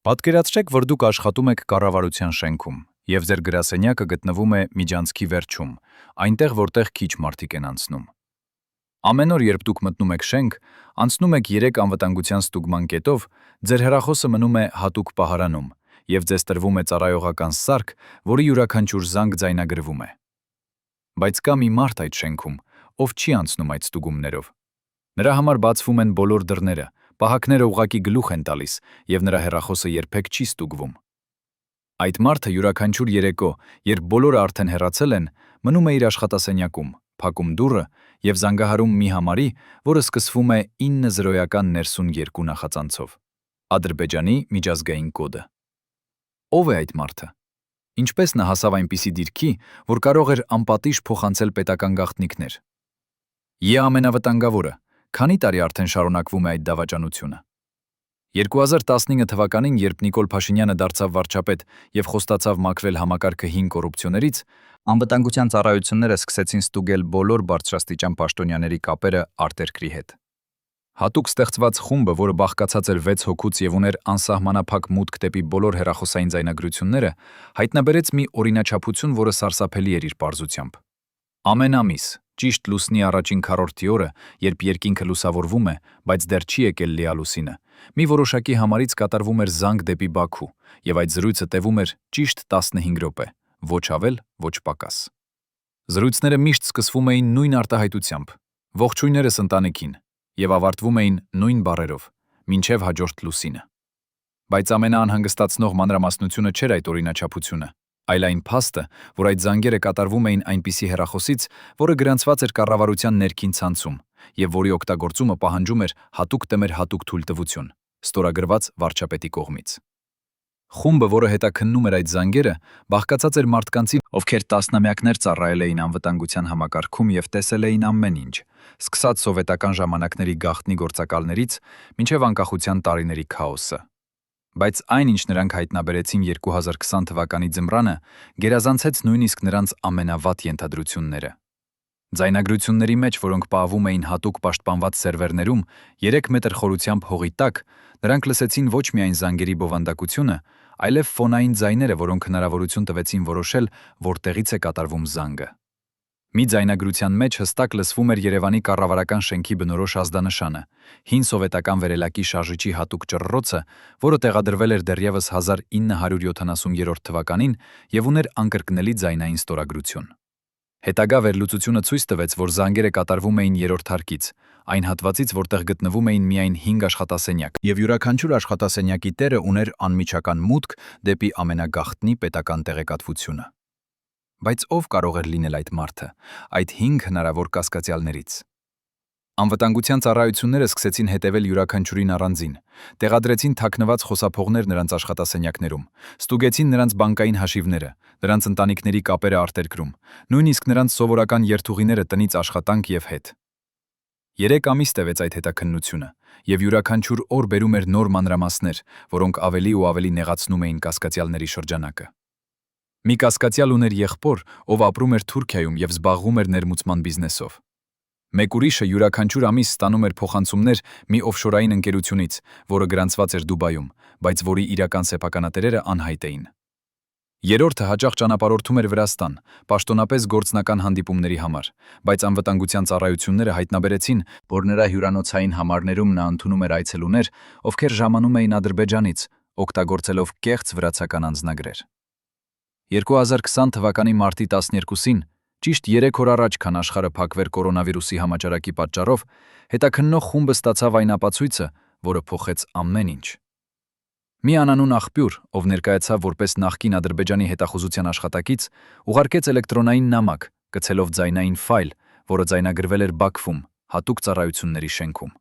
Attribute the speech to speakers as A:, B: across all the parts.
A: Պատկերացրեք, որ դուք աշխատում եք կառավարության շենքում, եւ ձեր գրասենյակը գտնվում է միջանցքի վերջում, այնտեղ, որտեղ քիչ մարդիկ են անցնում։ Ամեն օր, երբ դուք մտնում եք շենք, անցնում եք 3 անվտանգության ստուգման կետով, ձեր հեռախոսը մնում է հատուկ պահարանում, եւ ձեզ տրվում է ծառայողական սարք, որի յուրաքանչյուր զանգ ձայնագրվում է։ Բայց կա մի մարդ այդ շենքում, ով չի անցնում այդ ստուգումներով։ Նրա համար բացվում են բոլոր դռները, պահակները ուղղակի գլուխ են տալիս, եւ նրա հեռախոսը երբեք չի ստուգվում։ Այդ մարդը յուրաքանչյուր երեկո, երբ բոլորը արդեն հեռացել են, մնում է իր աշխատասենյակում, փակում դուռը եւ զանգահարում մի համարի, որը սկսվում է 9092 նախածանցով։ Ադրբեջանի միջազգային կոդը։ Ո՞վ է այդ մարդը։ Ինչպես նա հասավ այնպիսի դիրքի, որ կարող էր անպատիժ փոխանցել պետական գաղտնիքներ։ Է ամենավտանգավորը, քանի տարի արդեն շարունակվում է այդ դավաճանությունը։ 2019 թվականին, երբ Նիկոլ Փաշինյանը դարձավ վարչապետ եւ խոստացավ մաքրել համակարգը հին կոռուպցիոներից, անվտանգության ծառայությունները սկսեցին ստուգել բոլոր բարձրաստիճան պաշտոնյաների կապերը արտերկրի հետ։ Հատուկ ստեղծված խումբը, որը բաղկացած էր 6 հոգուց եւ ուներ անսահմանափակ մուտք դեպի բոլոր հեռախոսային ձայնագրությունները, հայտնաբերեց մի օրինաչափություն, որը սարսափելի էր իր պարզությամբ։ Ամեն ամիս, ճիշտ լուսնի առաջին քառորդի օրը, երբ երկինքը լուսավորվում է, բայց դեռ չի եկել լիալուսինը, մի որոշակի համարից կատարվում էր զանգ դեպի Բաքու, եւ այդ զրույցը տևում էր ճիշտ 15 րոպե, ոչ ավել, ոչ պակաս։ Զրույցները միշտ սկսվում էին նույն արտահայտությամբ. «Ողջույններս ընտանիքին», եւ ավարտվում էին նույն բառերով՝ «Մինչև հաջորդ լուսինը»։ Բայց ամենաանհանգստացնող մանրամասնությունը չէր այդ օրինաչափությունը, այլ այն փաստը, որ այդ զանգերը կատարվում էին այնպիսի հեռախոսից, որը գրանցված էր կառավարության ներքին ցանցում, եւ որի օգտագործումը պահանջում էր հատուկ տմեր հատուկ թույլտվություն, ստորագրված վարչապետի կողմից։ Խումբը, որը հետաքննում էր այդ զանգերը, բաղկացած էր մարդկանցից, ովքեր տասնամյակներ ծառայել էին անվտանգության համակարգում եւ տեսել էին ամեն ինչ, սկսած սովետական ժամանակների գաղտնի գործակալներից մինչև անկախության տարիների քաոսը։ Բայց այն, ինչ նրանք հայտնաբերեցին 2020 թվականի ձմռանը, գերազանցեց նույնիսկ նրանց ամենավատ ենթադրությունները։ Ձայնագրությունների մեջ, որոնք պահվում էին հատուկ պաշտպանված սերվերներում 3 մետր խորությամբ հողի տակ, նրանք լսեցին ոչ միայն զանգերի բովանդակությունը, այլև ֆոնային ձայները, որոնք հնարավորություն տվեցին որոշել, որտեղից է կատարվում զանգը։ Մի ձայնագրության մեջ հստակ լսվում էր Երևանի կառավարական շենքի բնորոշ ազդանշանը, հին սովետական վերելակի շարժիչի հատուկ ճռռոցը, որը տեղադրվել էր դեռևս 1970 թվականին եւ ուներ անկրկնելի ձայնային ստորագրություն։ Հետագա վերլուծությունը ցույց տվեց, որ զանգերը կատարվում էին երրորդ հարկից, այն հատվածից, որտեղ գտնվում էին միայն 5 աշխատասենյակ, եւ յուրաքանչյուր աշխատասենյակի տերը ուներ անմիջական մուտք դեպի ամենագաղտնի պետական տեղեկատվությունը։ Բայց ով կարող էր լինել այդ մարդը, այդ 5 հնարավոր կասկածյալներից։ Անվտանգության ծառայությունները սկսեցին հետևել յուրաքանչյուրին առանձին, տեղադրեցին թաքնված խոսափողներ նրանց աշխատասենյակներում, ստուգեցին նրանց բանկային հաշիվները, նրանց ընտանիքների կապերը արտերկրում, նույնիսկ նրանց սովորական երթուղիները տնից աշխատանք եւ հետ։ 3 ամիս տևեց այդ հետաքննությունը, եւ յուրաքանչյուր օր բերում էր նոր մանրամասներ, որոնք ավելի ու ավելի նեղացնում էին կասկածյալների շրջանակը։ Մի կասկածյալ ուներ եղբոր, ով ապրում էր Թուրքիայում եւ զբաղվում էր ներմուծման բիզնեսով։ Մեկ ուրիշը յուրաքանչյուր ամիս ստանում էր փոխանցումներ մի օֆշորային ընկերությունից, որը գրանցված էր Դուբայում, բայց որի իրական սեփականատերերը անհայտ էին։ Երրորդը հաճախ ճանապարհորդում էր Վրաստան, պաշտոնապես գործնական հանդիպումների համար, բայց անվտանգության ծառայությունները հայտնաբերեցին, որ նրա հյուրանոցային համարներում նա ընդունում էր այցելուներ, ովքեր ժամանում էին Ադրբեջանից, օգտագործելով կեղծ վրացական անձնագրեր։ 2020 թվականի մարտի 12-ին, ճիշտ 3 օր առաջ, քան աշխարհը փակվեր կորոնավիրուսի համաճարակի պատճառով, հետաքննող խումբը ստացավ այն ապացույցը, որը փոխեց ամեն ինչ։ Մի անանուն աղբյուր, ով ներկայացավ որպես նախկին Ադրբեջանի հետախուզության աշխատակից, ուղարկեց էլեկտրոնային նամակ, գցելով ձայնային ֆայլ, որը ձայնագրվել էր Բաքվում, հատուկ ծառայությունների շենքում։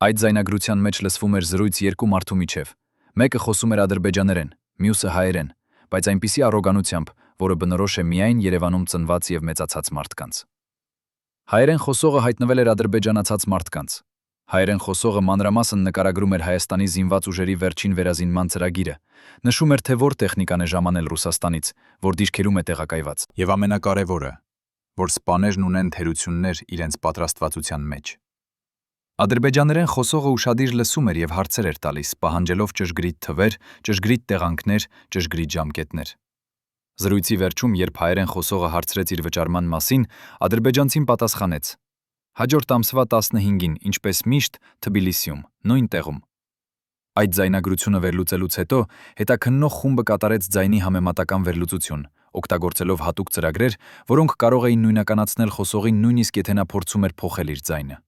A: Այդ ձայնագրության մեջ լսվում էր զրույց 2 մարդու միջև։ Մեկը խոսում էր ադրբեջաներեն, մյուսը հայերեն, բայց այնպիսի առոգանությամբ, որը բնորոշ է միայն Երևանում ծնված եւ մեծացած մարդկանց։ Հայերեն խոսողը հայտնվել էր ադրբեջանացած մարդկանց։ Հայերեն խոսողը մանրամասն նկարագրում էր Հայաստանի զինված ուժերի վերջին վերազինման ծրագիրը, նշում էր, թե որ տեխնիկան է ժամանել Ռուսաստանից, որ դիրքերում է տեղակայված, եւ ամենակարևորը, որ սպաներն ունեն թերություններ իրենց պատրաստվածության մեջ։ Ադրբեջաներեն խոսողը ուշադիր լսում էր եւ հարցեր էր տալիս, պահանջելով ճշգրիտ թվեր, ճշգրիտ տեղանքներ, ճշգրիտ ժամկետներ։ Զրույցի վերջում, երբ հայերեն խոսողը հարցրեց իր վճարման մասին, ադրբեջանցին պատասխանեց. Հաջորդ ամսվա 15-ին, ինչպես միշտ, Թբիլիսիում, նույն տեղում։ Այդ ձայնագրությունը վերլուծելուց հետո հետաքննող խումբը կատարեց ձայնի համեմատական վերլուծություն, օգտագործելով հատուկ ծրագրեր, որոնք կարող էին նույնականացնել խոսողին նույնիսկ եթե նա փորձում էր փոխել իր ձայնը։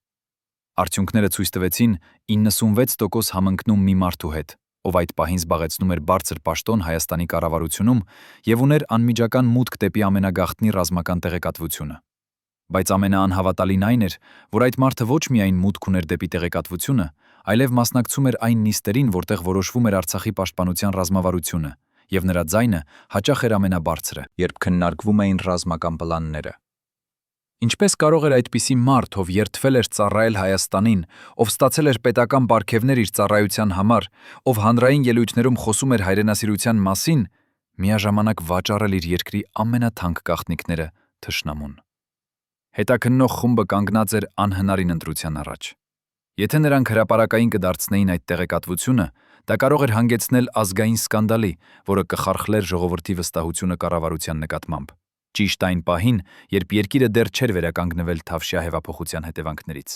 A: Արդյունքները ցույց տվեցին 96% համընկնում մի մարդու հետ, ով այդ պահին զբաղեցնում էր բարձր պաշտոն Հայաստանի կառավարությունում եւ ուներ անմիջական մուտք դեպի ամենագաղտնի ռազմական տեղեկատվությունը։ Բայց ամենաանհավատալին այն էր, որ այդ մարդը ոչ միայն մուտք ուներ դեպի տեղեկատվությունը, այլև մասնակցում էր այն նիստերին, որտեղ որոշվում էր Արցախի պաշտպանության ռազմավարությունը, եւ նրա ձայնը հաճախ էր ամենաբարձրը, երբ քննարկվում էին ռազմական պլանները։ Ինչպես կարող էր այդպիսի մարդ, ով երդվել էր ծառայել Հայաստանին, ով ստացել էր պետական պարգևներ իր ծառայության համար, ով հանրային ելույթներում խոսում էր հայրենասիրության մասին, միաժամանակ վաճառել իր երկրի ամենաթանկ գաղտնիքները թշնամուն։ Հետաքննող խումբը կանգնած էր անհնարին ընտրության առաջ։ Եթե նրանք հրապարակային կդարձնեին այդ տեղեկատվությունը, դա կարող էր հանգեցնել ազգային սկանդալի, որը կխարխլեր ժողովրդի վստահությունը կառավարության նկատմամբ։ Ճիշտ այն պահին, երբ երկիրը դեռ չէր վերականգնվել Թավշյա հեղափոխության հետևանքներից։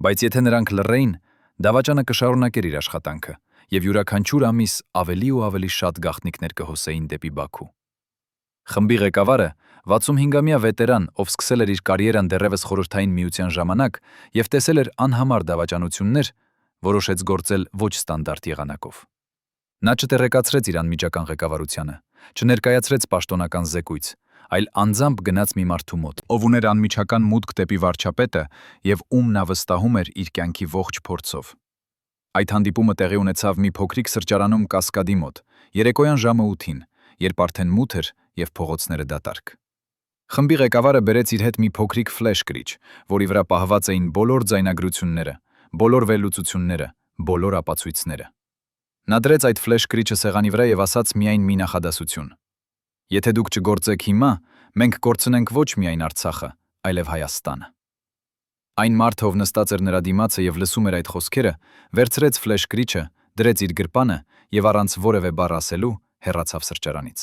A: Բայց եթե նրանք լռեին, դավաճանը կշարունակեր իր աշխատանքը, եւ յուրաքանչյուր ամիս ավելի ու ավելի շատ գաղտնիքներ կհոսեին դեպի Բաքու։ Խմբի ղեկավարը 65-ամյա վետերան, ով սկսել էր իր կարիերան դեռևս Խորհրդային Միության ժամանակ եւ տեսել էր անհամար դավաճանություններ, որոշեց գործել ոչ ստանդարտ եղանակով։ Նա չտեղեկացրեց իր անմիջական ղեկավարությանը, չներկայացրեց պաշտոնական զեկույց, այլ անձամբ գնաց մի մարդու մոտ, ով ուներ անմիջական մուտք դեպի վարչապետը եւ ում նա վստահում էր իր կյանքի ողջ փորձով։ Այդ հանդիպումը տեղի ունեցավ մի փոքրիկ սրճարանում Կասկադի մոտ, երեկոյան ժամը 8-ին, երբ արդեն մութ էր եւ փողոցները դատարկ։ Խմբի ղեկավարը բերեց իր հետ մի փոքրիկ ֆլեշ կրիչ, որի վրա պահված էին բոլոր ձայնագրությունները, բոլոր վերլուծությունները, բոլոր ապացույցները։ Նա դրեց այդ ֆլեշ կրիչը սեղանի վրա եւ ասաց միայն մի նախադասություն. Եթե դուք չգործեք հիմա, մենք կորցնենք ոչ միայն Արցախը, այլև Հայաստանը։ Այն մարդը, ով նստած էր նրա դիմացը եւ լսում էր այդ խոսքերը, վերցրեց ֆլեշ կրիչը, դրեց իր գրպանը եւ առանց որևէ բառ ասելու հեռացավ սրճարանից։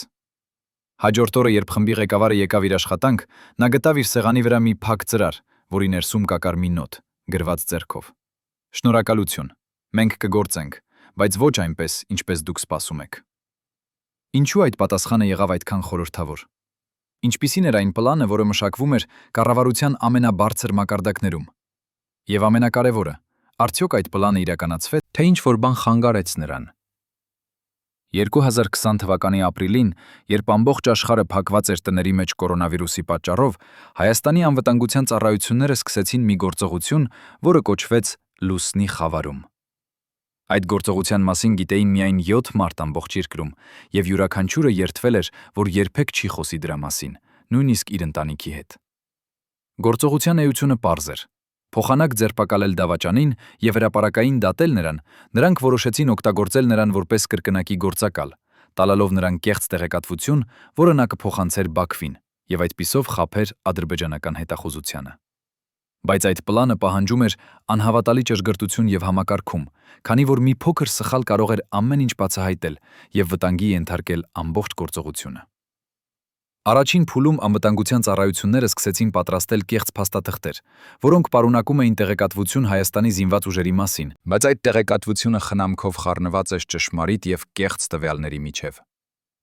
A: Հաջորդ օրը, երբ խմբի ղեկավարը եկավ իր աշխատանք, նա գտավ իր սեղանի վրա մի փակ ծրար, որի ներսում կակար մի նոթ, գրված ձեռքով. Շնորհակալություն, մենք կգործենք, բայց ոչ այնպես, ինչպես դուք սպասում եք։ Ինչու այդ պատասխանը եղավ այդքան խորհրդավոր։ Ինչպիսին էր այն պլանը, որը մշակվում էր կառավարության ամենաբարձր մակարդակներում։ Եվ ամենակարևորը, արդյոք այդ պլանը իրականացվեց, թե ինչ որ բան խանգարեց նրան։ 2020 թվականի ապրիլին, երբ ամբողջ աշխարհը փակված էր տների մեջ կորոնավիրուսի պատճառով, Հայաստանի անվտանգության ծառայությունները սկսեցին մի գործողություն, որը կոչվեց Լուսնի խավարում։ Այդ գործողության մասին գիտեին միայն 7 մարդ ամբողջ երկրում, եւ յուրաքանչյուրը երդվել էր, որ երբեք չի խոսի դրա մասին, նույնիսկ իր ընտանիքի հետ։ Գործողության էությունը պարզ էր։ Փոխանակ ձերբակալել դավաճանին եւ հրապարակային դատել նրան, նրանք որոշեցին օգտագործել նրան որպես կրկնակի գործակալ, տալալով նրան կեղծ տեղեկատվություն, որը նա կփոխանցեր Բաքվին, եւ այդպիսով խաբեր ադրբեջանական հետախուզությանը։ Բայց այդ պլանը պահանջում էր անհավատալի ճշգրտություն եւ համակարգում, քանի որ մի փոքր սխալ կարող էր ամեն ինչ բացահայտել եւ վտանգի ենթարկել ամբողջ գործողությունը։ Առաջին փուլում անվտանգության ծառայությունները սկսեցին պատրաստել կեղծ փաստաթղթեր, որոնք պարունակում էին տեղեկատվություն Հայաստանի զինված ուժերի մասին, բայց այդ տեղեկատվությունը խնամքով խառնված էր ճշմարիտ եւ կեղծ տվյալների միջև։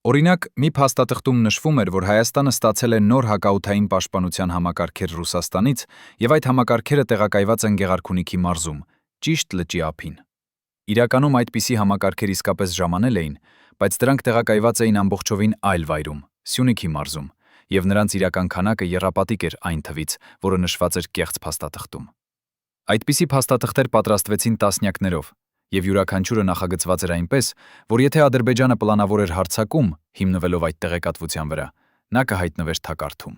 A: Օրինակ, մի փաստաթղթում նշվում էր, որ Հայաստանը ստացել է նոր հակաօդային պաշտպանության համակարգեր Ռուսաստանից եւ այդ համակարգերը տեղակայված են Գեղարքունիքի մարզում, ճիշտ լճի ափին։ Իրականում այդպիսի համակարգեր իսկապես ժամանել էին, բայց դրանք տեղակայված էին ամբողջովին այլ վայրում, Սյունիքի մարզում, եւ նրանց իրական քանակը եռապատիկ էր այն թվից, որը նշված էր կեղծ փաստաթղթում։ Այդպիսի փաստաթղթեր պատրաստվեցին տասնյակներով, եւ յուրաքանչյուրը նախագծված էր այնպես, որ եթե Ադրբեջանը պլանավոր էր հարձակում, հիմնվելով այդ տեղեկատվության վրա, նա կհայտնվեր թակարդում։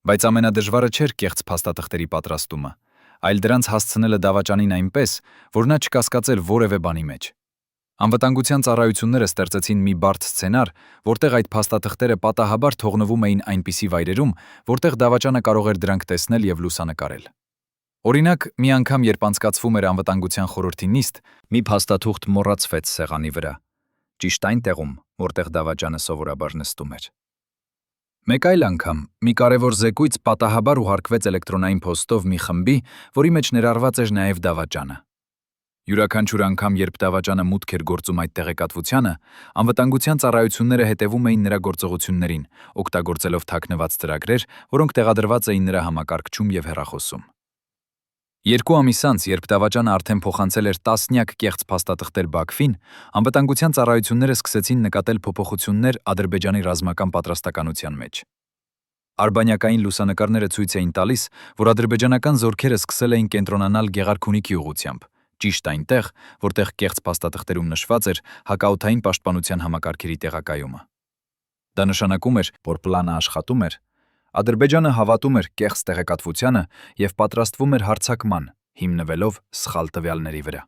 A: Բայց ամենադժվարը չէր կեղծ փաստաթղթերի պատրաստումը, այլ դրանց հասցնելը դավաճանին այնպես, որ նա չկասկածեր որևէ բանի մեջ։ Անվտանգության ծառայությունները ստեղծեցին մի բարդ սցենար, որտեղ այդ փաստաթղթերը պատահաբար թողնվում էին այնպիսի վայրերում, որտեղ դավաճանը կարող էր դրանք տեսնել եւ լուսանկարել։ Օրինակ, մի անգամ երբ անցկացվում էր անվտանգության խորհրդի նիստ, մի փաստաթուղթ մոռացվեց սեղանի վրա, ճիշտ այն տեղում, որտեղ դավաճանը սովորաբար նստում էր։ Մեկ այլ անգամ մի կարևոր զեկույց պատահաբար ուղարկվեց էլեկտրոնային փոստով մի խմբի, որի մեջ ներառված էր նաև դավաճանը։ Յուրաքանչյուր անգամ, երբ դավաճանը մուտք էր գործում այդ տեղեկատվությանը, անվտանգության ծառայությունները հետևում էին նրա գործողություններին, օգտագործելով թաքնված ծրագրեր, որոնք տեղադրված էին նրա համակարգչում եւ հեռախոսում։ 2 ամիս անց, երբ դավաճանը արդեն փոխանցել էր տասնյակ կեղծ փաստաթղթեր Բաքվին, անվտանգության ծառայությունները սկսեցին նկատել փոփոխություններ Ադրբեջանի ռազմական պատրաստականության մեջ։ Արբանյակային լուսանկարները ցույց էին տալիս, որ ադրբեջանական զորքերը սկսել էին կենտրոնանալ Գեղարքունիքի ուղղությամբ, ճիշտ այնտեղ, որտեղ կեղծ փաստաթղթերում նշված էր հակաօդային պաշտպանության համակարգերի տեղակայումը։ Դա նշանակում էր, որ պլանը աշխատում էր, Ադրբեջանը հավատում էր կեղծ տեղեկատվությանը եւ պատրաստվում էր հարձակման, հիմնվելով սխալ տվյալների վրա։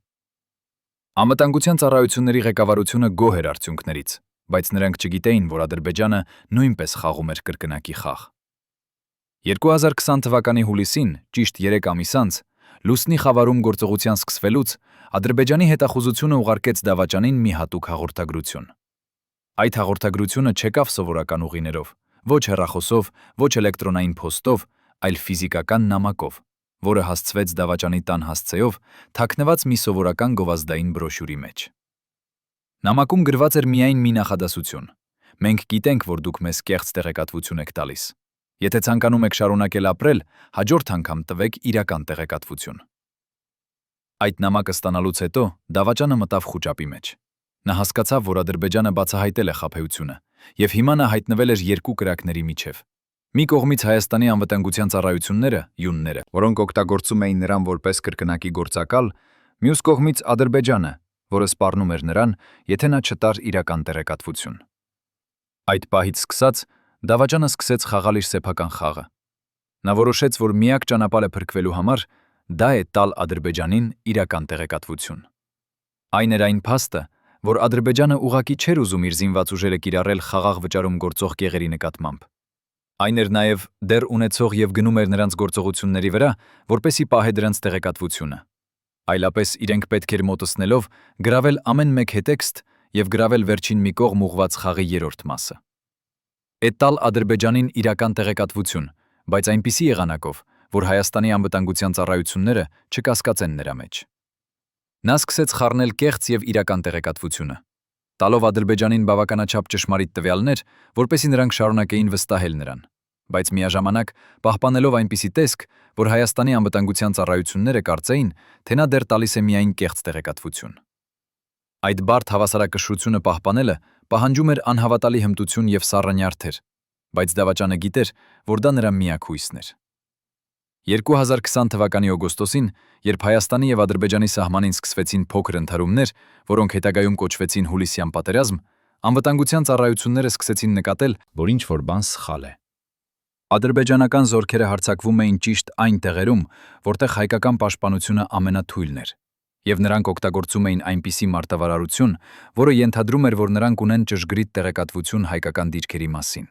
A: Անվտանգության ծառայությունների ղեկավարությունը գոհ էր արդյունքներից, բայց նրանք չգիտեին, որ Ադրբեջանը նույնպես խաղում էր կրկնակի խաղ։ 2020 թվականի հուլիսին, ճիշտ 3 ամիս անց, Լուսնի խավարում գործողության սկսվելուց Ադրբեջանի հետախուզությունը ուղարկեց դավաճանին մի հատուկ հաղորդագրություն։ Այդ հաղորդագրությունը չեկավ սովորական ուղիներով, ոչ հեռախոսով, ոչ էլեկտրոնային փոստով, այլ ֆիզիկական նամակով, որը հասցվեց դավաճանի տան հասցեով, թաքնված մի սովորական գովազդային բրոշյուրի մեջ։ Նամակում գրված էր միայն մի նախադասություն. «Մենք գիտենք, որ դուք մեզ կեղծ տեղեկատվություն եք տալիս։ Եթե ցանկանում եք շարունակել ապրել, հաջորդ անգամ տվեք իրական տեղեկատվություն»։ Այդ նամակը ստանալուց հետո դավաճանը մտավ խուճապի մեջ։ Նա հասկացավ, որ Ադրբեջանը բացահայտել է խաբեությունը, եւ հիմա նա հայտնվել էր երկու կրակների միջև։ Մի կողմից Հայաստանի անվտանգության ծառայությունները, յունները, որոնք օգտագործում էին նրան որպես կրկնակի գործակալ, մյուս կողմից Ադրբեջանը, որը սպառնում էր նրան, եթե նա չտար իրական տեղեկատվություն։ Այդ պահից սկսած դավաճանը սկսեց խաղալ իր սեփական խաղը։ Նա որոշեց, որ միակ ճանապարհը փրկվելու համար դա է տալ Ադրբեջանին իրական տեղեկատվություն։ Այն էր այն փաստը, որ Ադրբեջանը ուղղակի չէր ուզում իր զինված ուժերը կիրառել խաղաղ վճարում գործող գեղերի նկատմամբ։ Այն էր նաև դեռ ունեցող եւ գնում էր նրանց գործողությունների վրա, որպեսի պահե դրանց տեղեկատվությունը։ Այլապես իրենք պետք էր մոտեցնելով գրավել ամեն մեկ հետեքստ եւ գրավել վերջին մի կողմ ուղված խաղի երրորդ մասը։ Էտալ Ադրբեջանին իրական տեղեկատվություն, բայց այնպիսի եղանակով, որ Հայաստանի անվտանգության ծառայությունները չկասկածեն նրա մեջ։ Նա սկսեց խառնել կեղծ եւ իրական տեղեկատվությունը, տալով Ադրբեջանին բավականաչափ ճշմարիտ տվյալներ, որպեսզի նրանք շարունակեին վստահել նրան, բայց միաժամանակ պահպանելով այնպիսի տեսք, որ Հայաստանի անվտանգության ծառայությունները կարծեին, թե նա դեռ տալիս է միայն կեղծ տեղեկատվություն։ Այդ բարդ հավասարակշռությունը պահպանելը պահանջում էր անհավատալի հմտություն եւ սառը նյարդեր, բայց դավաճանը գիտեր, որ դա նրա միակ հույսն էր։ 2020 թվականի օգոստոսին, երբ Հայաստանի եւ Ադրբեջանի սահմանին սկսվեցին փոքր ընդհարումներ, որոնք հետագայում կոչվեցին Հուլիսյան պատերազմ, անվտանգության ծառայությունները սկսեցին նկատել, որ ինչ-որ բան սխալ է։ Ադրբեջանական զորքերը հարձակվում էին ճիշտ այն տեղերում, որտեղ հայկական պաշտպանությունը ամենաթույլն էր, եւ նրանք օգտագործում էին այնպիսի մարտավարարություն, որը ենթադրում էր, որ նրանք ունեն ճշգրիտ տեղեկատվություն հայկական դիրքերի մասին։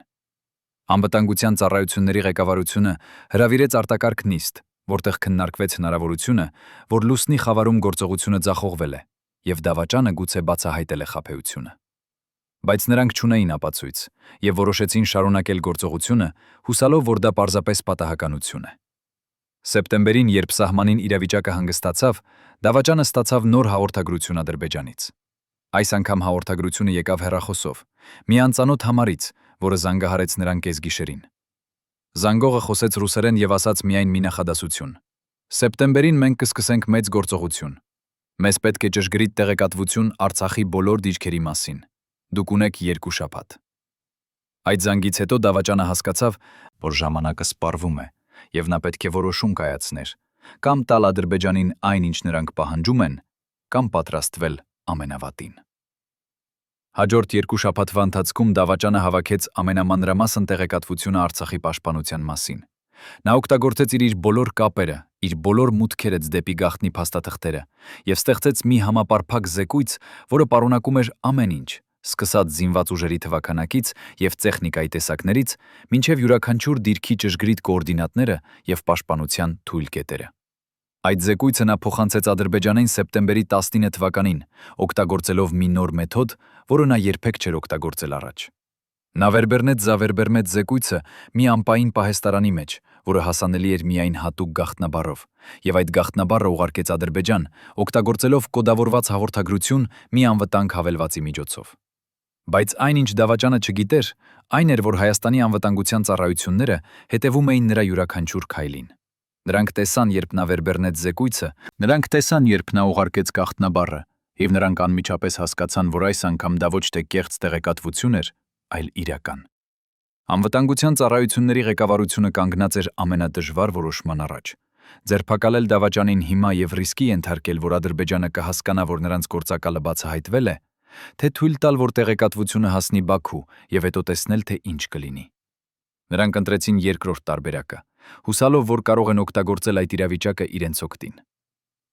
A: Անվտանգության ծառայությունների ղեկավարությունը հրավիրեց արտակարգ նիստ, որտեղ քննարկվեց հնարավորությունը, որ Լուսնի խավարում գործողությունը ձախողվել է, եւ դավաճանը գուցե բացահայտել է խաբեությունը։ Բայց նրանք չունեին ապացույց եւ որոշեցին շարունակել գործողությունը, հուսալով, որ դա պարզապես պատահականություն է։ Սեպտեմբերին, երբ սահմանին իրավիճակը հանգստացավ, դավաճանը ստացավ նոր հաղորդագրություն Ադրբեջանից։ Այս անգամ հաղորդագրությունը եկավ հեռախոսով, մի անծանոթ համարից, որը զանգահարեց նրան կեսգիշերին։ Զանգողը խոսեց ռուսերեն եւ ասաց միայն մի նախադասություն. «Սեպտեմբերին մենք կսկսենք մեծ գործողություն։ Մեզ պետք է ճշգրիտ տեղեկատվություն Արցախի բոլոր դիրքերի մասին։ Դուք ունեք 2 շաբաթ»։ Այդ զանգից հետո դավաճանը հասկացավ, որ ժամանակը սպառվում է, եւ նա պետք է որոշում կայացներ, կամ տալ Ադրբեջանին այն, ինչ նրանք պահանջում են, կամ պատրաստվել ամենավատին։ Հաջորդ 2 շաբաթվա ընթացքում դավաճանը հավաքեց ամենամանրամասն տեղեկատվությունը Արցախի պաշտպանության մասին։ Նա օգտագործեց իր բոլոր կապերը, իր բոլոր մուտքերը դեպի գաղտնի փաստաթղթերը եւ ստեղծեց մի համապարփակ զեկույց, որը պարունակում էր ամեն ինչ, սկսած զինված ուժերի թվաքանակից եւ տեխնիկայի տեսակներից, մինչեւ յուրաքանչյուր դիրքի ճշգրիտ կոորդինատները եւ պաշտպանության թույլ կետերը։ Այդ զեկույցը նա փոխանցեց Ադրբեջանին սեպտեմբերի 19 թվականին, օգտագործելով մի նոր մեթոդ, որը նա երբեք չէր օգտագործել առաջ։ Նա վերբեռնեց Զավերբերմետ զեկույցը մի ամպային պահեստարանի մեջ, որը հասանելի էր միայն հատուկ գաղտնաբառով, եւ այդ գաղտնաբառը ուղարկեց Ադրբեջան, օգտագործելով կոդավորված հաղորդագրություն մի անվտանգ հավելվածի միջոցով։ Բայց այնինչ դավաճանը չգիտեր, այն էր, որ Հայաստանի անվտանգության ծառայությունները հետևում էին նրա յուրաքանչյուր քայլին։ Նրանք տեսան, երբ նա վերբեռնեց զեկույցը, նրանք տեսան, երբ նա ուղարկեց գաղտնաբառը, եւ նրանք անմիջապես հասկացան, որ այս անգամ դա ոչ թե կեղծ տեղեկատվություն էր, այլ իրական։ Անվտանգության ծառայությունների ղեկավարությունը կանգնած էր ամենադժվար որոշման առաջ։ Ձերբակալել դավաճանին հիմա եւ ռիսկի ենթարկել, որ Ադրբեջանը կհասկանա, որ նրանց գործակալը բացահայտվել է, թե թույլ տալ, որ տեղեկատվությունը հասնի Բաքու եւ հետո տեսնել, թե ինչ կլինի։ Նրանք ընտրեցին երկրորդ տարբերակը, հուսալով, որ կարող են օգտագործել այդ իրավիճակը իրենց օգտին։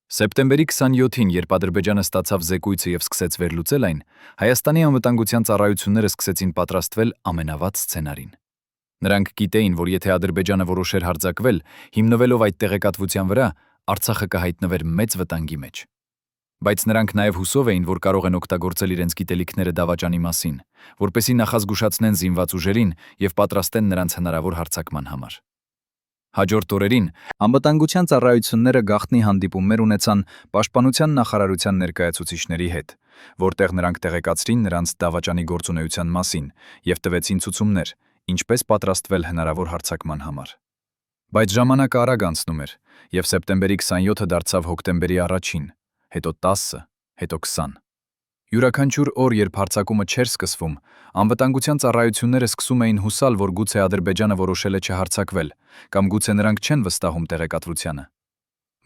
A: Սեպտեմբերի 27-ին, երբ Ադրբեջանը ստացավ զեկույցը եւ սկսեց վերլուծել այն, Հայաստանի անվտանգության ծառայությունները սկսեցին պատրաստվել ամենավատ սցենարին։ Նրանք գիտեին, որ եթե Ադրբեջանը որոշեր հարձակվել, հիմնվելով այդ տեղեկատվության վրա, Արցախը կհայտնվեր մեծ վտանգի մեջ։ Բայց նրանք նաև հուսով էին, որ կարող են օգտագործել իրենց գիտելիքները դավաճանի մասին, որպեսզի նախազգուշացնեն զինված ուժերին եւ պատրաստեն նրանց հնարավոր հարձակման համար։ Հաջորդ օրերին անվտանգության ծառայությունները գաղտնի հանդիպումներ ունեցան Պաշտպանության նախարարության ներկայացուցիչների հետ, որտեղ նրանք տեղեկացրին նրանց դավաճանի գործունեության մասին եւ տվեցին ցուցումներ, ինչպես պատրաստվել հնարավոր հարձակման համար։ Բայց ժամանակը արագ անցնում էր, եւ սեպտեմբերի 27-ը դարձավ հոկտեմբերի 1-ին, հետո 10-ը, հետո 20։ Յուրաքանչյուր օր, երբ հարձակումը չէր սկսվում, անվտանգության ծառայությունները սկսում էին հուսալ, որ գուցե Ադրբեջանը որոշել է չհարձակվել, կամ գուցե նրանք չեն վստահում տեղեկատվությանը։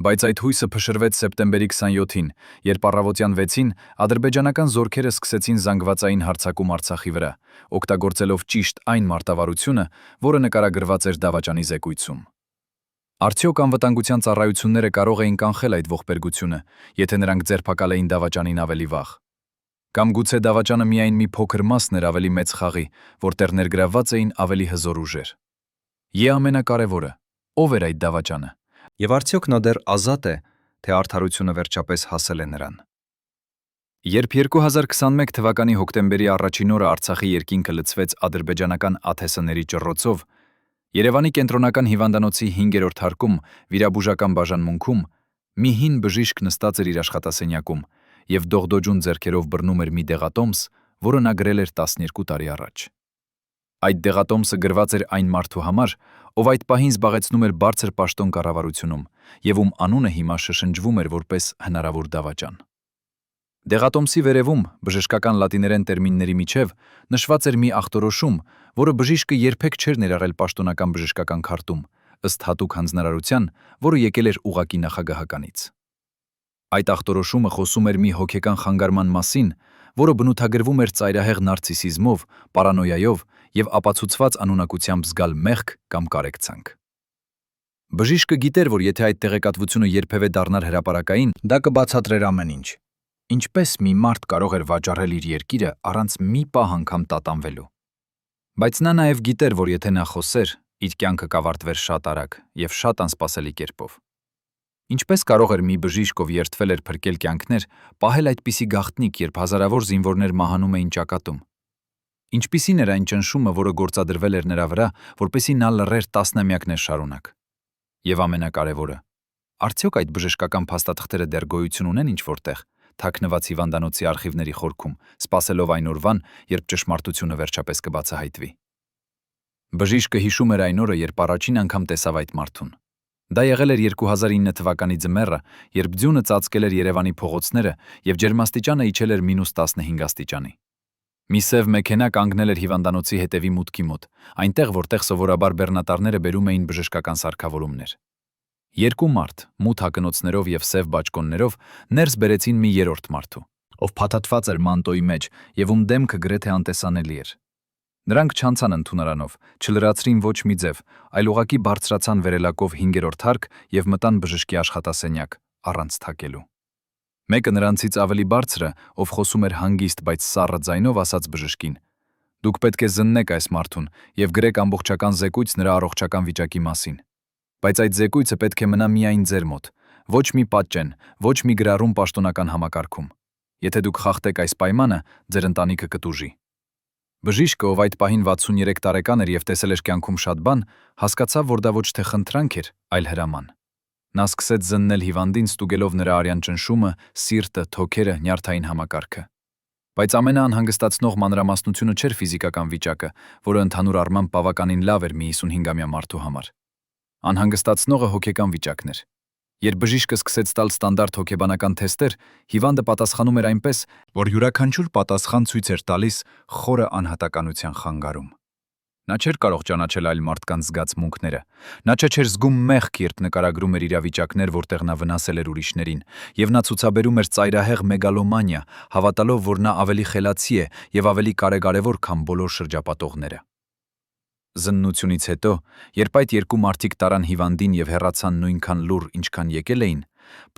A: Բայց այդ հույսը փշրվեց սեպտեմբերի 27-ին, երբ առավոտյան 6-ին ադրբեջանական զորքերը սկսեցին զանգվածային հարձակում Արցախի վրա, օգտագործելով ճիշտ այն մարտավարությունը, որը նկարագրված էր դավաճանի զեկույցում։ Արդյոք անվտանգության ծառայությունները կարող էին կանխել այդ ողբերգությունը, եթե նրանք ձերբակալեին դավաճանին ավելի վաղ։ Կամ գուցե դավաճանը միայն մի փոքր մասն էր ավելի մեծ խաղի, որտեղ ներգրավված էին ավելի հզոր ուժեր։ Ամենակարևորը, ով էր այդ դավաճանը, եւ արդյոք նա դեռ ազատ է, թե արդարությունը վերջապես հասել է նրան։ Երբ 2021 թվականի հոկտեմբերի 1-ին օրը Արցախի երկինքը լցվեց ադրբեջանական ԱԹՍ-ների ճռռոցով, Երևանի կենտրոնական հիվանդանոցի 5-րդ հարկում վիրաբուժական բաժանմունքում մի հին բժիշկ նստած էր իր աշխատասենյակում եւ դողդոջուն ձեռքերով բռնում էր մի դեղատոմս, որը նա գրել էր 12 տարի առաջ։ Այդ դեղատոմսը գրված էր այն մարդու համար, ով այդ պահին զբաղեցնում էր բարձր պաշտոն կառավարությունում եւ ում անունը հիմա շշնջվում էր որպես հնարավոր դավաճան։ Դեղատոմսի վերևում, բժշկական լատիներեն տերմինների միջև, նշված էր մի ախտորոշում, որը բժիշկը երբեք չէր ներառել պաշտոնական բժշկական քարտում, ըստ հատուկ հանձնարարության, որը եկել էր ուղակի նախագահականից։ Այդ ախտորոշումը խոսում էր մի հոգեկան խանգարման մասին, որը բնութագրվում էր ծայրահեղ նարցիսիզմով, պարանոյայով եւ ապացուցված անունակությամբ զգալ մեղք կամ կարեկցանք։ Բժիշկը գիտեր, որ եթե այդ տեղեկատվությունը երբևէ դառնար հրապարակային, դա կբացատրեր ամեն ինչ։ Ինչպես մի մարդ կարող էր վաճառել իր երկիրը առանց մի պահ անգամ տատանվելու։ Բայց նա նաև գիտեր, որ եթե նա խոսեր, իր կյանքը կավարտվեր շատ արագ եւ շատ անսպասելի կերպով։ Ինչպես կարող էր մի բժիշկ, ով երդվել էր փրկել կյանքներ, պահել այդպիսի գաղտնիք, երբ հազարավոր զինվորներ մահանում էին ճակատում։ Ինչպիսին էր այն ճնշումը, որը գործադրվել էր նրա վրա, որպեսզի նա լռեր տասնամյակներ շարունակ։ Եվ ամենակարևորը, արդյոք այդ բժշկական փաստաթղթերը դեռ գոյություն ունեն ինչ-որտեղ, թաքնված հիվանդանոցի արխիվների խորքում, սպասելով այն օրվան, երբ ճշմարտությունը վերջապես կբացահայտվի։ Բժիշկը հիշում էր այն օրը, երբ առաջին անգամ տեսավ այդ մարդուն։ Դա եղել էր 2009 թվականի ձմեռը, երբ ձյունը ծածկել էր Երևանի փողոցները եւ ջերմաստիճանը իջել էր -15 աստիճանի։ Մի սև մեքենա կանգնել էր հիվանդանոցի հետևի մուտքի մոտ, այնտեղ, որտեղ սովորաբար բեռնատարները բերում էին բժշկական սարքավորումներ։ Երկու մարդ, մութ հակնոցներով եւ սև բաճկոններով, ներս բերեցին մի երրորդ մարդու, ով փաթաթված էր մանտոյի մեջ եւ ում դեմքը գրեթե անտեսանելի էր։ Նրանք չանցան ընդունարանով, չլրացրին ոչ մի ձև, այլ ուղղակի բարձրացան վերելակով 5-րդ հարկ եւ մտան բժշկի աշխատասենյակ, առանց թակելու։ Մեկը նրանցից ավելի բարձրը, ով խոսում էր հանգիստ, բայց սառը ձայնով, ասաց բժշկին. «Դուք պետք է զննեք այս մարդուն եւ գրեք ամբողջական զեկույց նրա առողջական վիճակի մասին։ Բայց այդ զեկույցը պետք է մնա միայն ձեր մոտ, ոչ մի պատճեն, ոչ մի գրառում պաշտոնական համակարգում։ Եթե դուք խախտեք այս պայմանը, ձեր ընտանիքը կտուժի։ Բժիշկը, ով այդ պահին 63 տարեկան էր եւ տեսել էր կյանքում շատ բան, հասկացավ, որ դա ոչ թե խնդրանք էր, այլ հրաման։ Նա սկսեց զննել հիվանդին, ստուգելով նրա արյան ճնշումը, սիրտը, թոքերը, նյարդային համակարգը։ Բայց ամենաանհանգստացնող մանրամասնությունը չէր ֆիզիկական վիճակը, որը ընդհանուր առմամբ բավականին լավ էր մի 55-ամյա մարդու համար։ Անհանգստացնողը հոգեկան վիճակն էր։ Երբ բժիշկը սկսեց տալ ստանդարտ հոգեբանական թեստեր, հիվանդը պատասխանում էր այնպես, որ յուրաքանչյուր պատասխան ցույց էր տալիս խորը անհատականության խանգարում։ Նա չէր կարող ճանաչել այլ մարդկանց զգացմունքները։ Նա չէր զգում մեղք, երբ նկարագրում էր իրավիճակներ, որտեղ նա վնասել էր ուրիշներին, եւ նա ցուցաբերում էր ծայրահեղ մեգալոմանիա, հավատալով, որ նա ավելի խելացի է եւ ավելի կարեգարեւոր, քան բոլոր շրջապատողները։ Զննությունից հետո, երբ այդ երկու մարդիկ տարան հիվանդին եւ հեռացան նույնքան լուռ, ինչքան եկել էին,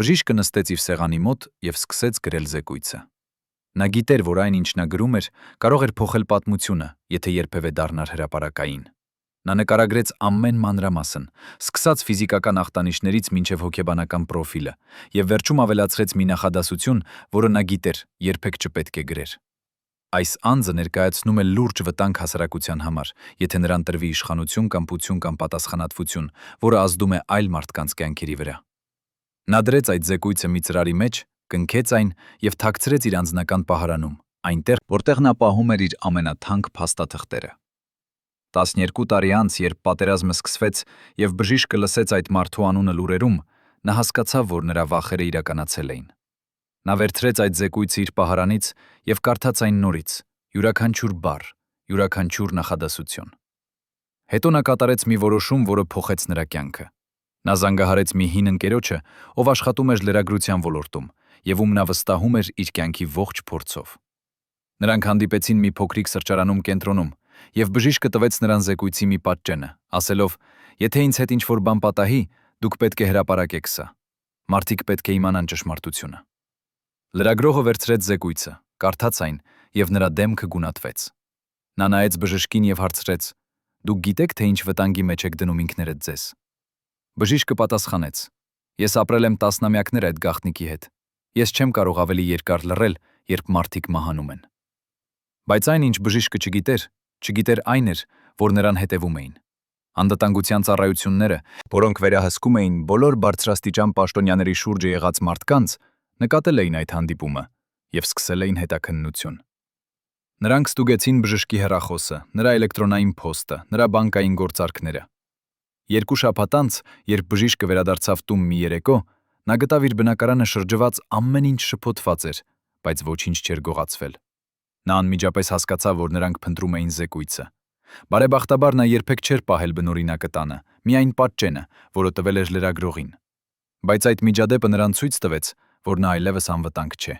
A: բժիշկը նստեց իր սեղանի մոտ եւ սկսեց գրել զեկույցը։ Նա գիտեր, որ այն, ինչ նա գրում էր, կարող էր փոխել պատմությունը, եթե երբևէ դառնար հրապարակային։ Նա նկարագրեց ամեն մանրամասն, սկսած ֆիզիկական ախտանիշներից մինչև հոգեբանական պրոֆիլը, եւ վերջում ավելացրեց մի նախադասություն, որը նա գիտեր, երբեք չպետք է գրեր։ Այս անձը ներկայացնում է լուրջ վտանգ հասարակության համար, եթե նրան տրվի իշխանություն կամ պություն կամ պատասխանատվություն, որը ազդում է այլ մարդկանց կյանքերի վրա։ Նա դրեց այդ զեկույցը մի ծրարի մեջ, կնքեց այն եւ թաքցրեց իր անձնական պահարանում, այնտեղ, որտեղ նա պահում էր իր ամենաթանկ փաստաթղթերը։ 12 տարի անց, երբ պատերազմը սկսվեց եւ բժիշկը լսեց այդ մարդու անունը լուրերում, նա հասկացավ, որ նրա վախերը իրականացել էին։ Նա վերցրեց այդ զեկույցը իր պահարանից եւ կարդաց այն նորից, յուրաքանչյուր բառ, յուրաքանչյուր նախադասություն։ Հետո նա կատարեց մի որոշում, որը փոխեց նրա կյանքը։ Նա զանգահարեց մի հին ընկերոջը, ով աշխատում էր լրագրության ոլորտում, եւ ում նա վստահում էր իր կյանքի ողջ փորձով։ Նրանք հանդիպեցին մի փոքրիկ սրճարանում կենտրոնում, եւ բժիշկը տվեց նրան զեկույցի մի պատճենը, ասելով. «Եթե ինձ հետ ինչ-որ բան պատահի, դուք պետք է հրապարակեք սա։ Մարդիկ պետք է իմանան ճշմարտությունը»։ Լրագրողը վերցրեց զեկույցը, կարդաց այն, եւ նրա դեմքը գունատվեց։ Նա նայեց բժշկին եւ հարցրեց. «Դուք գիտեք, թե ինչ վտանգի մեջ եք դնում ինքներդ ձեզ»։ Բժիշկը պատասխանեց. «Ես ապրել եմ տասնամյակներ այդ գաղտնիքի հետ։ Ես չեմ կարող ավելի երկար լռել, երբ մարդիկ մահանում են»։ Բայց այն, ինչ բժիշկը չգիտեր այն էր, որ նրան հետևում էին։ Անվտանգության ծառայությունները, որոնք վերահսկում էին բոլոր բարձրաստիճան պաշտոնյաների շուրջը եղած մարդկանց, նկատել էին այդ հանդիպումը եւ սկսել էին հետաքննություն։ Նրանք ստուգեցին բժշկի հեռախոսը, նրա էլեկտրոնային փոստը, նրա բանկային գործարքները։ 2 շաբաթ անց, երբ բժիշկը վերադարձավ տուն մի երեկո, նա գտավ իր բնակարանը շրջված ամեն ինչ շփոթված էր, բայց ոչինչ չէր գողացվել։ Նա անմիջապես հասկացավ, որ նրանք փնտրում էին զեկույցը։ Բարեբախտաբար նա երբեք չէր պահել բնօրինակը տանը, միայն պատճենը, որը տվել էր լրագրողին։ Բայց այդ միջադեպը նրան ցույց տվեց, որ նա այլևս անվտանգ չէ։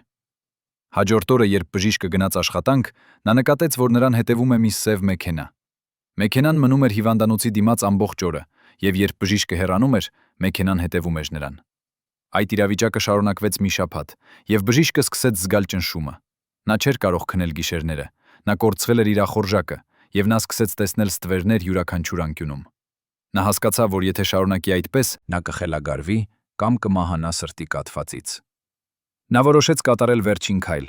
A: Հաջորդ օրը, երբ բժիշկը գնաց աշխատանք, նա նկատեց, որ նրան հետևում է մի սև մեքենա։ Մեքենան մնում էր հիվանդանոցի դիմաց ամբողջ օրը, եւ երբ բժիշկը հեռանում էր, մեքենան հետևում էր նրան։ Այդ իրավիճակը շարունակվեց մի շաբաթ, եւ բժիշկը սկսեց զգալ ճնշումը։ Նա չէր կարող քնել գիշերները, նա կորցրել էր իր ախորժակը, եւ նա սկսեց տեսնել ստվերներ յուրաքանչյուր անկյունում։ Նա հասկացավ, որ եթե շարունակի այդպես, նա կխելագարվի կամ կմահանա սրտի կաթվածից։ Նա որոշեց կատարել վերջին քայլ։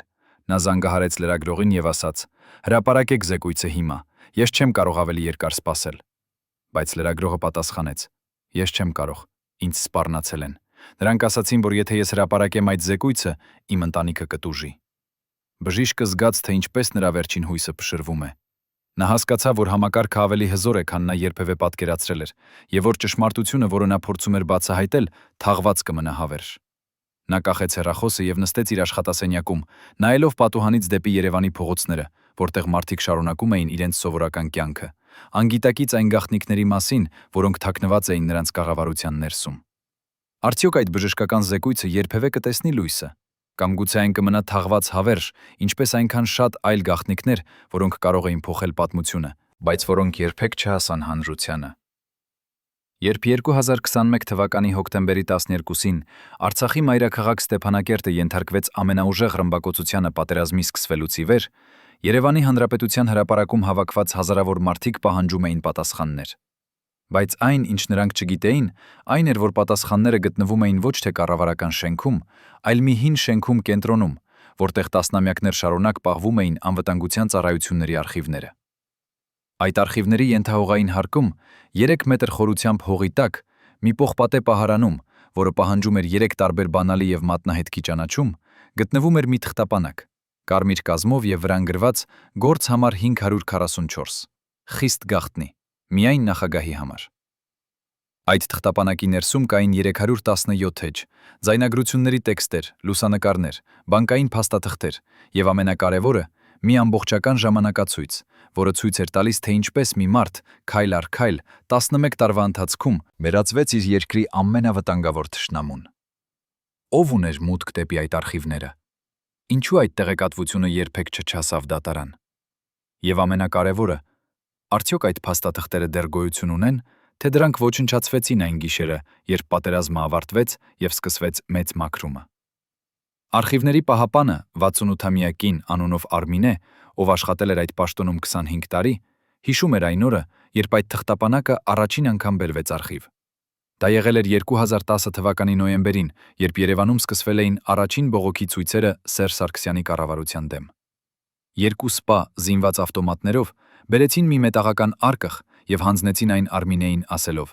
A: Նա զանգահարեց լրագրողին եւ ասաց. «Հրապարակեք զեկույցը հիմա, ես չեմ կարող ավելի երկար սպասել»։ Բայց լրագրողը պատասխանեց. «Ես չեմ կարող, ինձ սպառնացել են։ Նրանք ասացին, որ եթե ես հրապարակեմ այդ զեկույցը, իմ ընտանիքը կտուժի»։ Բժիշկը զգաց, թե ինչպես նրա վերջին հույսը փշրվում է։ Նա հասկացավ, որ համակարգը ավելի հզոր է, քան նա երբևէ պատկերացրել էր, եւ որ ճշմարտությունը, որը նա փորձում էր բացահայտել, թաղված կմնա հավերժ։ Նա կախեց հեռախոսը եւ նստեց իր աշխատասենյակում, նայելով պատուհանից դեպի Երևանի փողոցները, որտեղ մարդիկ շարունակում էին իրենց սովորական կյանքը, անգիտակից այն գաղտնիքների մասին, որոնք թաքնված էին նրանց կառավարության ներսում։ Արդյոք այդ բժշկական զեկույցը երբևէ կտեսնի լույսը, կամ գուցե այն կմնա թաղված հավերժ, ինչպես այնքան շատ այլ գաղտնիքներ, որոնք կարող էին փոխել պատմությունը, բայց որոնք երբեք չհասան հանրությանը։ Երբ 2021 թվականի հոկտեմբերի 12-ին Արցախի մայրաքաղաք Ստեփանակերտը ենթարկվեց ամենաուժեղ ռմբակոծությանը պատերազմի սկսվելուց ի վեր, Երևանի Հանրապետության հրապարակում հավաքված հազարավոր մարդիկ պահանջում էին պատասխաններ։ Բայց այն, ինչ նրանք չգիտեին, այն էր, որ պատասխանները գտնվում էին ոչ թե կառավարական շենքում, այլ մի հին շենքում կենտրոնում, որտեղ տասնամյակներ շարունակ պահվում էին անվտանգության ծառայությունների արխիվները։ Այդ արխիվների ենթահողային հարկում 3 մետր խորությամբ հողի տակ մի պողպատե պահարանում, որը պահանջում էր 3 տարբեր բանալի եւ մատնահետքի ճանաչում, գտնվում էր մի թղթապանակ, կարմիր կազմով եւ վրան գրված գործ համար 544, խիստ գաղտնի, միայն նախագահի համար։ Այդ թղթապանակի ներսում կային 317 էջ, ձայնագրությունների տեքստեր, լուսանկարներ, բանկային փաստաթղթեր եւ ամենակարևորը՝ մի ամբողջական ժամանակացույց, որը ցույց էր տալիս, թե ինչպես մի մարդ քայլ առ քայլ 11 տարվա ընթացքում վերածվեց իր երկրի ամենավտանգավոր թշնամուն։ Ով ուներ մուտք դեպի այդ արխիվները։ Ինչու այդ տեղեկատվությունը երբեք չչասավ դատարան։ Եվ ամենակարևորը, արդյոք այդ փաստաթղթերը դեռ գոյություն ունեն, թե դրանք ոչնչացվեցին այն գիշերը, երբ պատերազմը ավարտվեց եւ սկսվեց մեծ մաքրումը։ Արխիվների պահապանը 68-ամյա կին անունով Արմինե, ով աշխատել էր այդ պաշտոնում 25 տարի, հիշում էր այն օրը, երբ այդ թղթապանակը առաջին անգամ բերվեց արխիվ։ Դա եղել էր 2010 թվականի նոյեմբերին, երբ Երևանում սկսվել էին առաջին բողոքի ցույցերը Սերժ Սարգսյանի կառավարության դեմ։ 2 սպա զինված ավտոմատներով բերեցին մի մետաղական արկղ եւ հանձնեցին այն Արմինեին ասելով.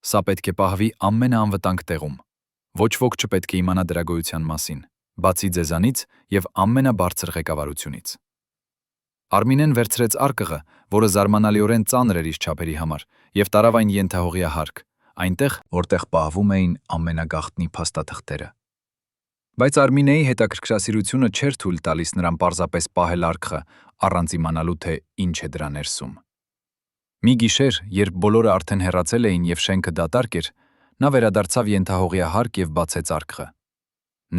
A: «Սա պետք է պահվի ամենաանվտանգ տեղում։ Ոչ ոք չպետք է իմանա դրա գոյության մասին, բացի ձեզանից եւ ամենաբարձր ղեկավարությունից»։ Արմինեն վերցրեց արկղը, որը զարմանալիորեն ծանր էր իր չափերի համար, եւ տարավ այն ենթահողյա հարկ, այնտեղ, որտեղ պահվում էին ամենագաղտնի փաստաթղթերը։ Բայց Արմինեի հետաքրքրասիրությունը չէր թույլ տալիս նրան պարզապես պահել արկղը, առանց իմանալու, թե ինչ է դրա ներսում։ Մի գիշեր, երբ բոլորը արդեն հեռացել էին եւ շենքը դատարկ էր, նա վերադարձավ ենթահողյա հարկ եւ բացեց արկղը։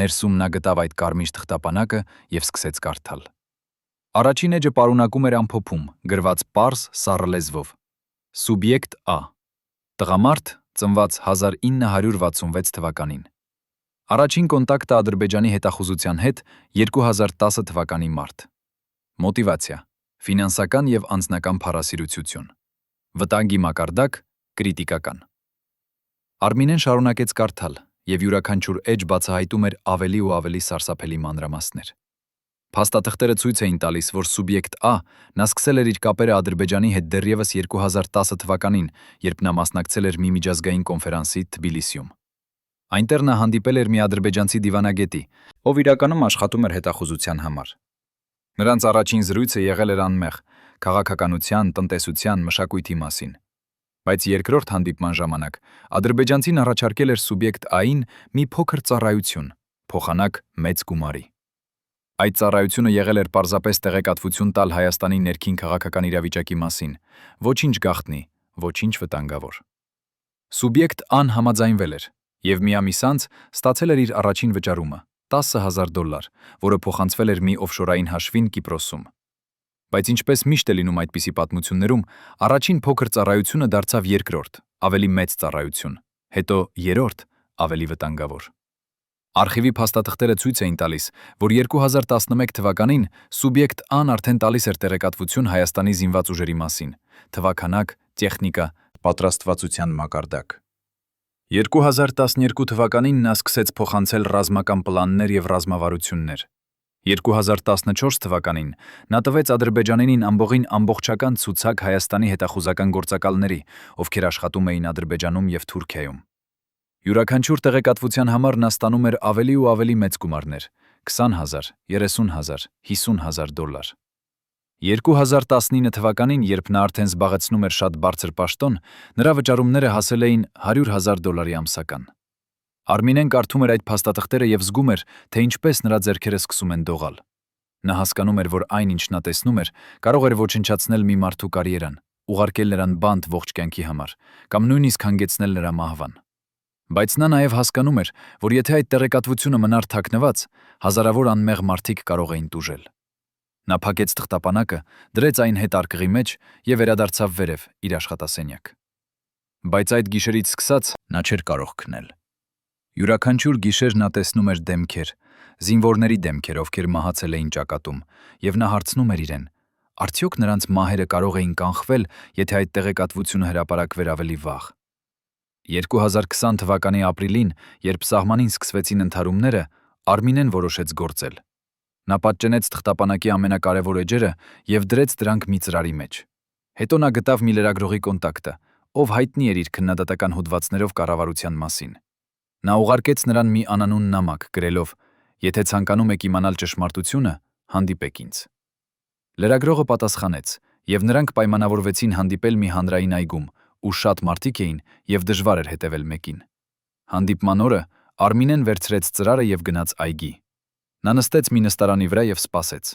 A: Ներսում նա գտավ այդ կարմիր թղթապանակը եւ սկսեց կարդալ։ Առաջին էջը պարունակում էր ամփոփում, գրված պարզ սառը լեզվով. Սուբյեկտ Ա. Տղամարդ, ծնված 1966 թվականին։ Առաջին կոնտակտը Ադրբեջանի հետախուզության հետ 2010 թվականի մարտ։ Մոտիվացիա. ֆինանսական եւ անձնական փառասիրություն։ Վտանգի մակարդակ՝ կրիտիկական։ Արմինեն շարունակեց կարդալ, եւ յուրաքանչյուր էջ բացահայտում էր ավելի ու ավելի սարսափելի մանրամասներ։ Փաստաթղթերը ցույց էին տալիս, որ սուբյեկտ Ա նա սկսել էր իր կապերը Ադրբեջանի հետ դեռևս 2010 թվականին, երբ նա մասնակցել էր մի միջազգային կոնֆերանսի Թբիլիսիում։ Այնտեղ նա հանդիպել էր մի ադրբեջանցի դիվանագետի, ով իրականում աշխատում էր հետախուզության համար։ Նրանց առաջին զրույցը եղել էր անմեղ, քաղաքականության, տնտեսության, մշակույթի մասին։ Բայց երկրորդ հանդիպման ժամանակ ադրբեջանցին առաջարկել էր սուբյեկտ Ա-ին մի փոքր ծառայություն, փոխանակ մեծ գումարի։ Այդ ծառայությունը եղել էր պարզապես տեղեկատվություն տալ Հայաստանի ներքին քաղաքական իրավիճակի մասին, ոչինչ գաղտնի, ոչինչ վտանգավոր։ Սուբյեկտ Ան համաձայնվել էր եւ մի ամիս անց ստացել էր իր առաջին վճարումը՝ $10,000, որը փոխանցվել էր մի օֆշորային հաշվին Կիպրոսում։ Բայց ինչպես միշտ է լինում այդպիսի պատմություններում, առաջին փոքր ծառայությունը դարձավ երկրորդ, ավելի մեծ ծառայություն, հետո երրորդ, ավելի վտանգավոր։ Արխիվի փաստաթղթերը ցույց էին տալիս, որ 2011 թվականին սուբյեկտ Ան արդեն տալիս էր տեղեկատվություն Հայաստանի զինված ուժերի մասին, թվաքանակ, տեխնիկա, պատրաստվածության մակարդակ։ 2012 թվականին նա սկսեց փոխանցել ռազմական պլաններ եւ ռազմավարություններ։ 2014 թվականին նա տվեց Ադրբեջանին ամբողին ամբողջական ցուցակ Հայաստանի հետախուզական գործակալների, ովքեր աշխատում էին Ադրբեջանում եւ Թուրքիայում։ Յուրաքանչյուր տեղեկատվության համար նա ստանում էր ավելի ու ավելի մեծ գումարներ՝ $20,000, $30,000, $50,000։ 2019 թվականին, երբ նա արդեն զբաղեցնում էր շատ բարձր պաշտոն, նրա վճարումները հասել էին $100,000 ամսական։ Արմինեն կարդում էր այդ փաստաթղթերը եւ զգում էր, թե ինչպես նրա ձեռքերը սկսում են դողալ։ Նա հասկանում էր, որ այն, ինչ նա տեսնում էր, կարող էր ոչնչացնել մի մարդու կարիերան, ուղարկել նրան բանտ ողջ կյանքի համար, կամ նույնիսկ հանգեցնել նրա մահվան։ Բայց նա նաև հասկանում էր, որ եթե այդ տեղեկատվությունը մնար թաքնված, հազարավոր անմեղ մարդիկ կարող էին տուժել։ Նա փակեց թղթապանակը, դրեց այն հետ արկղի մեջ եւ վերադարձավ վերև իր աշխատասենյակ։ Բայց այդ գիշերից սկսած նա չէր կարող քնել։ Յուրաքանչյուր գիշեր նա տեսնում էր դեմքեր, զինվորների դեմքեր, ովքեր մահացել էին ճակատում, եւ նա հարցնում էր իրեն. Արդյոք նրանց մահերը կարող էին կանխվել, եթե այդ տեղեկատվությունը հրապարակվեր ավելի վաղ։ 2020 թվականի ապրիլին, երբ սահմանին սկսվեցին ընդհարումները, Արմինեն որոշեց գործել։ Նա պատճենեց թղթապանակի ամենակարևոր էջերը և դրեց դրանք մի ծրարի մեջ։ Հետո նա գտավ մի լրագրողի կոնտակտը, ով հայտնի էր իր քննադատական հոդվածներով կառավարության մասին։ Նա ուղարկեց նրան մի անանուն նամակ, գրելով. «Եթե ցանկանում եք իմանալ ճշմարտությունը, հանդիպեք ինձ»։ Լրագրողը պատասխանեց, և նրանք պայմանավորվեցին հանդիպել մի հանրային այգում, ու շատ մարդիկ էին, և դժվար էր հետևել մեկին։ Հանդիպման օրը Արմինեն վերցրեց ծրարը և գնաց այգի։ Նա նստեց մի նստարանի վրա և սպասեց։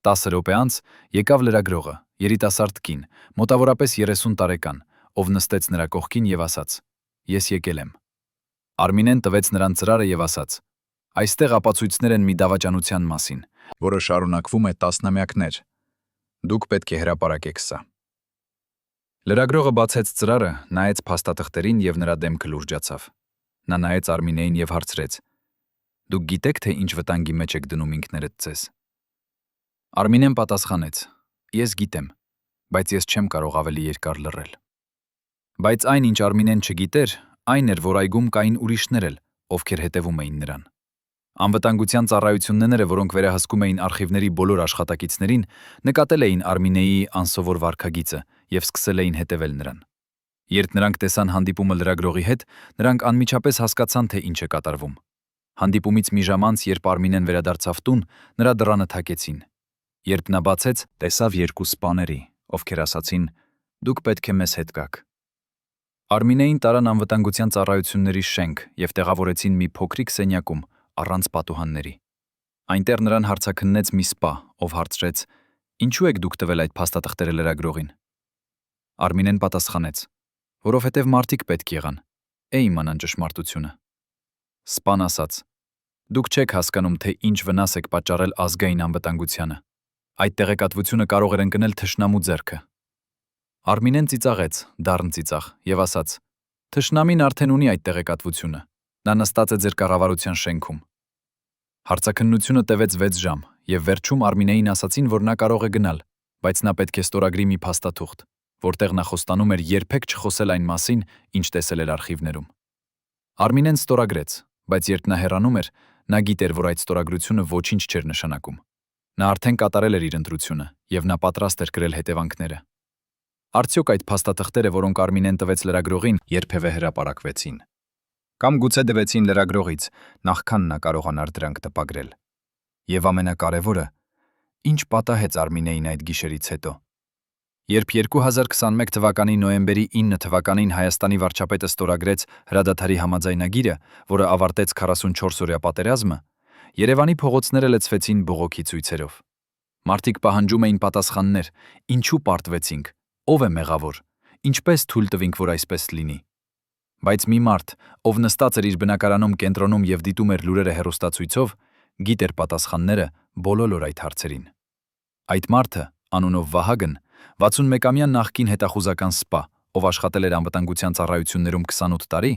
A: 10 րոպե անց եկավ լրագրողը, երիտասարդ կին, մոտավորապես 30 տարեկան, ով նստեց նրա կողքին և ասաց. «Ես եկել եմ»։ Արմինեն տվեց նրան ծրարը և ասաց. «Այստեղ ապացույցներ են մի դավաճանության մասին, որը շարունակվում է տասնամյակներ։ Դուք պետք է հրապարակեք սա»։ Լրագրողը բացեց ծրարը, նայեց փաստաթղթերին և նրա դեմքը լուրջացավ։ Նա նայեց Արմինեին և հարցրեց. «Դուք գիտեք, թե ինչ վտանգի մեջ եք դնում ինքներդ ձեզ»։ Արմինեն պատասխանեց. «Ես գիտեմ, բայց ես չեմ կարող ավելի երկար լռել»։ Բայց այն, ինչ Արմինեն չգիտեր, այն էր, որ այգում կային ուրիշներ էլ, ովքեր հետևում էին նրան։ Անվտանգության ծառայությունները, որոնք վերահսկում էին արխիվների բոլոր աշխատակիցներին, նկատել էին Արմինեի անսովոր վարքագիծը և սկսել էին հետևել նրան։ Երբ նրանք տեսան հանդիպումը լրագրողի հետ, նրանք անմիջապես հասկացան, թե ինչ է կատարվում։ Հանդիպումից մի ժամ անց, երբ Արմինեն վերադարձավ տուն, նրա դռանը թակեցին։ Երբ նա բացեց, տեսավ երկու սպաների, ովքեր ասացին. «Դուք պետք է մեզ հետ գաք»։ Արմինեին տարան անվտանգության ծառայությունների շենք և տեղավորեցին մի փոքրիկ սենյակում, առանց պատուհանների։ Այնտեղ նրան հարցաքննեց մի սպա, ով հարցրեց. «Ինչու եք դուք տվել այդ փաստաթղթերը լրագրողին»։ Արմինեն պատասխանեց. «Որովհետև մարդիկ պետք եղան, իմանան ճշմարտությունը»։ Սպան ասաց. «Դուք չեք հասկանում, թե ինչ վնաս եք պատճառել ազգային անվտանգությանը։ Այդ տեղեկատվությունը կարող էր ընկնել թշնամու ձեռքը»։ Արմինեն ծիծաղեց, դառն ծիծաղ, և ասաց. «Թշնամին արդեն ունի այդ տեղեկատվությունը։ Նա նստած է ձեր կառավարության շենքում»։ Հարցաքննությունը տևեց 6 ժամ, և վերջում Արմինեին ասացին, որ նա կարող է գնալ, բայց նա պետք է ստորագրի մի փաստաթուղթ, որտեղ նա խոստանում էր երբեք չխոսել այն մասին, ինչ տեսել էր արխիվներում։ Արմինեն ստորագրեց, բայց երբ նա հեռանում էր, նա գիտեր, որ այդ ստորագրությունը ոչինչ չէր նշանակում։ Նա արդեն կատարել էր իր ընտրությունը, և նա պատրաստ էր կրել հետևանքները։ Արդյոք այդ փաստաթղթերը, որոնք Արմինեն տվեց լրագրողին, երբևէ հրապարակվեցին։ Կամ գուցե դվեցին լրագրողից, նախքան նա կարողանար դրանք տպագրել։ Եվ ամենակարևորը, ինչ պատահեց Արմինեին այդ գիշերից հետո։ Երբ 2021 թվականի նոյեմբերի 9 թվականին Հայաստանի վարչապետը ստորագրեց հրադադարի համաձայնագիրը, որը ավարտեց 44-օրյա պատերազմը, Երևանի փողոցները լցվեցին բողոքի ցույցերով։ Մարդիկ պահանջում էին պատասխաններ. ինչու պարտվեցինք, ով է մեղավոր, ինչպես թույլ տվինք, որ այսպես լինի։ Բայց մի մարդ, ով նստած էր իր բնակարանում կենտրոնում և դիտում էր լուրերը հեռուստացույցով, գիտեր պատասխանները բոլոր այդ հարցերին։ Այդ մարդը, անունով Վահագն, 61-ամյա նախկին հետախուզական սպա, ով աշխատել էր անվտանգության ծառայություններում 28 տարի,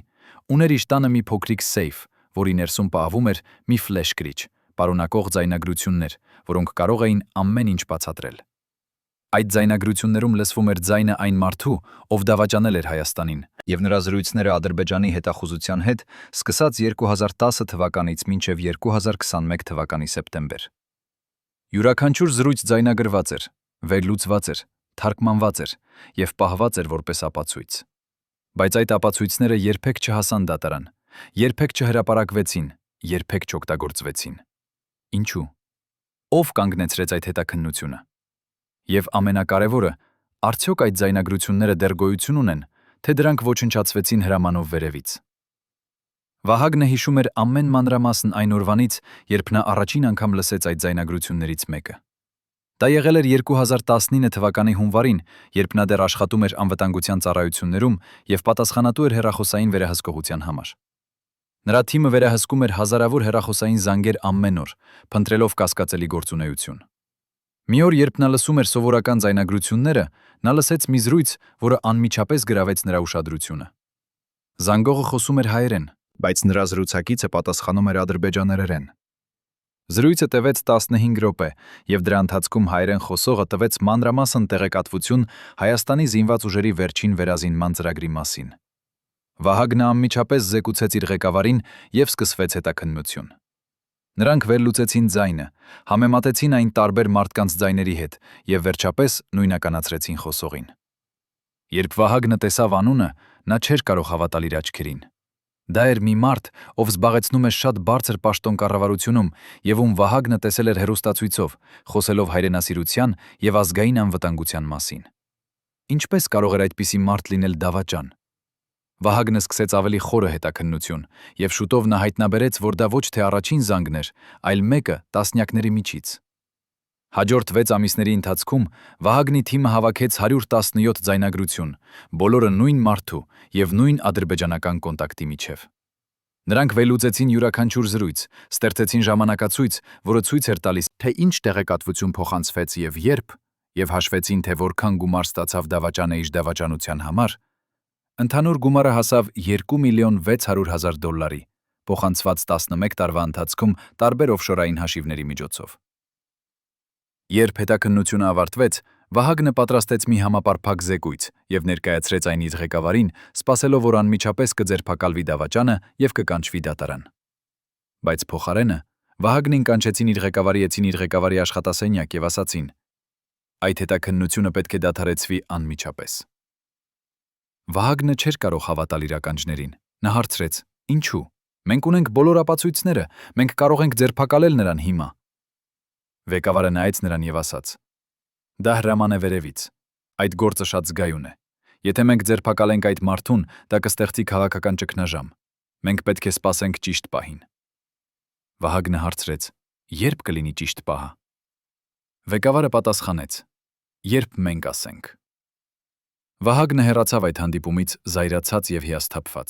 A: ուներ իր տանը մի փոքրիկ սեյֆ, որի ներսում պահվում էր մի ֆլեշ կրիչ, պարունակող ձայնագրություններ, որոնք կարող էին ամեն ինչ բացատրել։ Այդ ձայնագրություններում լսվում էր ձայնը այն մարդու, ով դավաճանել էր Հայաստանին, և նրա զրույցները Ադրբեջանի հետախուզության հետ սկսած 2010 թվականից մինչև 2021 թվականի սեպտեմբեր։ Յուրաքանչյուր զրույց ձայնագրված էր, վերլուծված էր, թարգմանված էր և պահված էր որպես ապացույց։ Բայց այդ ապացույցները երբեք չհասան դատարան, երբեք չհրապարակվեցին, երբեք չօգտագործվեցին։ Ինչու՞։ Ո՞վ կանգնեցրեց այդ հետաքննությունը։ Եվ ամենակարևորը, արդյոք այդ ձայնագրությունները դեռ գոյություն ունեն, թե դրանք ոչնչացվեցին հրամանով վերևից։ Վահագնը հիշում էր ամեն մանրամասն այն օրվանից, երբ նա առաջին անգամ լսեց այդ ձայնագրություններից մեկը։ Դա եղել էր 2019 թվականի հունվարին, երբ նա դեռ աշխատում էր անվտանգության ծառայություններում և պատասխանատու էր հեռախոսային վերահսկողության համար։ Նրա թիմը վերահսկում էր հազարավոր հեռախոսային զանգեր ամեն օր, փնտրելով կասկածելի գործունեություն։ Մի օր, երբ նա լսում էր սովորական ձայնագրությունները, նա լսեց մի զրույց, որը անմիջապես գրավեց նրա ուշադրությունը։ Զանգողը խոսում էր հայերեն, բայց նրա զրուցակիցը պատասխանում էր ադրբեջաներեն։ Զրույցը տևեց 15 րոպե, եւ դրա ընթացքում հայերեն խոսողը տվեց մանրամասն տեղեկատվություն Հայաստանի զինված ուժերի վերջին վերազինման ծրագրի մասին։ Վահագնը անմիջապես զեկուցեց իր ղեկավարին եւ սկսվեց հետաքննություն։ Նրանք վերլուծեցին ձայնը, համեմատեցին այն տարբեր մարդկանց ձայների հետ եւ վերջապես նույնականացրեցին խոսողին։ Երբ Վահագնը տեսավ անունը, նա չէր կարող հավատալ իր աչքերին։ Դա էր մի մարդ, ով զբաղեցնում է շատ բարձր պաշտոն կառավարությունում եւ ում Վահագնը տեսել էր հեռուստացույցով, խոսելով հայրենասիրության եւ ազգային անվտանգության մասին։ Ինչպես կարող էր այդպիսի մարդ լինել դավաճան։ Վահագնը սկսեց ավելի խորը հետաքննություն եւ շուտով նա հայտնաբերեց, որ դա ոչ թե առաջին զանգն էր, այլ մեկը տասնյակների միջից։ Հաջորդ 6 ամիսների ընթացքում Վահագնի թիմը հավաքեց 117 ձայնագրություն, բոլորը նույն մարդու եւ նույն ադրբեջանական կոնտակտի միջև։ Նրանք վերլուծեցին յուրաքանչյուր զրույց, ստեղծեցին ժամանակացույց, որը ցույց էր տալիս, թե ինչ տեղեկատվություն փոխանցվեց եւ երբ, եւ հաշվեցին, թե որքան գումար ստացավ դավաճանը իր դավաճանության համար։ Ընդհանուր գումարը հասավ $2,600,000, փոխանցված 11 տարվա ընթացքում տարբեր օֆշորային հաշիվների միջոցով։ Երբ հետաքննությունը ավարտվեց, Վահագնը պատրաստեց մի համապարփակ զեկույց եւ ներկայացրեց այն իր ղեկավարին, սպասելով, որ անմիջապես կձերբակալվի դավաճանը եւ կկանչվի դատարան։ Բայց փոխարենը Վահագնին կանչեցին իր ղեկավարի աշխատասենյակ եւ ասացին. այդ հետաքննությունը պետք է դադարեցվի անմիջապես։ Վահագնը չէր կարող հավատալ իր ականջներին։ Նա հարցրեց. ինչու։ Մենք ունենք բոլոր ապացույցները, մենք կարող ենք ձերբակալել նրան հիմա։ Ղեկավարը նայեց նրան եւ ասաց. դա հրաման է վերևից։ Այդ գործը շատ զգայուն է։ Եթե մենք ձերբակալենք այդ մարդուն, դա կստեղծի քաղաքական ճգնաժամ։ Մենք պետք է սպասենք ճիշտ պահին։ Վահագնը հարցրեց. երբ կլինի ճիշտ պահը։ Ղեկավարը պատասխանեց. երբ մենք ասենք։ Վահագնը հեռացավ այդ հանդիպումից զայրացած եւ հիասթափված։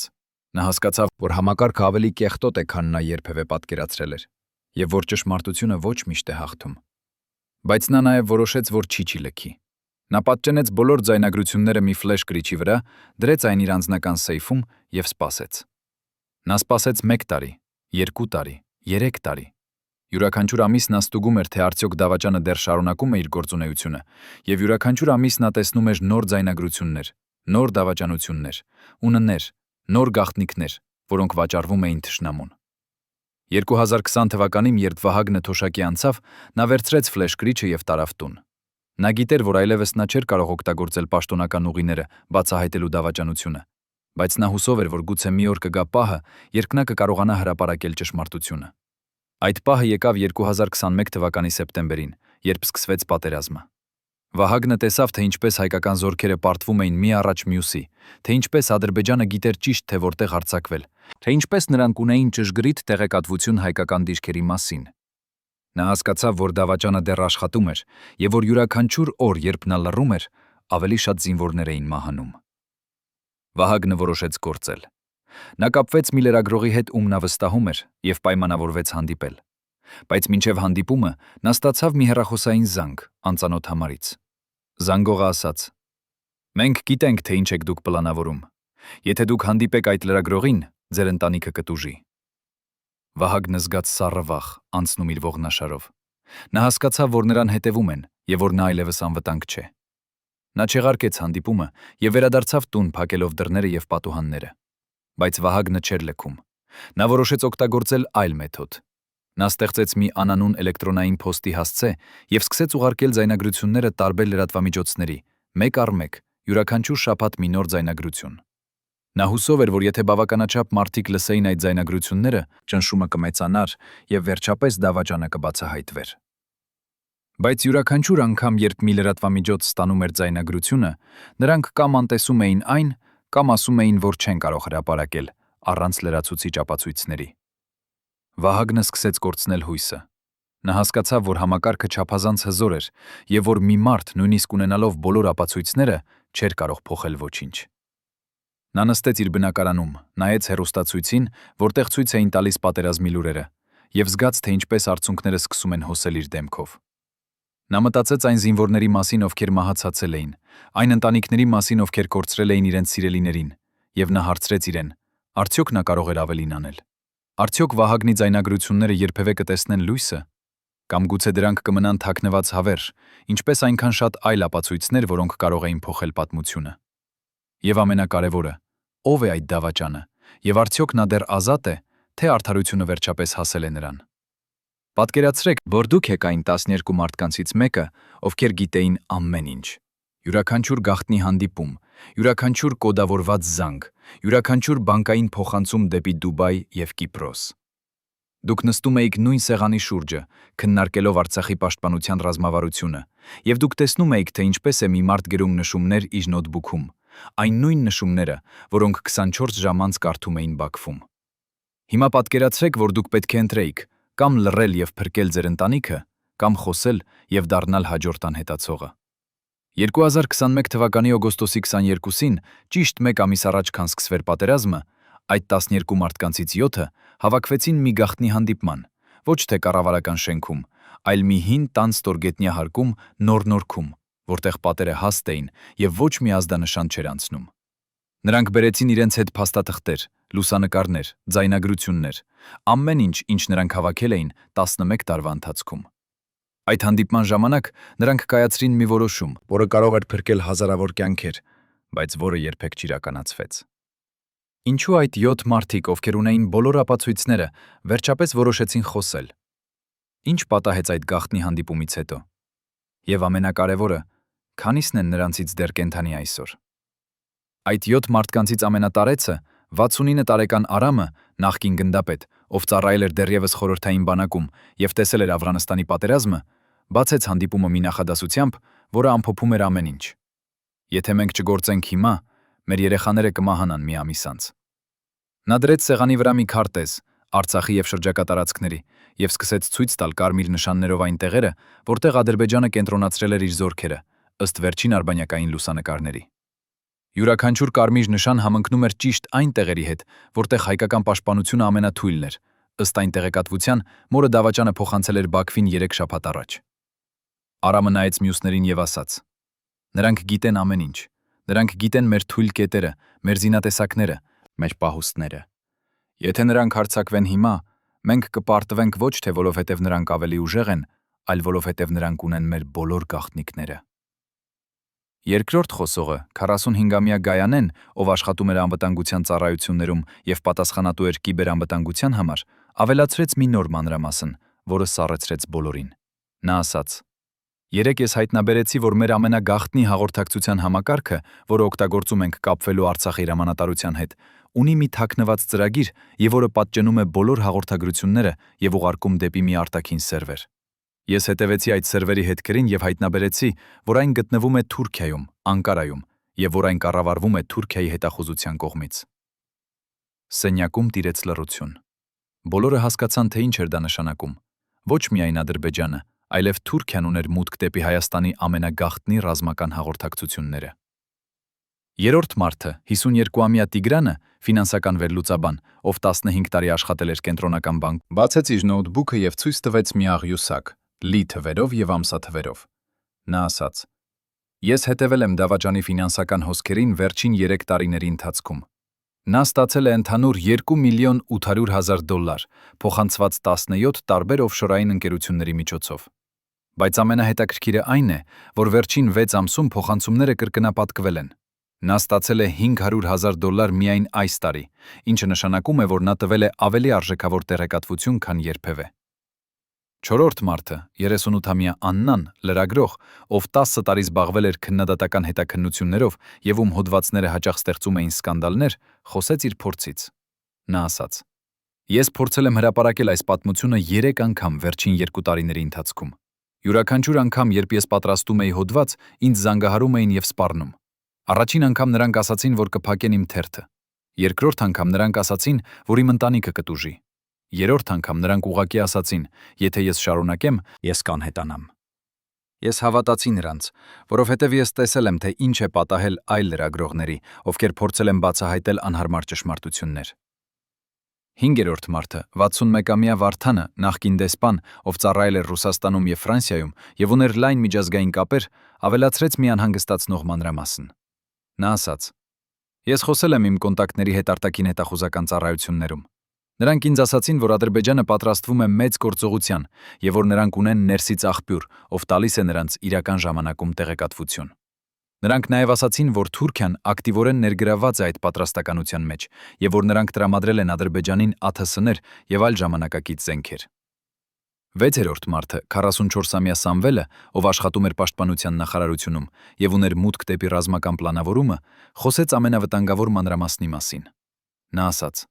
A: Նա հասկացավ, որ համակարգը ավելի կեղտոտ է, քան նա երբևէ պատկերացրել էր, եւ որ ճշմարտությունը ոչ միշտ է հաղթում։ Բայց նա նաեւ որոշեց, որ չի լքի։ Նա պատճենեց բոլոր ձայնագրությունները մի ֆլեշ գրիչի վրա, դրեց այն իր անձնական սեյֆում եւ սպասեց։ Նա սպասեց 1 տարի, 2 տարի, 3 տարի։ Յուրաքանչյուր ամիս նա ստուգում էր, թե արդյոք դավաճանը դեռ շարունակում է իր գործունեությունը, եւ յուրաքանչյուր ամիս նա տեսնում էր նոր ձայնագրություններ, նոր դավաճանություններ, ուններ, նոր գաղտնիքներ, որոնք վաճառվում էին թշնամուն։ 2020 թվականին, երբ Վահագնը թոշակի անցավ, նա վերցրեց ֆլեշ գրիչը եւ տարավ տուն։ Նա գիտեր, որ այլևս նա չէր կարող օգտագործել պաշտոնական ուղիները, բացահայտելու դավաճանությունը, բայց նա հուսով էր, որ գուցե մի օր կգա պահը, երբ նա կկարողանա հրապարակել ճշմարտությունը։ Այդ պահը եկավ 2021 թվականի սեպտեմբերին, երբ սկսվեց պատերազմը։ Վահագնը տեսավ, թե ինչպես հայկական զորքերը պարտվում էին մի առաջ մյուսի, թե ինչպես Ադրբեջանը գիտեր ճիշտ, թե որտեղ հարձակվել, թե ինչպես նրանք ունեին ճշգրիտ տեղեկատվություն հայկական դիրքերի մասին։ Նա հասկացավ, որ դավաճանը դեռ աշխատում էր, եւ որ յուրաքանչյուր օր, երբ նա լռում էր, ավելի շատ զինվորներ էին մահանում։ Վահագնը որոշեց գործել։ Նա կապվեց մի լրագրողի հետ, ում նա վստահում էր, եւ պայմանավորվեց հանդիպել։ Բայց մինչև հանդիպումը նա ստացավ մի հեռախոսային զանգ անծանոթ համարից։ Զանգողը ասաց. մենք գիտենք, թե ինչ եք դուք պլանավորում։ Եթե դուք հանդիպեք այդ լրագրողին, ձեր ընտանիքը կտուժի։ Վահագնը զգաց սառը վախ, անցնում իր ողնաշարով։ Նա հասկացավ, որ նրան հետևում են եւ որ նա այլևս անվտանգ չէ։ Նա չեղարկեց հանդիպումը եւ վերադարձավ տուն, փակելով դռները եւ պատուհանները։ Բայց Վահագնը չէր լքում։ Նա որոշեց օգտագործել այլ մեթոդ։ Նա ստեղծեց մի անանուն էլեկտրոնային փոստի հասցե եւ սկսեց ուղարկել ձայնագրությունները տարբեր լրատվամիջոցների, մեկ առ մեկ, յուրաքանչյուր շաբաթ մի նոր ձայնագրություն։ Նա հուսով էր, որ եթե բավականաչափ մարդիկ լսեին այդ ձայնագրությունները, ճնշումը կմեծանար եւ վերջապես դավաճանը կբացահայտվեր։ Բայց յուրաքանչյուր անգամ, երբ մի լրատվամիջոց ստանում էր ձայնագրությունը, նրանք կամ անտեսում էին այն, կամ ասում էին, որ չեն կարող հրապարակել առանց լրացուցիչ ապացույցների։ Վահագնը սկսեց կորցնել հույսը։ Նա հասկացավ, որ համակարգը չափազանց հզոր էր եւ որ մի մարդ, նույնիսկ ունենալով բոլոր ապացույցները, չէր կարող փոխել ոչինչ։ Նա նստեց իր բնակարանում, նայեց հեռուստացույցին, որտեղ ցույց էին տալիս պատերազմի լուրերը, եւ զգաց, թե ինչպես արցունքները սկսում են հոսել իր դեմքով։ Նա մտածեց այն զինվորների մասին, ովքեր մահացածել էին, այն ընտանիքների մասին, ովքեր կորցրել էին իրենց սիրելիներին, եւ նա հարցրեց իրեն. արդյոք նա կարող էր ավելին անել։ Արդյոք Վահագնի ձայնագրությունները երբևէ կտեսնեն լույսը, կամ գուցե դրանք կմնան թաքնված հավերժ, ինչպես այնքան շատ այլ ապացույցներ, որոնք կարող էին փոխել պատմությունը։ Եվ ամենակարևորը, ով է այդ դավաճանը, եւ արդյոք նա դեռ ազատ է, թե արդարությունը վերջապես հասել է նրան։ Պատկերացրեք, որ դուք եք այն 12 մարդկանցից մեկը, ովքեր գիտեին ամեն ինչ։ Յուրաքանչյուր գաղտնի հանդիպում, յուրաքանչյուր կոդավորված զանգ, յուրաքանչյուր բանկային փոխանցում դեպի Դուբայ եւ Կիպրոս։ Դուք նստում էիք նույն սեղանի շուրջը, քննարկելով Արցախի պաշտպանության ռազմավարությունը, եւ դուք տեսնում էիք, թե ինչպես է մի մարդ գրում նշումներ իր նոթբուքում, այն նույն նշումները, որոնք 24 ժամ անց կարդում էին Բաքվում։ Հիմա պատկերացրեք, որ դուք պետք է ընտրեիք կամ լռել եւ փրկել ձեր ընտանիքը, կամ խոսել եւ դառնալ հաջորդ անհետացողը։ 2021 թվականի օգոստոսի 22-ին, ճիշտ 1 ամիս առաջ, քան սկսվեր պատերազմը, այդ 12 մարդկանցից 7-ը հավաքվեցին մի գաղտնի հանդիպման, ոչ թե կառավարական շենքում, այլ մի հին տան ստորգետնյա հարկում Նոր-Նորքում, որտեղ պատերը հաստ էին եւ ոչ մի ազդանշան չէր անցնում։ Նրանք բերեցին իրենց հետ փաստաթղթեր, լուսանկարներ, ձայնագրություններ, ամեն ինչ, ինչ նրանք հավաքել էին 11 տարվա ընթացքում։ Այդ հանդիպման ժամանակ նրանք կայացրին մի որոշում, որը կարող էր փրկել հազարավոր կյանքեր, բայց որը երբեք չիրականացվեց։ Ինչու այդ 7 մարդիկ, ովքեր ունեին բոլոր ապացույցները, վերջապես որոշեցին խոսել։ Ինչ պատահեց այդ գաղտնի հանդիպումից հետո։ Եվ ամենակարևորը, քանիսն են նրանցից դեռ կենդանի այսօր։ Այդ 7 մարդկանցից ամենատարեցը 69 տարեկան Արամը, նախկին գնդապետ, ով ծառայել էր դեռևս խորհրդային բանակում եւ տեսել էր Աֆղանստանի պատերազմը, բացեց հանդիպումը մի նախադասությամբ, որը ամփոփում էր ամեն ինչ։ Եթե մենք չգործենք հիմա, մեր երեխաները կմահանան մի ամիս անց։ Նա դրեց սեղանի վրա մի քարտեզ Արցախի եւ շրջակա տարածքների եւ սկսեց ցույց տալ կարմիր նշաններով այն տեղերը, որտեղ Ադրբեջանը կենտրոնացրել էր իր զորքերը, ըստ վերջին արբանյակային լուսանկարների։ Յուրաքանչյուր կարմիր նշան համընկնում էր ճիշտ այն տեղերի հետ, որտեղ հայկական պաշտպանությունը ամենաթույլն էր, ըստ այն տեղեկատվության, որը դավաճանը փոխանցել էր Բաքվին 3 շաբաթ առաջ։ Արամը նայեց մյուսներին եւ ասաց. «Նրանք գիտեն ամեն ինչ։ Նրանք գիտեն մեր թույլ կետերը, մեր զինատեսակները, մեր պահուստները։ Եթե նրանք հարձակվեն հիմա, մենք կպարտվենք ոչ թե որովհետև նրանք ավելի ուժեղ են, այլ որովհետև նրանք ունեն մեր բոլոր գաղտնիքները»։ Երկրորդ խոսողը 45-ամյա Գայանեն, ով աշխատում էր անվտանգության ծառայություններում եւ պատասխանատու էր կիբերանվտանգության համար, ավելացրեց մի նոր մանրամասն, որը սառեցրեց բոլորին։ Նա ասաց. «Երեկ ես հայտնաբերեցի, որ մեր ամենագաղտնի հաղորդակցության համակարգը, որը օգտագործում ենք կապվելու Արցախի հրամանատարության հետ, ունի մի թաքնված ծրագիր եւ որը պատճենում է բոլոր հաղորդագրությունները եւ ուղարկում դեպի մի արտաքին սերվեր։ Ես հետևեցի այդ սերվերի հետքերին եւ հայտնաբերեցի, որ այն գտնվում է Թուրքիայում, Անկարայում, եւ որ այն կառավարվում է Թուրքիայի հետախուզության կողմից»։ Սենյակում տիրեց լռություն։ Բոլորը հասկացան, թե ինչ էր դա նշանակում։ Ոչ միայն Ադրբեջանը, այլև Թուրքիան ուներ մուտք դեպի Հայաստանի ամենագաղտնի ռազմական հաղորդակցությունները։ Երրորդ մարդը, 52-ամյա Տիգրանը, ֆինանսական վերլուծաբան, ով 15 տարի աշխատել էր կենտրոնական բանկում, բացեց իր նոթբուքը եւ ցույց տվեց մի աղյուսակ, լի թվերով եւ ամսաթվերով։ Նա ասաց. «Ես հետևել եմ դավաճանի ֆինանսական հոսքերին վերջին 3 տարիների ընթացքում։ Նա ստացել է ընդհանուր $2,800,000, փոխանցված 17 տարբեր օֆշորային ընկերությունների միջոցով։ Բայց ամենահետաքրքիրը այն է, որ վերջին 6 ամսում փոխանցումները կրկնապատկվել են։ Նա ստացել է $500,000 միայն այս տարի, ինչը նշանակում է, որ նա տվել է ավելի արժեքավոր տեղեկատվություն, քան երբևէ»։ Չորրորդ մարդը, 38-ամյա Աննան, լրագրող, ով 10 տարի զբաղվել էր քննադատական հետաքննություններով եւ ում հոդվածները հաճախ ստեղծում էին սկանդալներ, խոսեց իր փորձից։ Նա ասաց. «Ես փորձել եմ հրապարակել այս պատմությունը 3 անգամ վերջին 2 տարիների ընթացքում։ Յուրաքանչյուր անգամ, երբ ես պատրաստում էի հոդված, ինձ զանգահարում էին եւ սպառնում։ Առաջին անգամ նրանք ասացին, որ կփակեն իմ թերթը։ Երկրորդ անգամ նրանք ասացին, որ իմ ընտանիքը կտուժի։ Երրորդ անգամ նրանք ուղղակի ասացին, եթե ես շարունակեմ, ես կանհետանամ։ Ես հավատացի նրանց, որովհետև ես տեսել եմ, թե ինչ է պատահել այլ լրագրողների, ովքեր փորձել են բացահայտել անհարմար ճշմարտություններ»։ Հինգերորդ մարդը, 61-ամյա Վարդանը, նախկին դեսպան, ով ծառայել էր Ռուսաստանում եւ Ֆրանսիայում եւ ուներ լայն միջազգային կապեր, ավելացրեց մի անհանգստացնող մանրամասն։ Նա ասաց. «Ես խոսել եմ իմ կոնտակտների հետ արտաքին հետախուզական ծառայություններում։ Նրանք ինձ ասացին, որ Ադրբեջանը պատրաստվում է մեծ գործողության եւ որ նրանք ունեն ներսից աղբյուր, ով տալիս է նրանց իրական ժամանակում տեղեկատվություն։ Նրանք նաեւ ասացին, որ Թուրքիան ակտիվորեն ներգրավված է այդ պատրաստականության մեջ եւ որ նրանք տրամադրել են Ադրբեջանին ԱԹՍ-ներ եւ այլ ժամանակակից զենքեր։ 6-րդ մարդը 44-ամյա Սամվելը, ով աշխատում էր պաշտպանության նախարարությունում եւ ուներ մուտք դեպի ռազմական պլանավորումը, խոսեց ամենավտանգավոր մանրամասնի մասին։ Նա ասաց.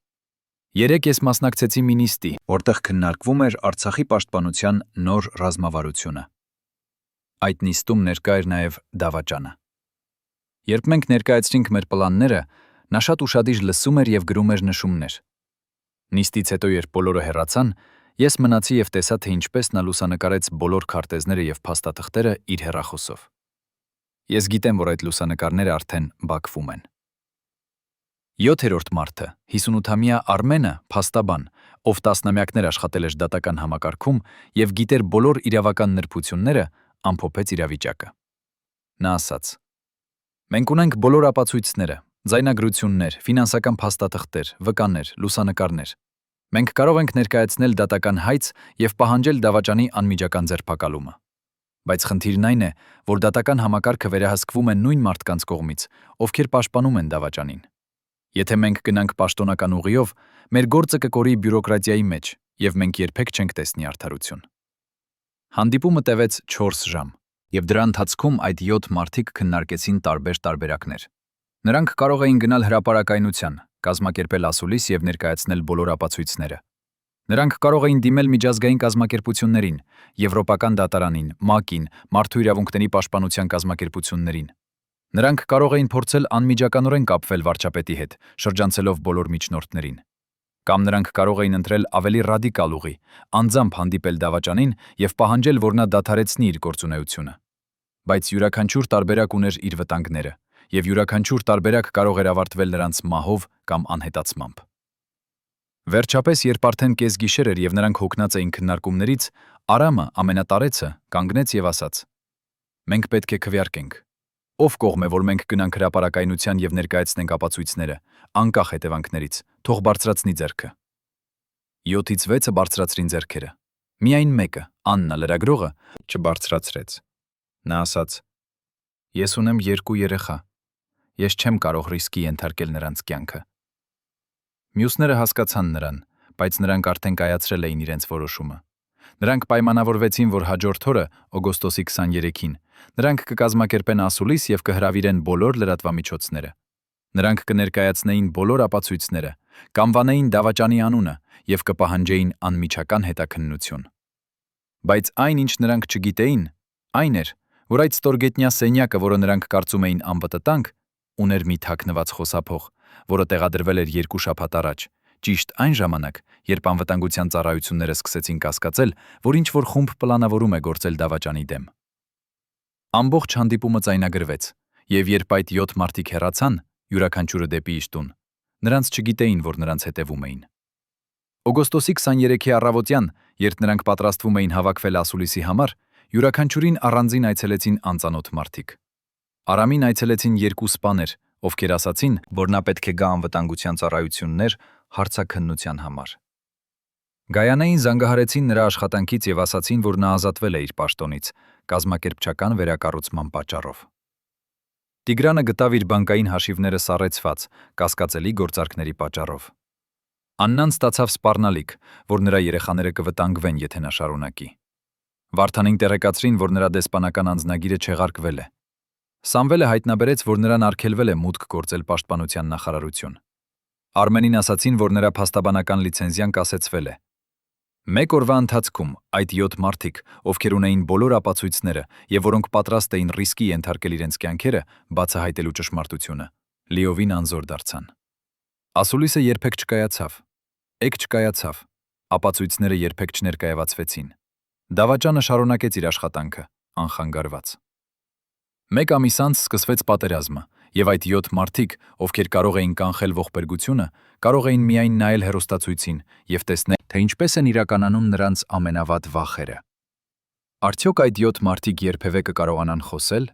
A: «Երեկ ես մասնակցեցի մի նիստի, որտեղ քննարկվում էր Արցախի պաշտպանության նոր ռազմավարությունը։ Այդ նիստում ներկա էր նաեւ Դավաճանը։ Երբ մենք ներկայացրինք մեր պլանները, նա շատ ուշադիր լսում էր եւ գրում էր նշումներ։ Նիստից հետո, երբ բոլորը հեռացան, ես մնացի եւ տեսա, թե ինչպես նա լուսանկարեց բոլոր քարտեզները եւ փաստաթղթերը իր հեռախոսով։ Ես գիտեմ, որ այդ լուսանկարները արդեն Բաքվում են»։ 7-րդ մարդը 58-ամյա Արմենը փաստաբան, ով տասնամյակներ աշխատել էր դատական համակարգում եւ գիտեր բոլոր իրավական նրբությունները, ամփոփեց իրավիճակը։ Նա ասաց. «Մենք ունենք բոլոր ապացույցները, ձայնագրություններ, ֆինանսական փաստաթղթեր, վկաներ, լուսանկարներ։ Մենք կարող ենք ներկայացնել դատական հայց եւ պահանջել Դավաճանի անմիջական ձերբակալումը։ Բայց խնդիրն այն է, որ դատական համակարգը վերահսկվում է նույն մարդկանց կողմից, ովքեր պաշտպանում են Դավաճանին։ Եթե մենք գնանք պաշտոնական ուղիով, մեր գործը կկորի բյուրոկրատիայի մեջ եւ մենք երբեք չենք տեսնի արդարություն»։ Հանդիպումը տևեց 4 ժամ, եւ դրա ընթացքում այդ 7 մարդիկ քննարկեցին տարբեր տարբերակներ։ Նրանք կարող էին գնալ հրապարակայնության, կազմակերպել ասուլիս եւ ներկայացնել բոլոր ապացույցները։ Նրանք կարող էին դիմել միջազգային կազմակերպություններին, Եվրոպական դատարանին, ՄԱԿ-ին, Մարդու իրավունքների պաշտպանության կազմակերպություններին։ Նրանք կարող էին փորձել անմիջականորեն կապվել վարչապետի հետ, շրջանցելով բոլոր միջնորդներին։ Կամ նրանք կարող էին ընտրել ավելի ռադիկալ ուղի, անձամբ հանդիպել Դավաճանին եւ պահանջել, որ նա դադարեցնի իր գործունեությունը։ Բայց յուրաքանչյուր տարբերակ ուներ իր վտանգները, եւ յուրաքանչյուր տարբերակ կարող էր ավարտվել նրանց մահով կամ անհետացմամբ։ Վերջապես, երբ արդեն կեսգիշեր էր եւ նրանք հոգնած էին քննարկումներից, Արամը, ամենատարեցը, կանգնեց եւ ասաց. «Մենք պետք է քվեարկենք։ Ով կողմ է, որ մենք գնանք հրապարակայնության եւ ներկայացնենք ապացույցները, անկախ հետևանքներից, թող բարձրացնի ձեռքը»։ 7-ից 6-ը բարձրացրին ձեռքերը։ Միայն մեկը, Աննա լրագրողը, չբարձրացրեց։ Նա ասաց. «Ես ունեմ 2 երեխա։ Ես չեմ կարող ռիսկի ենթարկել նրանց կյանքը»։ Մյուսները հասկացան նրան, բայց նրանք արդեն կայացրել էին իրենց որոշումը։ Նրանք պայմանավորվեցին, որ հաջորդ օրը, օգոստոսի 23-ին, նրանք կկազմակերպեն ասուլիս եւ կհրավիրեն բոլոր լրատվամիջոցները։ Նրանք կներկայացնեին բոլոր ապացույցները, կանվանեին Դավաճանի անունը եւ կպահանջեին անմիջական հետաքննություն։ Բայց այն, ինչ նրանք չգիտեին, այն էր, որ այդ ստորգետնյա սենյակը, որը նրանք կարծում էին անվտանգ, ուներ մի թաքնված խոսափող, որը տեղադրվել էր 2 շաբաթ առաջ, ճիշտ այն ժամանակ, երբ անվտանգության ծառայությունները սկսեցին կասկածել, որ ինչ-որ խումբ պլանավորում է գործել Դավաճանի դեմ։ Ամբողջ հանդիպումը ձայնագրվեց, եւ երբ այդ 7 մարդիկ հեռացան, յուրաքանչյուրը դեպի իր տուն, նրանց չգիտեին, որ նրանց հետևում էին։ Օգոստոսի 23-ի առավոտյան, երբ նրանք պատրաստվում էին հավաքվել ասուլիսի համար, յուրաքանչյուրին առանձին այցելեցին անծանոթ մարդիկ։ Արամին այցելեցին 2 սպաներ, ովքեր ասացին, որ նա պետք է գա անվտանգության ծառայություններ հարցաքննության համար։ Գայանային զանգահարեցին նրա աշխատանքից եւ ասացին, որ նա ազատվել է իր պաշտոնից կազմակերպչական վերակառուցման պատճառով։ Տիգրանը գտավ իր բանկային հաշիվները սառեցված կասկածելի գործարքների պատճառով։ Աննան ստացավ սպառնալիք, որ նրա երեխաները կվտանգվեն, եթե նա շարունակի։ Վարդանին տեղեկացրին, որ նրա դեսպանական անձնագիրը չեղարկվել է։ Սամվելը հայտնաբերեց, որ նրան արգելվել է մուտք գործել պաշտպանության նախարարություն։ Արմենին ասացին, որ նրա փաստաբանական լիցենզիան կասեցվել է։ 1 օրվա ընթացքում այդ 7 մարդիկ, ովքեր ունեին բոլոր ապացույցները եւ որոնք պատրաստ էին ռիսկի ենթարկել իրենց կյանքերը, բացահայտելու ճշմարտությունը, լիովին անզոր դարձան։ Ասուլիսը երբեք չկայացավ։ Էգ չկայացավ։ Ապացույցները երբեք չներկայացվեցին։ Դավաճանը շարունակեց իր աշխատանքը, անխանգարված։ 1 ամիս անց սկսվեց պատերազմը, եւ այդ 7 մարդիկ, ովքեր կարող էին կանխել ողբերգությունը, կարող էին միայն նայել հեռուստացույցին եւ տեսնել, թե ինչպես են իրականանում նրանց ամենավատ վախերը։ Արդյոք այդ 7 մարդիկ երբևէ կկարողանան խոսել,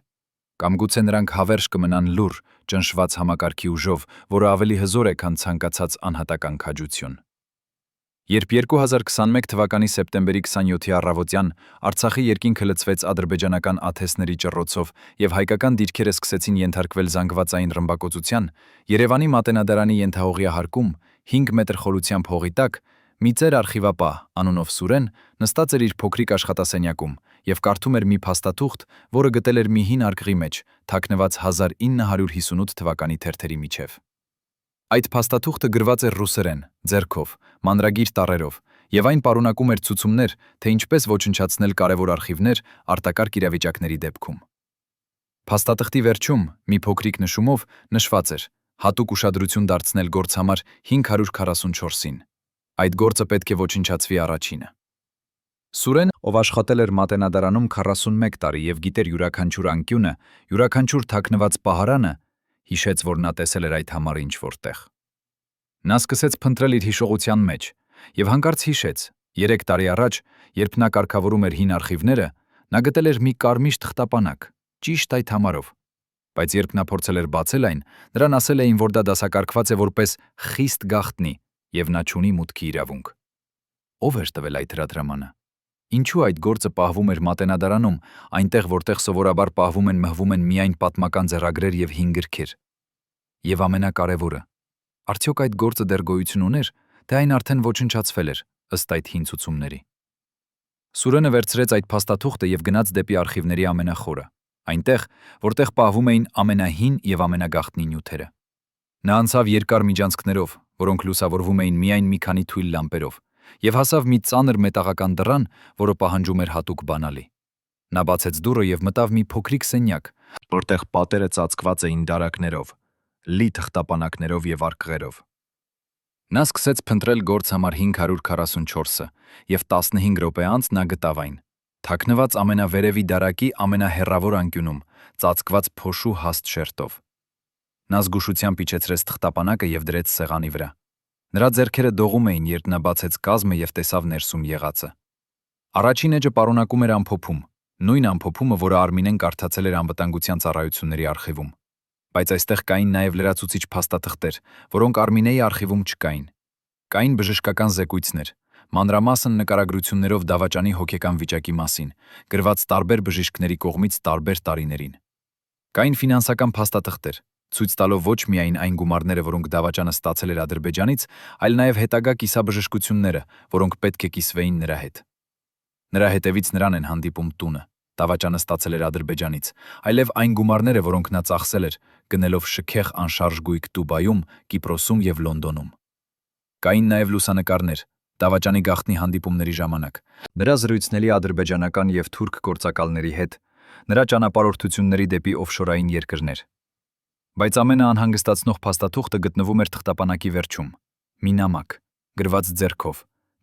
A: կամ գուցե նրանք հավերժ կմնան լուռ, ճնշված համակարգի ուժով, որը ավելի հզոր է, քան ցանկացած անհատական քաջություն։ Երբ 2021 թվականի սեպտեմբերի 27-ի առավոտյան Արցախի երկինքը լցվեց ադրբեջանական աթեսների ճռռոցով եւ հայկական դիրքերը սկսեցին ենթարկվել զանգվածային ռմբակոծության, Երևանի Մատենադարանի ենթահողիահարկում 5 մետր խորությամբ հողի տակ մի ծեր արխիվապահ անունով Սուրեն նստած էր իր փոքրիկ աշխատասենյակում եւ կարդում էր մի փաստաթուղթ, որը գտել էր մի հին արկղի մեջ, թաքնված 1958 թվականի թերթերի միջև։ Այդ փաստաթուղթը գրված էր ռուսերեն, ձեռքով, մանրագիր տառերով, եւ այն պարունակում էր ցուցումներ, թե ինչպես ոչնչացնել կարևոր արխիվներ արտակարգ իրավիճակների դեպքում։ Փաստաթղթի վերջում մի փոքրիկ նշումով նշված էր. հատուկ ուշադրություն դարձնել գործ համար 544-ին։ Այդ գործը պետք է ոչնչացվի առաջինը։ Սուրեն, ով աշխատել էր Մատենադարանում 41 տարի եւ գիտեր յուրաքանչյուր անկյունը, յուրաքանչյուր թաքնված պահարանը, հիշեց, որ նա տեսել էր այդ համարը ինչ-որ տեղ։ Նա սկսեց փնտրել իր հիշողության մեջ եւ հանկարծ հիշեց. 3 տարի առաջ, երբ նա կարգավորում էր հին արխիվները, նա գտել էր մի կարմիր թղթապանակ, ճիշտ այդ համարով։ Բայց երբ նա փորձել էր բացել այն, նրան ասել էին, որ դա դասակարգված է որպես խիստ գաղտնի եւ նա չունի մուտքի իրավունք։ Ո՞վ էր տվել այդ հրատրամանը։ Ինչու այդ գործը պահվում էր Մատենադարանում, այնտեղ որտեղ սովորաբար պահվում են մհվում են միայն պատմական ձեռագրեր եւ հին գրքեր։ Եվ ամենակարևորը, արդյոք այդ գործը դեռ գոյություն ուներ, թե այն արդեն ոչնչացվել էր, ըստ այդ հին ցուցումների։ Սուրենը վերցրեց այդ փաստաթուղթը եւ գնաց դեպի արխիվների ամենախորը, այնտեղ, որտեղ պահվում էին ամենահին եւ ամենագաղտնի նյութերը։ Նա անցավ երկար միջանցքներով, որոնք լուսավորվում էին միայն մի քանի թույլ լամպերով, եւ հասավ մի ծանր մետաղական դռան, որը պահանջում էր հատուկ բանալի։ Նա բացեց դուռը եւ մտավ մի փոքրիկ սենյակ, որտեղ պատերը ծածկված էին դարակներով, լի թղթապանակներով եւ արկղերով։ Նա սկսեց փնտրել գործ համար 544-ը եւ 15 րոպե անց նա գտավ այն, թաքնված ամենավերևի դարակի ամենահեռավոր անկյունում, ծածկված փոշու հաստ շերտով։ Նա զգուշությամբ իջեցրեց թղթապանակը եւ դրեց սեղանի վրա։ Նրա ձեռքերը դողում էին, երբ նա բացեց կազմը եւ տեսավ ներսում եղածը։ Առաջին էջը պարունակում էր ամփոփում, նույն ամփոփումը, որը Արմինեն կարդացել էր անվտանգության ծառայությունների արխիվում։ Բայց այստեղ կային նաև լրացուցիչ փաստաթղթեր, որոնք Արմինեի արխիվում չկային։ Կային բժշկական զեկույցներ, մանրամասն նկարագրություններով դավաճանի հոգեկան վիճակի մասին, գրված տարբեր բժիշկների կողմից տարբեր տարիներին։ Կային ֆինանսական փաստաթղթեր, ցույց տալով ոչ միայն այն գումարները, որոնք դավաճանը ստացել էր Ադրբեջանից, այլ նաև հետագա կիսաբժշկությունները, որոնք պետք է կիսվեին նրա հետ։ Նրա հետևից նրան են հանդիպում տունը, դավաճանը ստացել էր Ադրբեջանից, այլև այն գումարները, որոնք նա ծախսել էր, գնելով շքեղ անշարժ գույք Դուբայում, Կիպրոսում եւ Լոնդոնում։ Կային նաև լուսանկարներ, դավաճանի գաղտնի հանդիպումների ժամանակ, նրա զրույցների ադրբեջանական եւ թուրք գործակալների հետ, նրա ճանապարհորդությունների դեպի օֆշորային երկրներ։ Բայց ամենը անհանգստացնող փաստաթուղթը գտնվում էր թղթապանակի վերջում՝ մի նամակ, գրված ձեռքով,